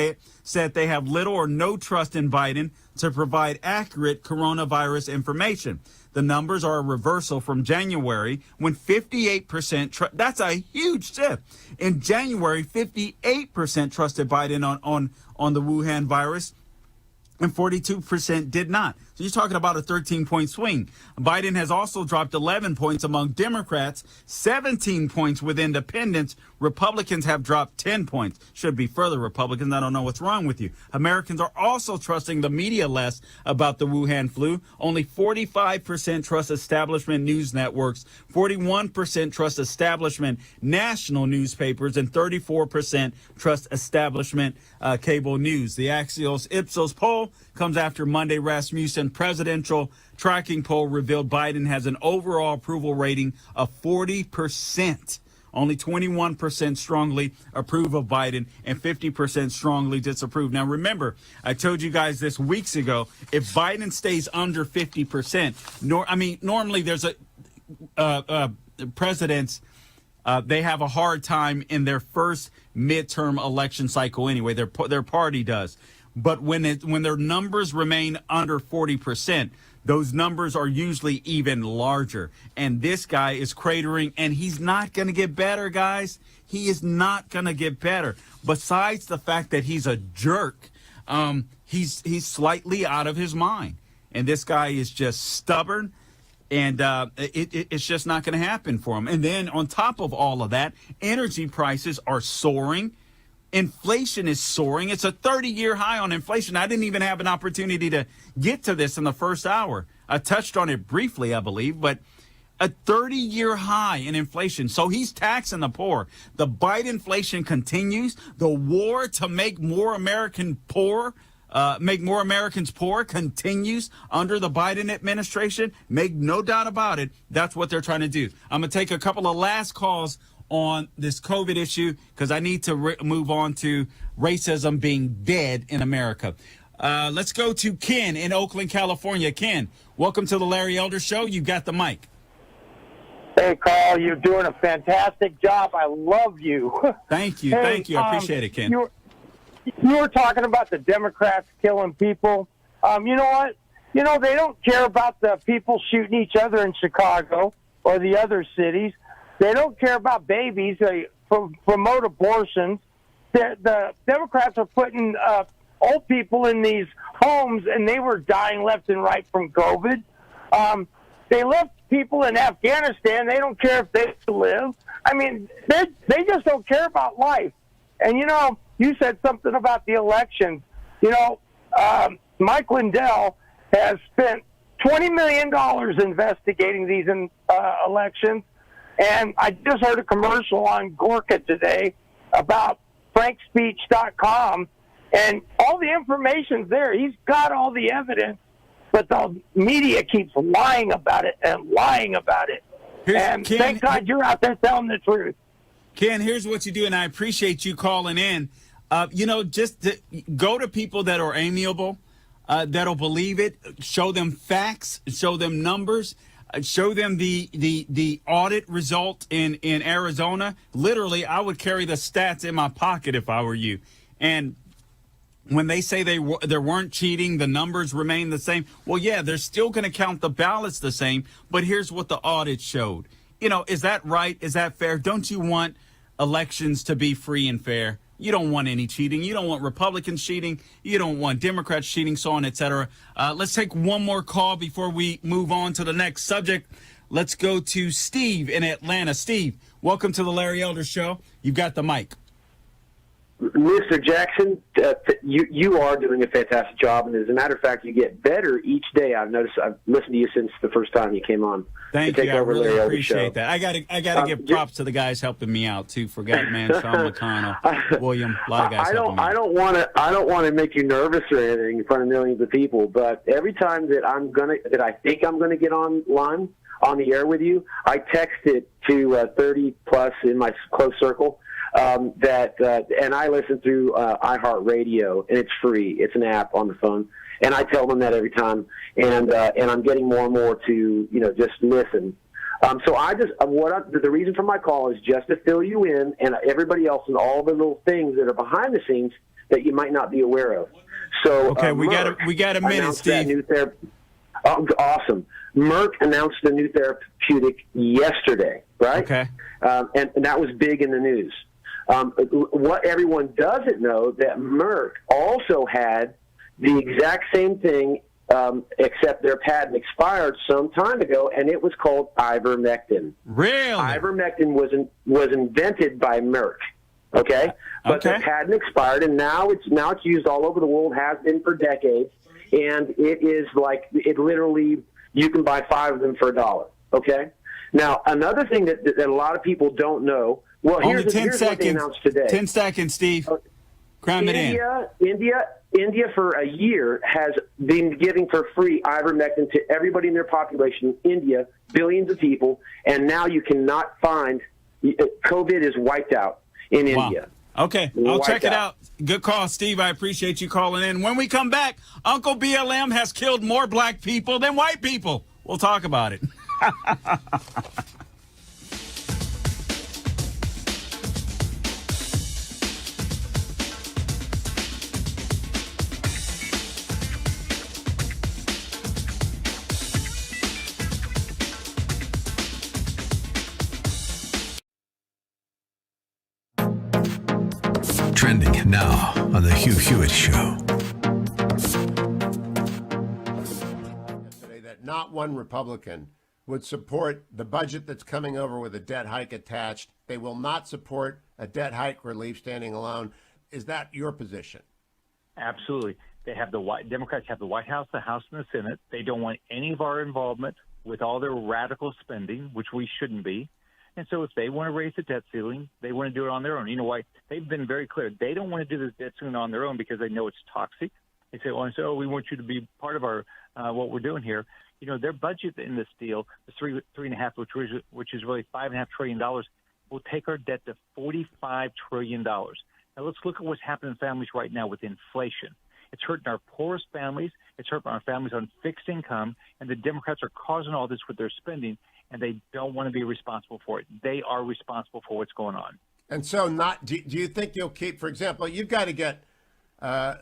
said they have little or no trust in Biden to provide accurate coronavirus information. The numbers are a reversal from January, when 58%, that's a huge shift. In January, 58% trusted Biden on the Wuhan virus, and 42% did not. So you're talking about a 13-point swing. Biden has also dropped 11 points among Democrats, 17 points with independents. Republicans have dropped 10 points. Should be further Republicans. I don't know what's wrong with you. Americans are also trusting the media less about the Wuhan flu. Only 45% trust establishment news networks, 41% trust establishment national newspapers, and 34% trust establishment cable news. The Axios Ipsos poll comes after Monday Rasmussen presidential tracking poll revealed Biden has an overall approval rating of 40%. Only 21% strongly approve of Biden and 50% strongly disapprove. Now, remember, I told you guys this weeks ago, if Biden stays under 50%, normally there's presidents, they have a hard time in their first midterm election cycle anyway. Their party does. But when their numbers remain under 40%, those numbers are usually even larger. And this guy is cratering, and he's not going to get better, guys. He is not going to get better. Besides the fact that he's a jerk, he's slightly out of his mind. And this guy is just stubborn. And it's just not going to happen for them. And then on top of all of that, energy prices are soaring. Inflation is soaring. It's a 30-year high on inflation. I didn't even have an opportunity to get to this in the first hour. I touched on it briefly, I believe, but a 30-year high in inflation. So he's taxing the poor. The Biden inflation continues. The war to make more Americans poor continues under the Biden administration. Make no doubt about it. That's what they're trying to do. I'm going to take a couple of last calls on this COVID issue because I need to move on to racism being dead in America. Let's go to Ken in Oakland, California. Ken, welcome to the Larry Elder Show. You got the mic. Hey, Carl, you're doing a fantastic job. I love you. Thank you. Hey, Thank you. I appreciate it, Ken. You were talking about the Democrats killing people. You know what? You know, they don't care about the people shooting each other in Chicago or the other cities. They don't care about babies. They promote abortions. The Democrats are putting old people in these homes, and they were dying left and right from COVID. They left people in Afghanistan. They don't care if they live. I mean, they just don't care about life. And, you know, you said something about the elections. You know, Mike Lindell has spent $20 million investigating these elections. And I just heard a commercial on Gorka today about frankspeech.com. And all the information's there. He's got all the evidence. But the media keeps lying about it and lying about it. And thank God you're out there telling the truth. Ken, here's what you do, and I appreciate you calling in. You know, just go to people that are amiable, that'll believe it. Show them facts, show them numbers, show them the audit result in Arizona. Literally, I would carry the stats in my pocket if I were you. And when they say there weren't cheating, the numbers remain the same. Well, yeah, they're still going to count the ballots the same. But here's what the audit showed. You know, is that right? Is that fair? Don't you want elections to be free and fair? You don't want any cheating. You don't want Republicans cheating. You don't want Democrats cheating, so on, et cetera. Let's take one more call before we move on to the next subject. Let's go to Steve in Atlanta. Steve, welcome to the Larry Elder Show. You've got the mic. Mr. Jackson, you are doing a fantastic job, and as a matter of fact, you get better each day. I've noticed. I've listened to you since the first time you came on. Thank you. I really appreciate that. I got to give props to the guys helping me out too. Forgot, man, Sean McConnell, William, a lot of guys. I don't want to make you nervous or anything in front of millions of people, but every time that I think I'm gonna get online on the air with you, I text it to 30 plus in my close circle. And I listen through iHeartRadio, and it's free. It's an app on the phone, and I tell them that every time. And I'm getting more and more to just listen. So the reason for my call is just to fill you in and everybody else and all the little things that are behind the scenes that you might not be aware of. So okay, we got a minute, Steve. Awesome. Merck announced a new therapeutic yesterday, right? Okay. And that was big in the news. What everyone doesn't know, that Merck also had the exact same thing, except their patent expired some time ago, and it was called ivermectin. Really? Ivermectin was invented by Merck. Okay, but the patent expired, and now it's used all over the world. Has been for decades, and it literally you can buy 5 of them for $1. Okay. Now another thing that a lot of people don't know. Well, Only 10 here's seconds. What they announced today. 10 seconds, Steve. Cram it in. India for a year has been giving for free ivermectin to everybody in their population. India, billions of people, and now you cannot find COVID is wiped out in India. Okay, I'll check it out. Good call, Steve. I appreciate you calling in. When we come back, Uncle BLM has killed more black people than white people. We'll talk about it. Trending now on the Hugh Hewitt Show. That not one Republican would support the budget that's coming over with a debt hike attached. They will not support a debt hike relief standing alone. Is that your position? Absolutely. They have Democrats have the White House, the House, and the Senate. They don't want any of our involvement with all their radical spending, which we shouldn't be. And so if they want to raise the debt ceiling, they want to do it on their own. You know why? They've been very clear. They don't want to do this debt ceiling on their own because they know it's toxic. They say, well, so we want you to be part of our what we're doing here. You know, their budget in this deal, the $3.5, which is really $5.5 trillion, will take our debt to $45 trillion. Now let's look at what's happening in families right now with inflation. It's hurting our poorest families. It's hurting our families on fixed income. And the Democrats are causing all this with their spending, and they don't want to be responsible for it. They are responsible for what's going on. And so do you think you'll keep, for example, you've got to get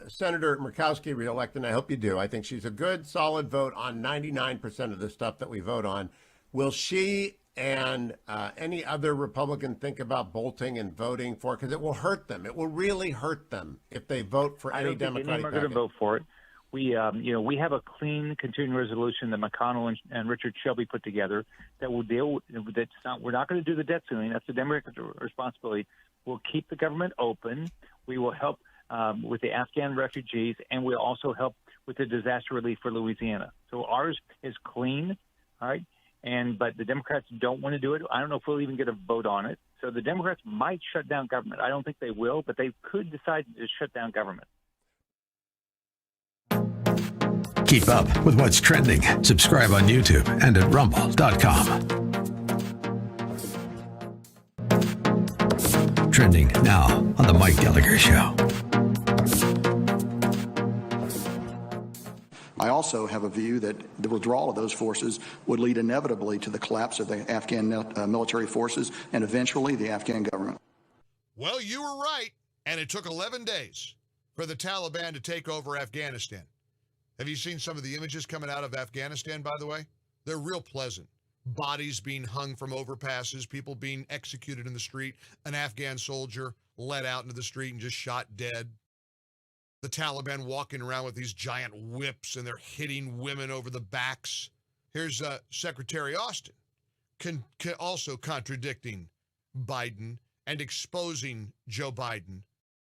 Senator Murkowski reelected, and I hope you do. I think she's a good, solid vote on 99% of the stuff that we vote on. Will she and any other Republican think about bolting and voting for it? Because it will hurt them. It will really hurt them if they vote for any Democratic I don't think any are going to vote for it. We have a clean continuing resolution that McConnell and Richard Shelby put together that will deal with. We're not going to do the debt ceiling. That's the Democratic responsibility. We'll keep the government open. We will help with the Afghan refugees, and we'll also help with the disaster relief for Louisiana. So ours is clean, all right? But the Democrats don't want to do it. I don't know if we'll even get a vote on it. So the Democrats might shut down government. I don't think they will, but they could decide to shut down government. Keep up with what's trending. Subscribe on YouTube and at rumble.com. Trending now on The Mike Gallagher Show. I also have a view that the withdrawal of those forces would lead inevitably to the collapse of the Afghan military forces and eventually the Afghan government. Well, you were right, and it took 11 days for the Taliban to take over Afghanistan. Have you seen some of the images coming out of Afghanistan, by the way? They're real pleasant. Bodies being hung from overpasses, people being executed in the street, an Afghan soldier led out into the street and just shot dead. The Taliban walking around with these giant whips and they're hitting women over the backs. Here's Secretary Austin also contradicting Biden and exposing Joe Biden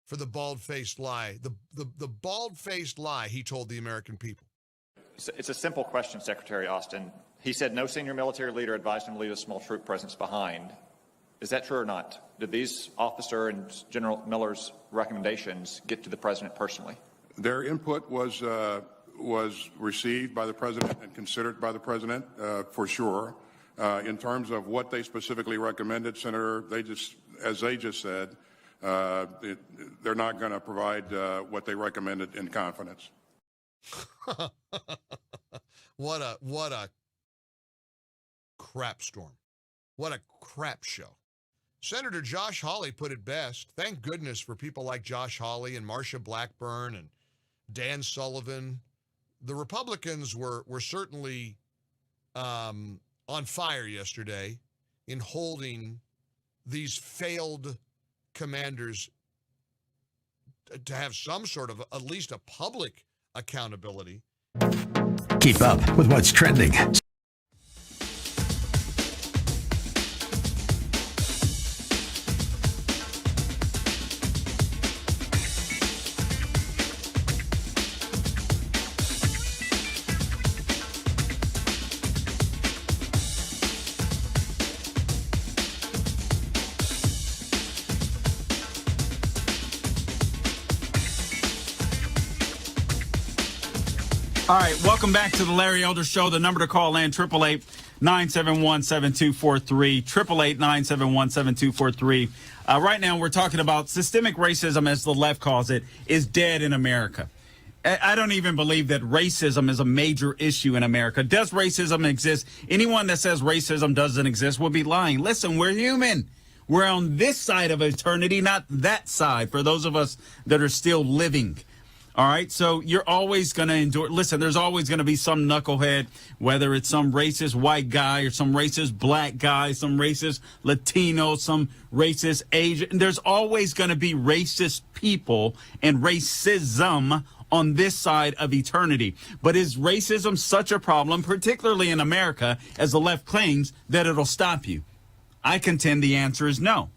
for the bald-faced lie, the bald-faced lie he told the American people. It's a simple question, Secretary Austin. He said no senior military leader advised him to leave a small troop presence behind. Is that true or not? Did these officer and General Miller's recommendations get to the president personally? Their input was received by the president and considered by the president for sure. In terms of what they specifically recommended, Senator, as they just said, they're not going to provide what they recommended in confidence. What a crap storm. What a crap show. Senator Josh Hawley put it best. Thank goodness for people like Josh Hawley and Marsha Blackburn and Dan Sullivan. The Republicans were certainly on fire yesterday in holding these failed commanders to have some sort of at least a public accountability. Keep up with what's trending. All right, welcome back to the Larry Elder Show. The number to call in, 888-971-7243, 888-971-7243. Right now, we're talking about systemic racism, as the left calls it, is dead in America. I don't even believe that racism is a major issue in America. Does racism exist? Anyone that says racism doesn't exist will be lying. Listen, we're human. We're on this side of eternity, not that side, for those of us that are still living. All right, so you're always going to endure. Listen, there's always going to be some knucklehead, whether it's some racist white guy or some racist black guy, some racist Latino, some racist Asian. There's always going to be racist people and racism on this side of eternity. But is racism such a problem, particularly in America, as the left claims, that it'll stop you? I contend the answer is no.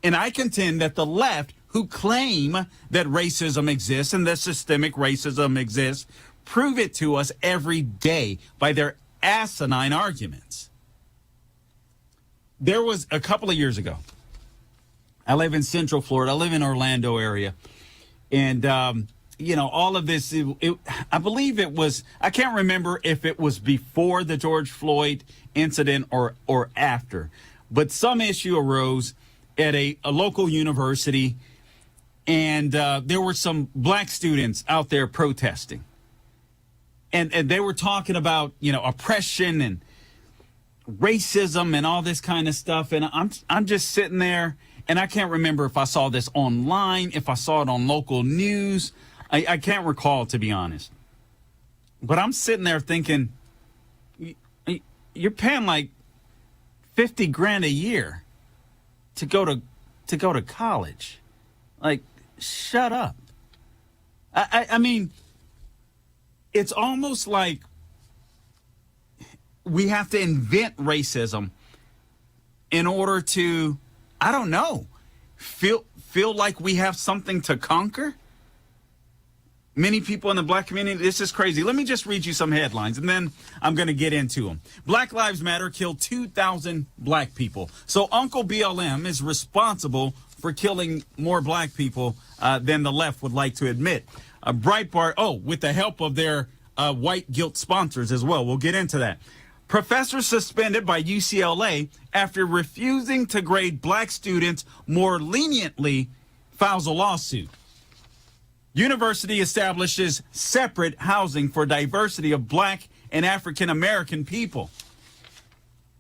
And I contend that the left, who claim that racism exists and that systemic racism exists, prove it to us every day by their asinine arguments. There was a couple of years ago, I live in Central Florida. I live in Orlando area. And, all of this, I believe it was, I can't remember if it was before the George Floyd incident or after, but some issue arose at a local university, and there were some black students out there protesting. And they were talking about, oppression and racism and all this kind of stuff. And I'm just sitting there, and I can't remember if I saw this online, if I saw it on local news. I can't recall, to be honest. But I'm sitting there thinking, you're paying like $50,000 a year to go to college. Like, shut up. I mean, it's almost like we have to invent racism in order to, I don't know, feel like we have something to conquer. Many people in the black community, this is crazy. Let me just read you some headlines, and then I'm going to get into them. Black Lives Matter killed 2,000 black people. So Uncle BLM is responsible for killing more black people than the left would like to admit. Breitbart, with the help of their white guilt sponsors as well. We'll get into that. Professor suspended by UCLA after refusing to grade black students more leniently files a lawsuit. University establishes separate housing for diversity of black and African American people.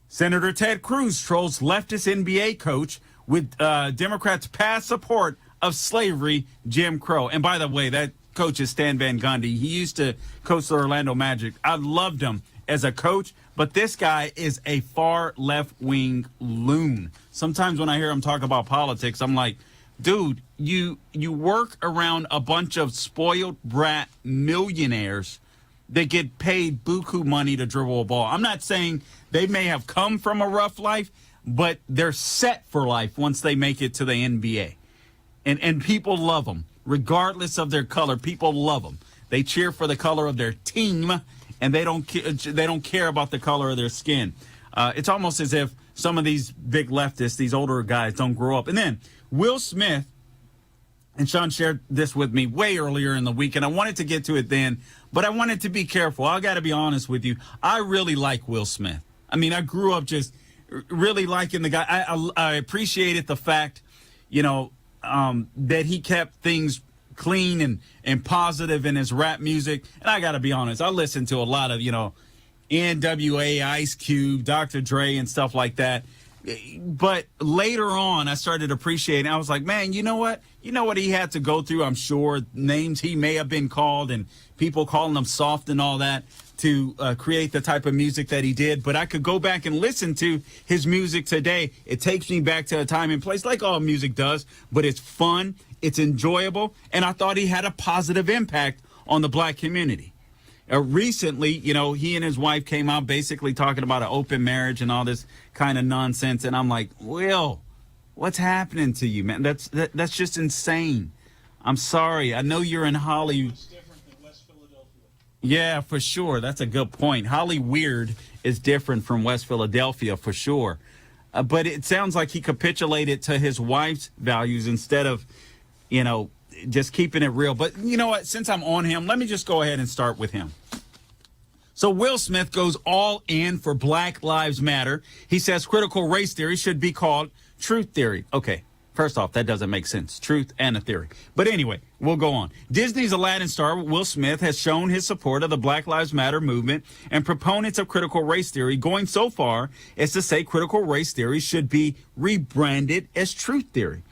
Senator Ted Cruz trolls leftist NBA coach with Democrats' past support of slavery, Jim Crow. And by the way, that coach is Stan Van Gundy. He used to coach the Orlando Magic. I loved him as a coach, but this guy is a far left-wing loon. Sometimes when I hear him talk about politics, I'm like, dude, you work around a bunch of spoiled brat millionaires that get paid buku money to dribble a ball. I'm not saying they may have come from a rough life, but they're set for life once they make it to the NBA. And people love them, regardless of their color. People love them. They cheer for the color of their team, and they don't care about the color of their skin. It's almost as if some of these big leftists, these older guys, don't grow up. And then Will Smith, and Sean shared this with me way earlier in the week, and I wanted to get to it then, but I wanted to be careful. I got to be honest with you. I really like Will Smith. I mean, I grew up just really liking the guy. I appreciated the fact, that he kept things clean and positive in his rap music. And I got to be honest, I listened to a lot of, NWA, Ice Cube, Dr. Dre, and stuff like that. But later on, I started appreciating. I was like, man, you know what? You know what he had to go through? I'm sure names he may have been called and people calling him soft and all that to create the type of music that he did. But I could go back and listen to his music today. It takes me back to a time and place like all music does, but it's fun, it's enjoyable, and I thought he had a positive impact on the black community. Recently, he and his wife came out basically talking about an open marriage and all this kind of nonsense. And I'm like, Will, what's happening to you, man? That's just insane. I'm sorry. I know you're in Hollywood. Yeah, for sure. That's a good point. Hollyweird is different from West Philadelphia for sure. But it sounds like he capitulated to his wife's values instead of, just keeping it real. But you know what? Since I'm on him, let me just go ahead and start with him. So Will Smith goes all in for Black Lives Matter. He says critical race theory should be called truth theory. Okay, first off, that doesn't make sense. Truth and a theory. But anyway, we'll go on. Disney's Aladdin star Will Smith has shown his support of the Black Lives Matter movement and proponents of critical race theory, going so far as to say critical race theory should be rebranded as truth theory.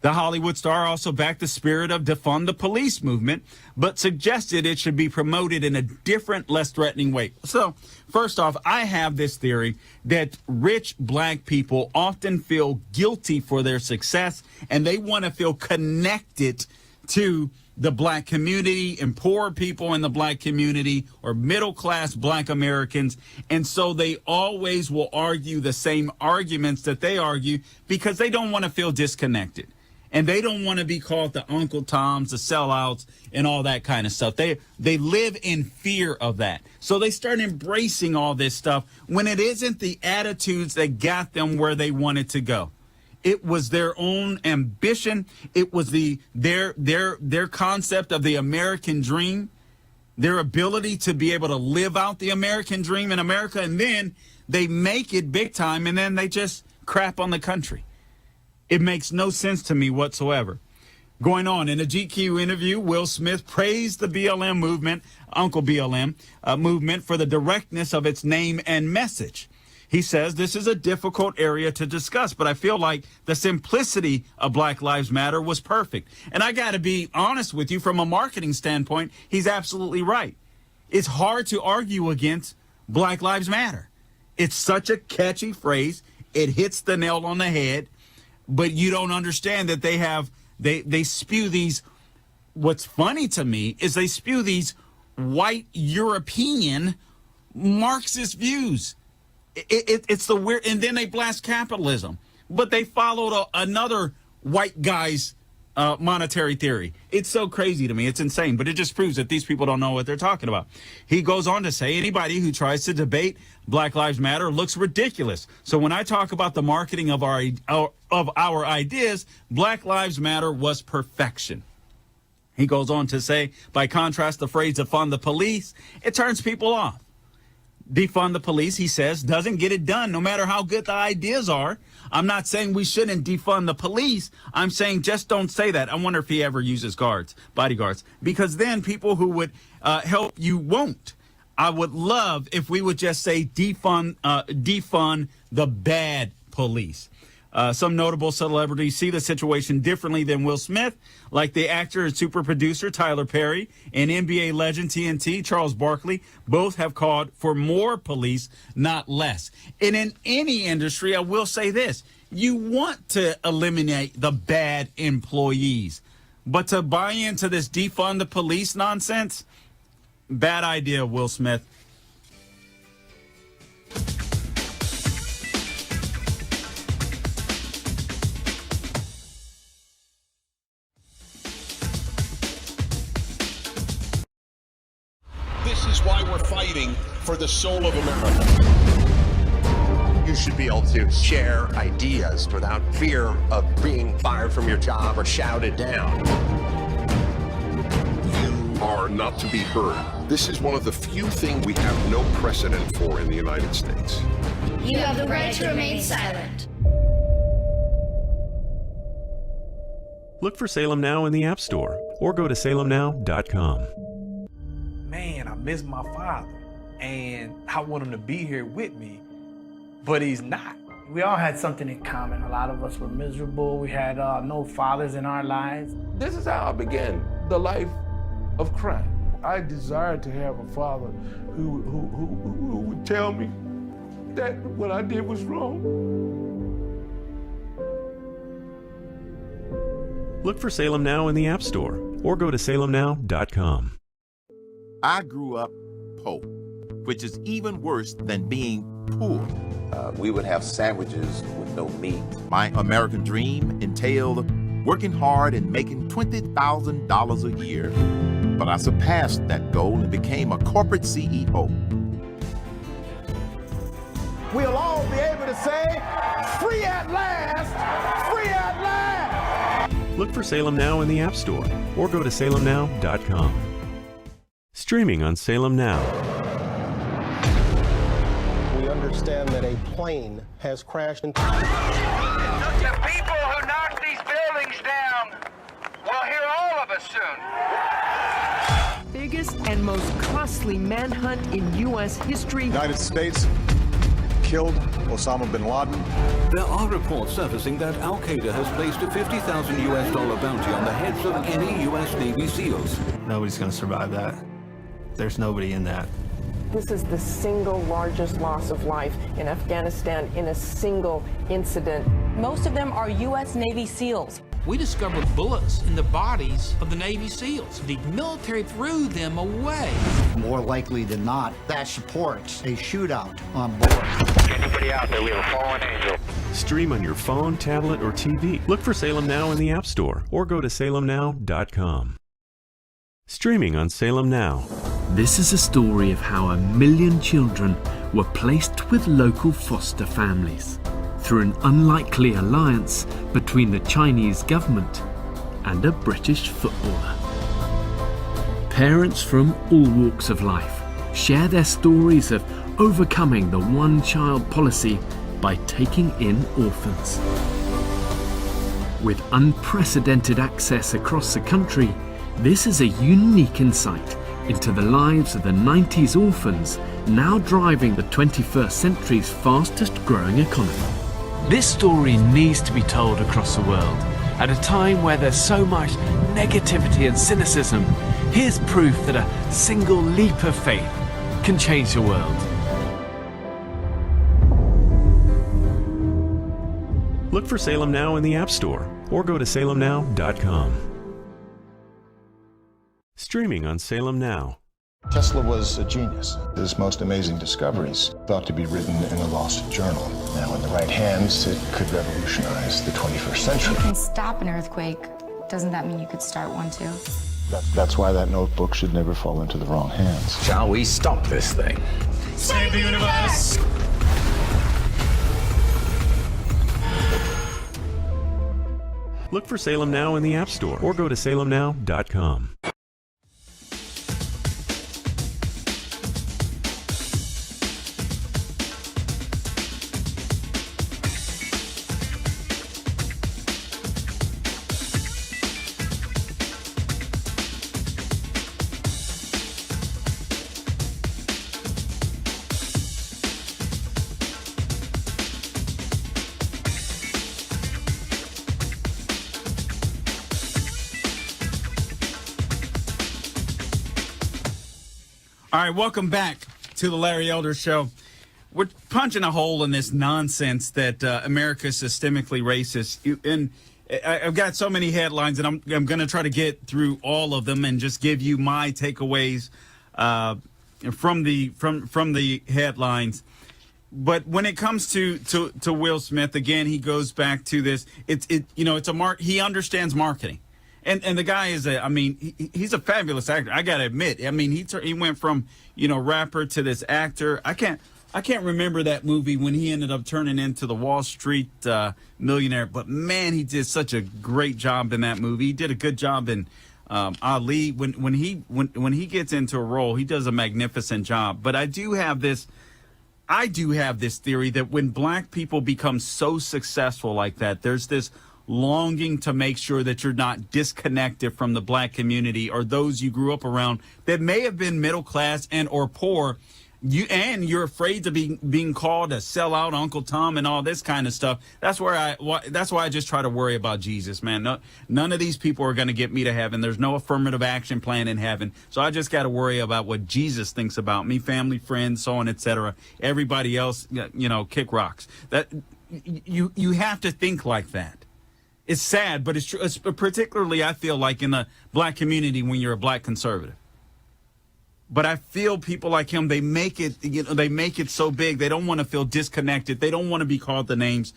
The Hollywood star also backed the spirit of defund the police movement, but suggested it should be promoted in a different, less threatening way. So, first off, I have this theory that rich black people often feel guilty for their success, and they want to feel connected to the black community and poor people in the black community or middle-class black Americans. And so they always will argue the same arguments that they argue because they don't want to feel disconnected. And they don't want to be called the Uncle Toms, the sellouts, and all that kind of stuff. They live in fear of that. So they start embracing all this stuff when it isn't the attitudes that got them where they wanted to go. It was their own ambition. It was their concept of the American dream, their ability to be able to live out the American dream in America. And then they make it big time, and then they just crap on the country. It makes no sense to me whatsoever. Going on, in a GQ interview, Will Smith praised the BLM movement, Uncle BLM movement, for the directness of its name and message. He says this is a difficult area to discuss, but I feel like the simplicity of Black Lives Matter was perfect. And I got to be honest with you, from a marketing standpoint, he's absolutely right. It's hard to argue against Black Lives Matter. It's such a catchy phrase. It hits the nail on the head, but you don't understand that they spew these. What's funny to me is they spew these white European Marxist views. It's the weird, and then they blast capitalism, but they followed another white guy's monetary theory. It's so crazy to me. It's insane, but it just proves that these people don't know what they're talking about. He goes on to say anybody who tries to debate Black Lives Matter looks ridiculous. So when I talk about the marketing of our ideas, Black Lives Matter was perfection. He goes on to say, by contrast, the phrase defund the police, it turns people off. Defund the police, he says, doesn't get it done, no matter how good the ideas are. I'm not saying we shouldn't defund the police. I'm saying just don't say that. I wonder if he ever uses bodyguards, because then people who would help you won't. I would love if we would just say defund the bad police. Some notable celebrities see the situation differently than Will Smith, like the actor and super producer Tyler Perry and NBA legend TNT Charles Barkley. Both have called for more police, not less. And in any industry, I will say this, you want to eliminate the bad employees. But to buy into this defund the police nonsense, bad idea, Will Smith. This is why we're fighting for the soul of America. You should be able to share ideas without fear of being fired from your job or shouted down. You are not to be heard. This is one of the few things we have no precedent for in the United States. You have the right to remain silent. Look for Salem Now in the App Store or go to salemnow.com. Man, I miss my father, and I want him to be here with me, but he's not. We all had something in common. A lot of us were miserable. We had no fathers in our lives. This is how I began the life of crime. I desired to have a father who would tell me that what I did was wrong. Look for Salem Now in the App Store or go to salemnow.com. I grew up poor, which is even worse than being poor. We would have sandwiches with no meat. My American dream entailed working hard and making $20,000 a year. But I surpassed that goal and became a corporate CEO. We'll all be able to say, free at last, free at last. Look for Salem Now in the App Store or go to salemnow.com. Streaming on Salem Now. We understand that a plane has crashed into... The people who knocked these buildings down will hear all of us soon. Biggest and most costly manhunt in U.S. history. United States killed Osama bin Laden. There are reports surfacing that Al-Qaeda has placed a $50,000 US bounty on the heads of any U.S. Navy SEALs. Nobody's going to survive that. There's nobody in that. This is the single largest loss of life in Afghanistan in a single incident. Most of them are U.S. Navy SEALs. we discovered bullets in the bodies of the Navy SEALs. The military threw them away. More likely than not, that supports a shootout on board. Anybody out there, we have a fallen angel. Stream on your phone, tablet, or TV. Look for Salem Now in the App Store or go to salemnow.com. Streaming on Salem Now. This is a story of how 1 million children were placed with local foster families through an unlikely alliance between the Chinese government and a British footballer. Parents from all walks of life share their stories of overcoming the one-child policy by taking in orphans. With unprecedented access across the country, this is a unique insight into the lives of the 90s orphans now driving the 21st century's fastest growing economy. This story needs to be told across the world. At a time where there's so much negativity and cynicism, here's proof that a single leap of faith can change the world. Look for Salem Now in the App Store or go to salemnow.com. Streaming on Salem Now. Tesla was a genius. His most amazing discoveries thought to be written in a lost journal. Now, in the right hands, it could revolutionize the 21st century. If you can stop an earthquake, doesn't that mean you could start one too? That's why that notebook should never fall into the wrong hands. Shall we stop this thing? Save the universe! Look for Salem Now in the App Store or go to salemnow.com. All right, welcome back to the Larry Elder Show. We're punching a hole in this nonsense that America is systemically racist. And I've got so many headlines, and I'm going to try to get through all of them and just give you my takeaways from the headlines. But when it comes to Will Smith, again, he goes back to this. He understands marketing. And the guy is he's a fabulous actor. I got to admit. I mean, he went from, rapper to this actor. I can't remember that movie when he ended up turning into the Wall Street millionaire. But man, he did such a great job in that movie. He did a good job in Ali. When he gets into a role, he does a magnificent job. But I do have this theory that when black people become so successful like that, there's this longing to make sure that you're not disconnected from the black community or those you grew up around that may have been middle class and or poor. You're afraid to being called a sellout, Uncle Tom, and all this kind of stuff. That's why I just try to worry about Jesus, man. None of these people are going to get me to heaven. There's no affirmative action plan in heaven. So I just got to worry about what Jesus thinks about me, family, friends, so on, etc. Everybody else, kick rocks. That you have to think like that. It's sad, but it's true. Particularly, I feel like in the black community when you're a black conservative. But I feel people like him, they make it so big. They don't want to feel disconnected. They don't want to be called the names.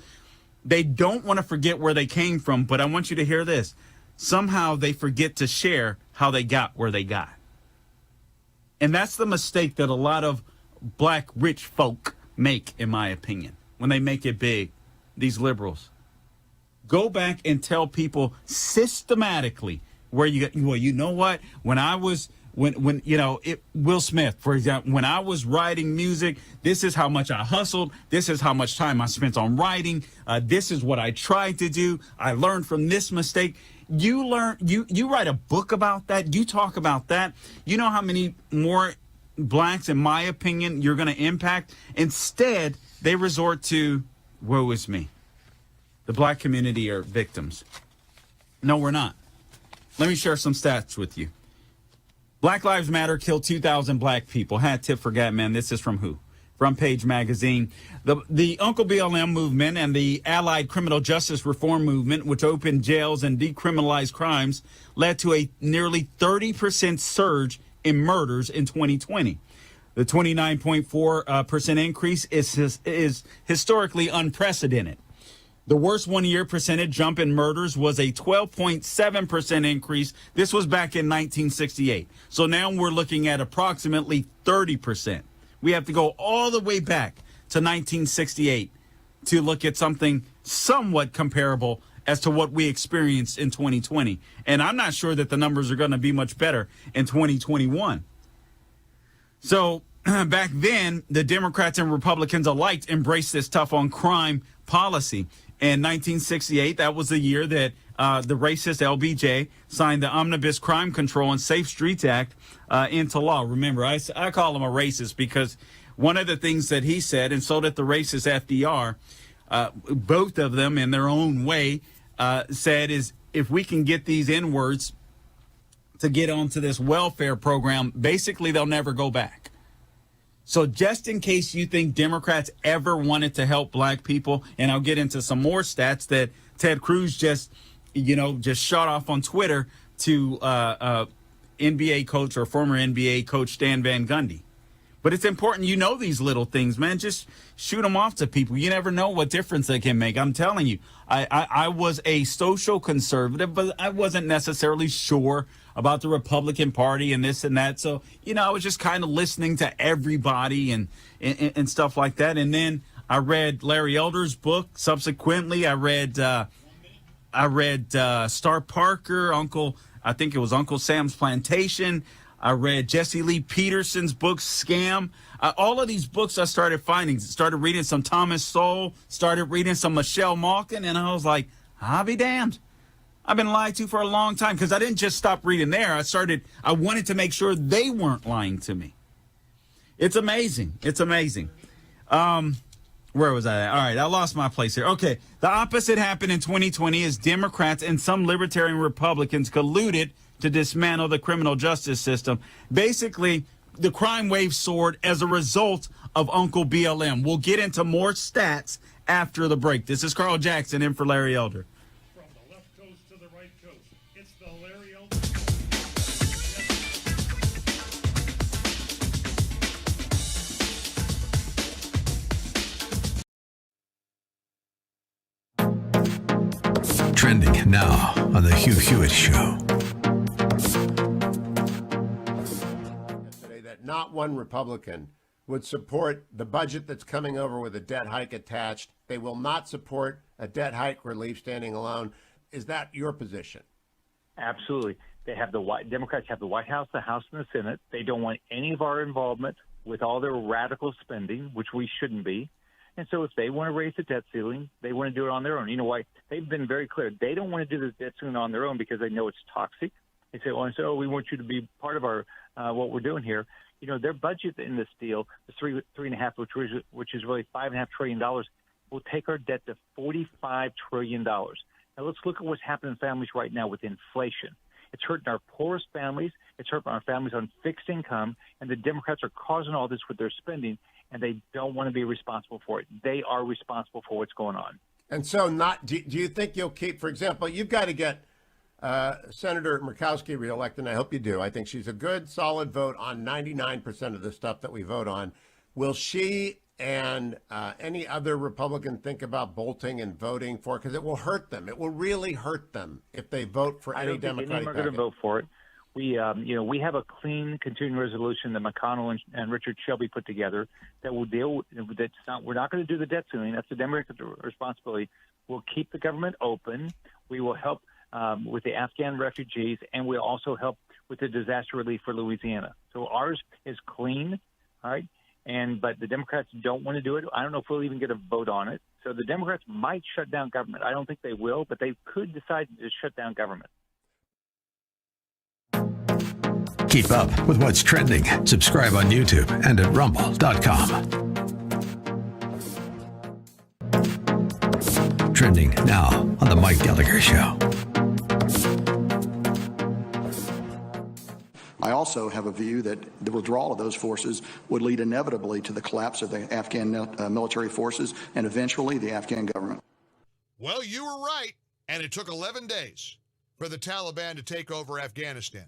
They don't want to forget where they came from. But I want you to hear this. Somehow they forget to share how they got where they got. And that's the mistake that a lot of black rich folk make, in my opinion, when they make it big, these liberals. Go back and tell people systematically where you got. Well, you know what? Will Smith, for example, when I was writing music, this is how much I hustled. This is how much time I spent on writing. This is what I tried to do. I learned from this mistake. You write a book about that. You talk about that. You know how many more blacks, in my opinion, you're going to impact. Instead, they resort to, woe is me. The black community are victims. No, we're not. Let me share some stats with you. Black Lives Matter killed 2,000 black people. Hat tip for Gatman. This is from who? Front Page Magazine. The Uncle BLM movement and the allied criminal justice reform movement, which opened jails and decriminalized crimes, led to a nearly 30% surge in murders in 2020. The 29.4% increase is historically unprecedented. The worst one-year percentage jump in murders was a 12.7% increase. This was back in 1968. So now we're looking at approximately 30%. We have to go all the way back to 1968 to look at something somewhat comparable as to what we experienced in 2020. And I'm not sure that the numbers are going to be much better in 2021. So back then, the Democrats and Republicans alike embraced this tough on crime policy. In 1968, that was the year that the racist LBJ signed the Omnibus Crime Control and Safe Streets Act into law. Remember, I call him a racist because one of the things that he said, and so did the racist FDR, both of them in their own way, said is if we can get these N-words to get onto this welfare program, basically they'll never go back. So just in case you think Democrats ever wanted to help black people, and I'll get into some more stats that Ted Cruz just shot off on Twitter to NBA coach or former NBA coach Stan Van Gundy. But it's important you know these little things, man. Just shoot them off to people. You never know what difference they can make. I'm telling you, I was a social conservative, but I wasn't necessarily sure about the Republican Party and this and that. So, I was just kind of listening to everybody and stuff like that. And then I read Larry Elder's book. Subsequently, I read Star Parker, I think it was Uncle Sam's Plantation. I read Jesse Lee Peterson's book, Scam. All of these books I started reading some Thomas Sowell, started reading some Michelle Malkin, and I was like, I'll be damned. I've been lied to for a long time because I didn't just stop reading there. I wanted to make sure they weren't lying to me. It's amazing. It's amazing. Where was I at? All right, I lost my place here. Okay, the opposite happened in 2020 as Democrats and some libertarian Republicans colluded to dismantle the criminal justice system. Basically, the crime wave soared as a result of Uncle BLM. We'll get into more stats after the break. This is Carl Jackson in for Larry Elder. From the left coast to the right coast, it's the Larry Elder. Trending now on the Hugh Hewitt Show. Yesterday, that not one Republican would support the budget that's coming over with a debt hike attached. They will not support a debt hike relief standing alone. Is that your position? Absolutely. Democrats have the White House, the House, and the Senate. They don't want any of our involvement with all their radical spending, which we shouldn't be. And so if they want to raise the debt ceiling, they want to do it on their own. You know why? They've been very clear. They don't want to do the debt ceiling on their own because they know it's toxic. They say, we want you to be part of our what we're doing here. Their budget in this deal, the $3.5, which is really $5.5 trillion, will take our debt to $45 trillion. Now let's look at what's happening in families right now with inflation. It's hurting our poorest families. It's hurting our families on fixed income. And the Democrats are causing all this with their spending, and they don't want to be responsible for it. They are responsible for what's going on. And so do you think you'll keep, for example, you've got to get Senator Murkowski reelected, and I hope you do. I think she's a good, solid vote on 99% of the stuff that we vote on. Will she and any other Republican think about bolting and voting for it? Because it will hurt them. It will really hurt them if they vote for any Democratic package. We're going to vote for it. We have a clean continuing resolution that McConnell and Richard Shelby put together that will deal with. We're not going to do the debt ceiling. That's the Democratic responsibility. We'll keep the government open. We will help with the Afghan refugees, and we'll also help with the disaster relief for Louisiana. So ours is clean, all right? But the Democrats don't want to do it. I don't know if we'll even get a vote on it. So the Democrats might shut down government. I don't think they will, but they could decide to just shut down government. Keep up with what's trending. Subscribe on YouTube and at rumble.com. Trending now on the Mike Gallagher Show. I also have a view that the withdrawal of those forces would lead inevitably to the collapse of the Afghan military forces and eventually the Afghan government. Well, you were right, and it took 11 days for the Taliban to take over Afghanistan.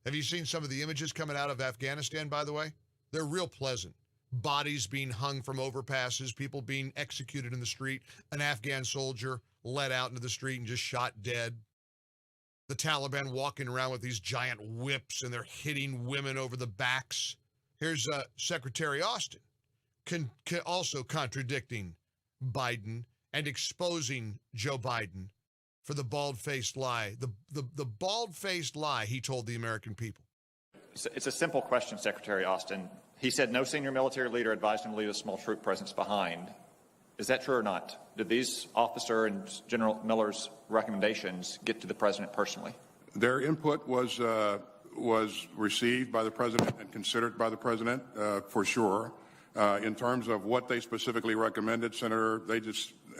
Have you seen some of the images coming out of Afghanistan, by the way? They're real pleasant. Bodies being hung from overpasses, people being executed in the street, an Afghan soldier led out into the street and just shot dead. The Taliban walking around with these giant whips and they're hitting women over the backs. Here's Secretary Austin also contradicting Biden and exposing Joe Biden for the bald-faced lie, the bald-faced lie he told the American people. It's a simple question, Secretary Austin. He said no senior military leader advised him to leave a small troop presence behind. Is that true or not? Did these officer and General Miller's recommendations get to the president personally? Their input was received by the president and considered by the president for sure. In terms of what they specifically recommended, Senator,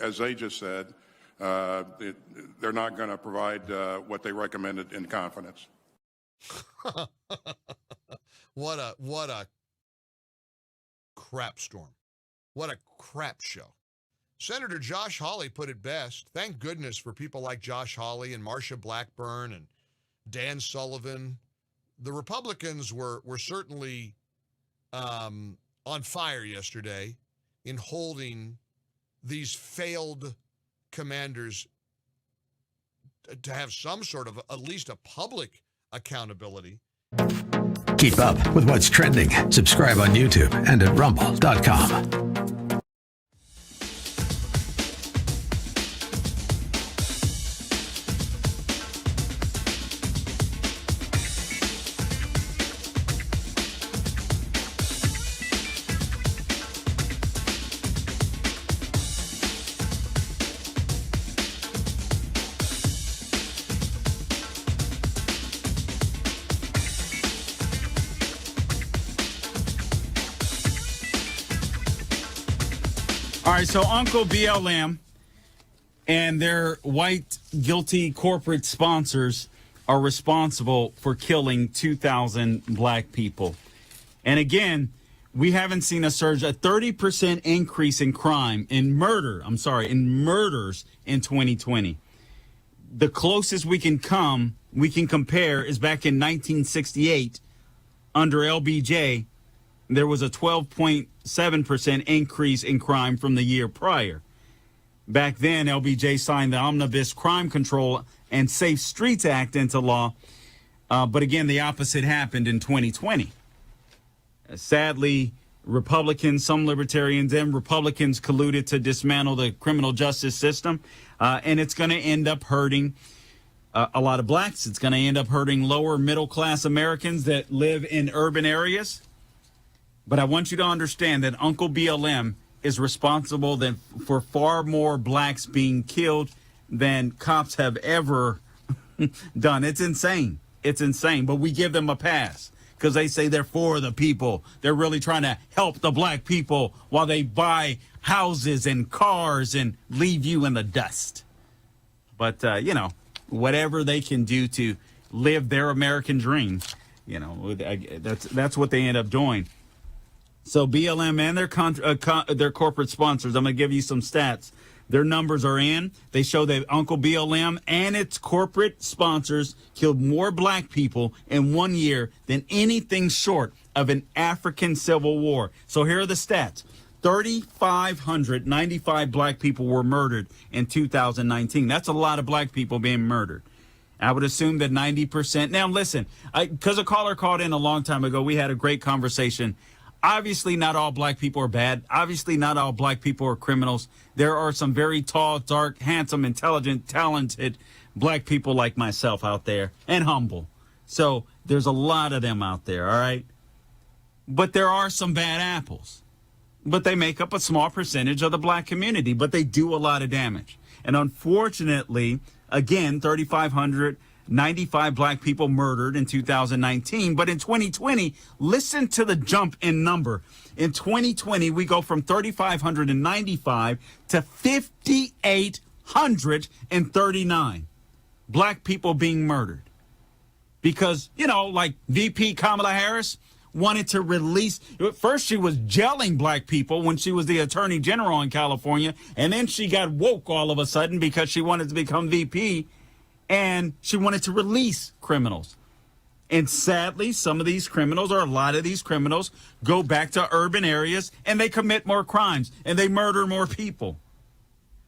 as they just said, they're not going to provide what they recommended in confidence. What a crap storm. What a crap show. Senator Josh Hawley put it best. Thank goodness for people like Josh Hawley and Marsha Blackburn and Dan Sullivan. The Republicans were certainly on fire yesterday in holding these failed commanders to have some sort of at least a public accountability. Keep up with what's trending. Subscribe on YouTube and at rumble.com. All right, so Uncle BLM and their white guilty corporate sponsors are responsible for killing 2,000 black people. And again, we haven't seen a surge, a 30% increase in crime, in murders in 2020. The closest we can compare is back in 1968 under LBJ. There was a 12.7% increase in crime from the year prior. Back then, LBJ signed the Omnibus Crime Control and Safe Streets Act into law. But again, the opposite happened in 2020. Sadly, Republicans, some libertarians and Republicans colluded to dismantle the criminal justice system. And it's going to end up hurting a lot of blacks. It's going to end up hurting lower middle class Americans that live in urban areas. But I want you to understand that Uncle BLM is responsible for far more blacks being killed than cops have ever done. It's insane. It's insane. But we give them a pass because they say they're for the people. They're really trying to help the black people while they buy houses and cars and leave you in the dust. But, whatever they can do to live their American dream, that's what they end up doing. So BLM and their corporate sponsors, I'm going to give you some stats. Their numbers are in. They show that Uncle BLM and its corporate sponsors killed more black people in 1 year than anything short of an African civil war. So here are the stats. 3,595 black people were murdered in 2019. That's a lot of black people being murdered. I would assume that 90%. Now, listen, because a caller called in a long time ago, we had a great conversation. Obviously, not all black people are bad. Obviously, not all black people are criminals. There are some very tall, dark, handsome, intelligent, talented black people like myself out there, and humble. So there's a lot of them out there, all right? But there are some bad apples. But they make up a small percentage of the black community, but they do a lot of damage. And unfortunately, again, 3,595 black people murdered in 2019. But in 2020, listen to the jump in number. In 2020, we go from 3,595 to 5,839 black people being murdered. because, like VP Kamala Harris wanted to release. First, she was jailing black people when she was the attorney general in California. And then she got woke all of a sudden because she wanted to become VP and she wanted to release criminals. And sadly, some of these criminals, or a lot of these criminals, go back to urban areas and they commit more crimes and they murder more people.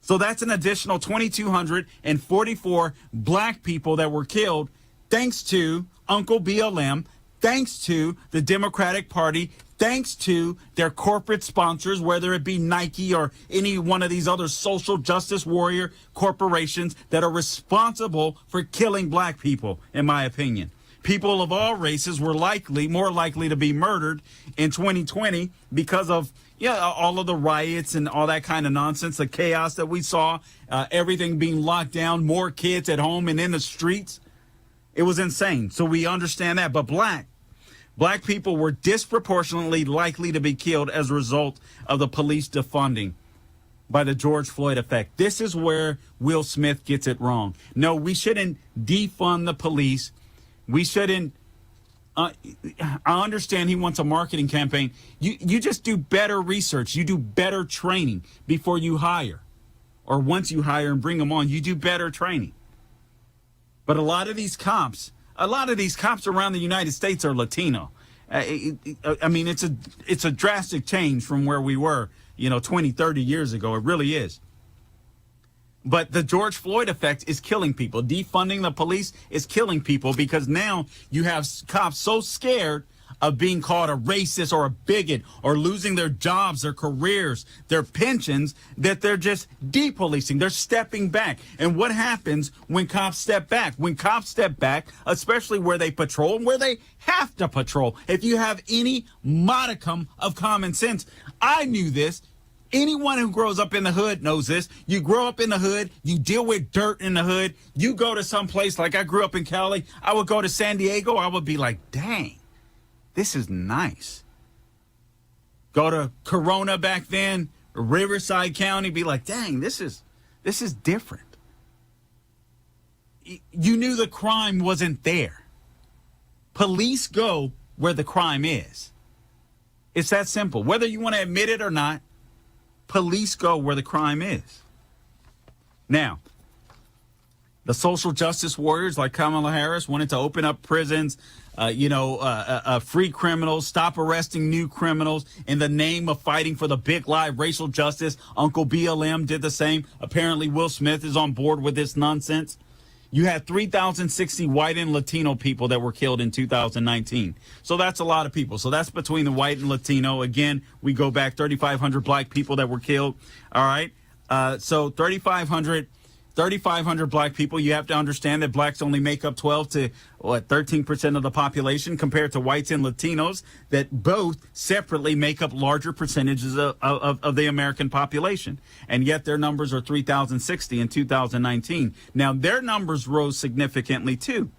So that's an additional 2,244 black people that were killed thanks to Uncle BLM, thanks to the Democratic Party, thanks to their corporate sponsors, whether it be Nike or any one of these other social justice warrior corporations that are responsible for killing black people, in my opinion. People of all races were more likely to be murdered in 2020 because of all of the riots and all that kind of nonsense, the chaos that we saw, everything being locked down, more kids at home and in the streets. It was insane. So we understand that. But black people were disproportionately likely to be killed as a result of the police defunding by the George Floyd effect. This is where Will Smith gets it wrong. No, we shouldn't defund the police. We shouldn't. I understand he wants a marketing campaign. You just do better research. You do better training before you hire. Or once you hire and bring them on, you do better training. But a lot of these cops around the United States are Latino. I mean, it's a drastic change from where we were, 20, 30 years ago. It really is. But the George Floyd effect is killing people. Defunding the police is killing people because now you have cops so scared of being called a racist or a bigot or losing their jobs, their careers, their pensions, that they're just depolicing. They're stepping back. And what happens when cops step back? When cops step back, especially where they patrol and where they have to patrol, if you have any modicum of common sense, I knew this. Anyone who grows up in the hood knows this. You grow up in the hood. You deal with dirt in the hood. You go to some place like I grew up in Cali. I would go to San Diego. I would be like, dang, this is nice. Go to Corona back then, Riverside County, be like, dang, this is different. You knew the crime wasn't there. Police go where the crime is. It's that simple. Whether you want to admit it or not, police go where the crime is. Now, the social justice warriors like Kamala Harris wanted to open up prisons, free criminals, stop arresting new criminals in the name of fighting for the big lie, racial justice. Uncle BLM did the same. Apparently, Will Smith is on board with this nonsense. You had 3,060 white and Latino people that were killed in 2019. So that's a lot of people. So that's between the white and Latino. Again, we go back 3,500 black people that were killed. All right. So 3,500 black people. You have to understand that blacks only make up 13% of the population compared to whites and Latinos that both separately make up larger percentages of the American population. And yet their numbers are 3,060 in 2019. Now their numbers rose significantly too.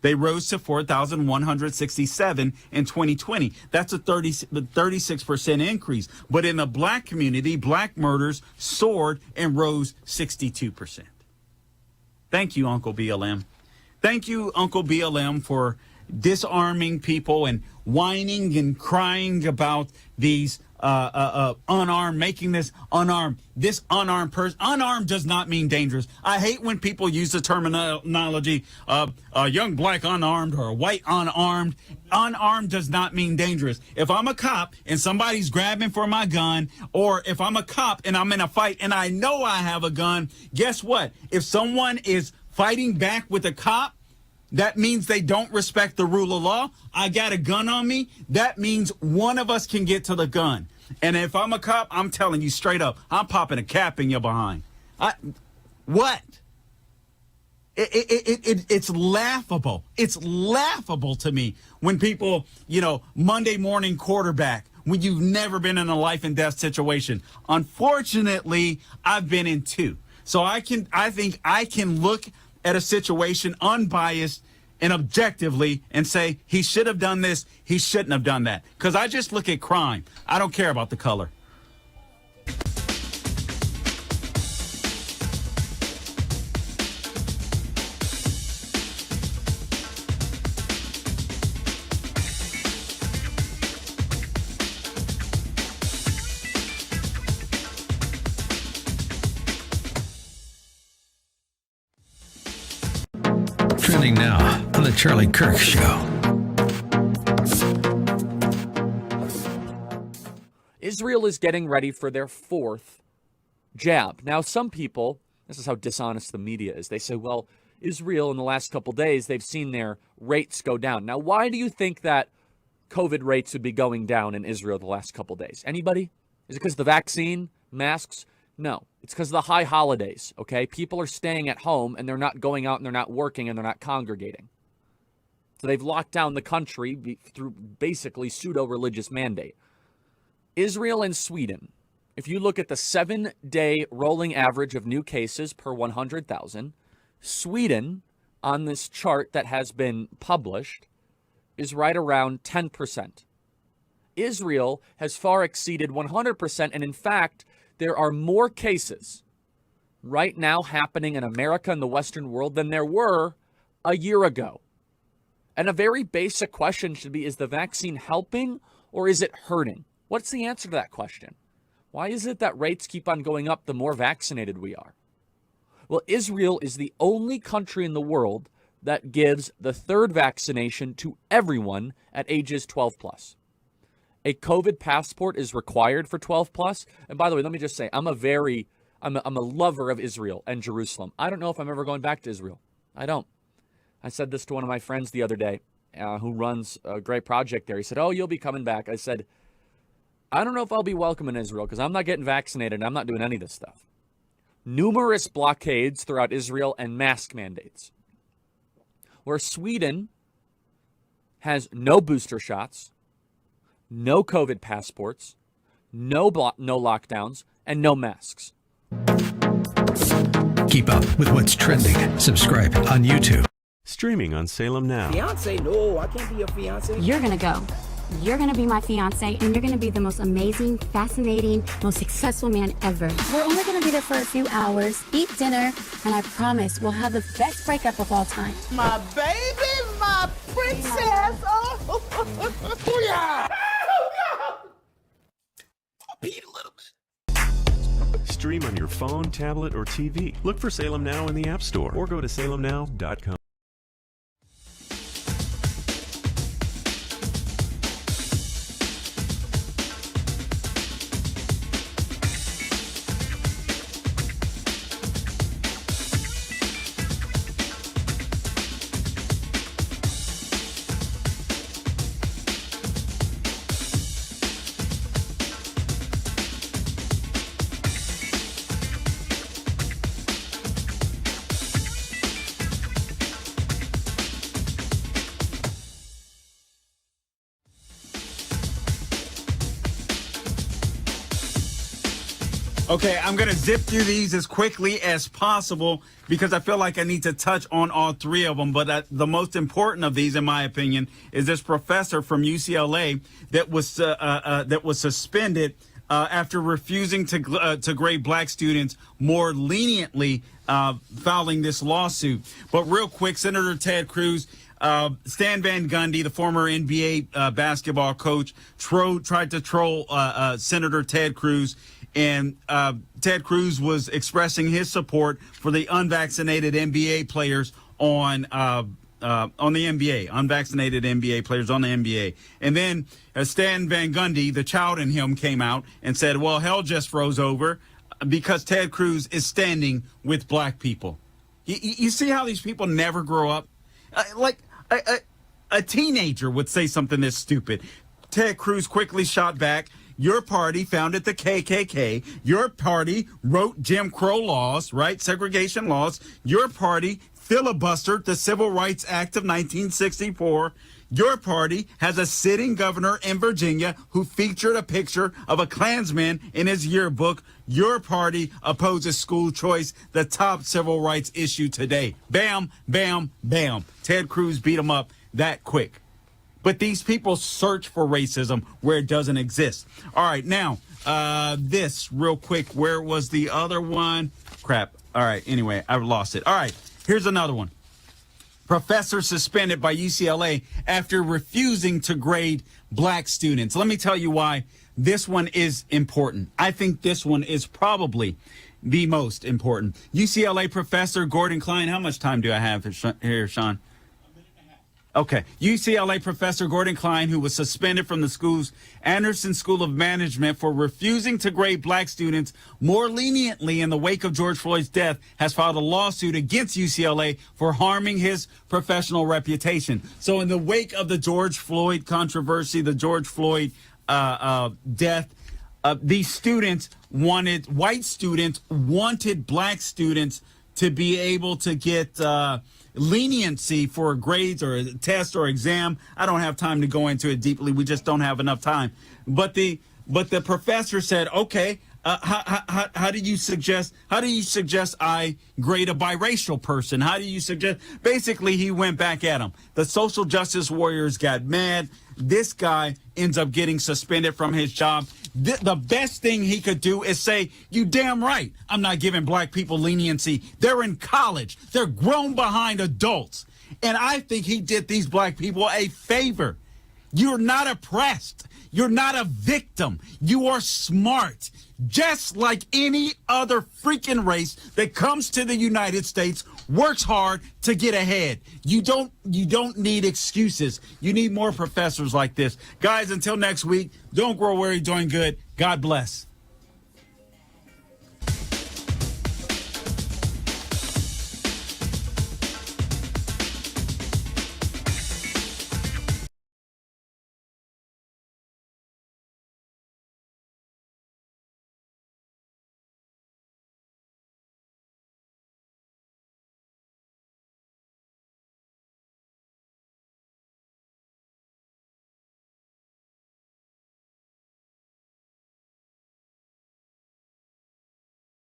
They rose to 4,167 in 2020. That's a 36% increase. But in the black community, black murders soared and rose 62%. Thank you, Uncle BLM. Thank you, Uncle BLM, for disarming people and whining and crying about these unarmed, making this unarmed. This unarmed person. Unarmed does not mean dangerous. I hate when people use the terminology a young black unarmed or a white unarmed. Unarmed does not mean dangerous. If I'm a cop and somebody's grabbing for my gun, or if I'm a cop and I'm in a fight and I know I have a gun, guess what? If someone is fighting back with a cop, that means they don't respect the rule of law. I got a gun on me. That means one of us can get to the gun. And if I'm a cop, I'm telling you straight up, I'm popping a cap in your behind. What? It's laughable. It's laughable to me when people, Monday morning quarterback, when you've never been in a life and death situation. Unfortunately, I've been in two. So I think I can look at a situation unbiased and objectively and say he should have done this, he shouldn't have done that. Because I just look at crime. I don't care about the color. listening now on The Charlie Kirk Show. Israel is getting ready for their fourth jab. Now, some people, this is how dishonest the media is, they say, well, Israel in the last couple days, they've seen their rates go down. Now, why do you think that COVID rates would be going down in Israel the last couple days? Anybody? Is it because of the vaccine, masks? No, it's because of the high holidays, okay? People are staying at home and they're not going out and they're not working and they're not congregating. So they've locked down the country through basically pseudo-religious mandate. Israel and Sweden, if you look at the 7-day rolling average of new cases per 100,000, Sweden, on this chart that has been published, is right around 10%. Israel has far exceeded 100%, and in fact, there are more cases right now happening in America and the Western world than there were a year ago. And a very basic question should be, is the vaccine helping or is it hurting? What's the answer to that question? Why is it that rates keep on going up the more vaccinated we are? Well, Israel is the only country in the world that gives the third vaccination to everyone at ages 12 plus. A COVID passport is required for 12 plus. And by the way, let me just say, I'm a lover of Israel and Jerusalem. I don't know if I'm ever going back to Israel. I don't. I said this to one of my friends the other day who runs a great project there. He said, oh, you'll be coming back. I said, I don't know if I'll be welcome in Israel because I'm not getting vaccinated and I'm not doing any of this stuff. Numerous blockades throughout Israel and mask mandates. Where Sweden has no booster shots, no COVID passports, no lockdowns, and no masks. Keep up with what's trending. Subscribe on YouTube. Streaming on Salem Now. Fiance? No, I can't be your fiance. You're gonna go. You're gonna be my fiance, and you're gonna be the most amazing, fascinating, most successful man ever. We're only gonna be there for a few hours, eat dinner, and I promise we'll have the best breakup of all time. My baby, my princess. Oh, yeah. Beat a little bit. Stream on your phone, tablet, or TV. Look for Salem Now in the App Store or go to salemnow.com. Okay, I'm going to zip through these as quickly as possible because I feel like I need to touch on all three of them. But the most important of these, in my opinion, is this professor from UCLA that was suspended after refusing to grade black students more leniently, filing this lawsuit. But real quick, Senator Ted Cruz, Stan Van Gundy, the former NBA basketball coach, tried to troll Senator Ted Cruz. And Ted Cruz was expressing his support for the unvaccinated NBA players on the NBA, unvaccinated NBA players on the NBA. And then Stan Van Gundy, the child in him, came out and said, well, hell just froze over because Ted Cruz is standing with black people. You see how these people never grow up? Like a teenager would say something this stupid. Ted Cruz quickly shot back. Your party founded the KKK. Your party wrote Jim Crow laws, right? Segregation laws. Your party filibustered the Civil Rights Act of 1964. Your party has a sitting governor in Virginia who featured a picture of a Klansman in his yearbook. Your party opposes school choice, the top civil rights issue today. Bam, bam, bam. Ted Cruz beat him up that quick. But these people search for racism where it doesn't exist. All right, now, this real quick. Where was the other one? Crap. All right, anyway, I've lost it. All right, here's another one. Professor suspended by UCLA after refusing to grade black students. Let me tell you why this one is important. I think this one is probably the most important. UCLA professor Gordon Klein. How much time do I have here, Sean? Okay. UCLA professor Gordon Klein, who was suspended from the school's Anderson School of Management for refusing to grade black students more leniently in the wake of George Floyd's death, has filed a lawsuit against UCLA for harming his professional reputation. So in the wake of the George Floyd controversy, the George Floyd death, these students white students wanted black students to be able to get leniency for grades or a test or exam. I don't have time to go into it deeply. We just don't have enough time. But the professor said, okay, how do you suggest I grade a biracial person? How do you suggest? Basically, he went back at him. The social justice warriors got mad. This guy ends up getting suspended from his job. The best thing he could do is say, you damn right, I'm not giving black people leniency. They're in college. They're grown behind adults. And I think he did these black people a favor. You're not oppressed. You're not a victim. You are smart. Just like any other freaking race that comes to the United States, works hard to get ahead. You don't need excuses. You need more professors like this. Guys, until next week, don't grow weary doing good. God bless.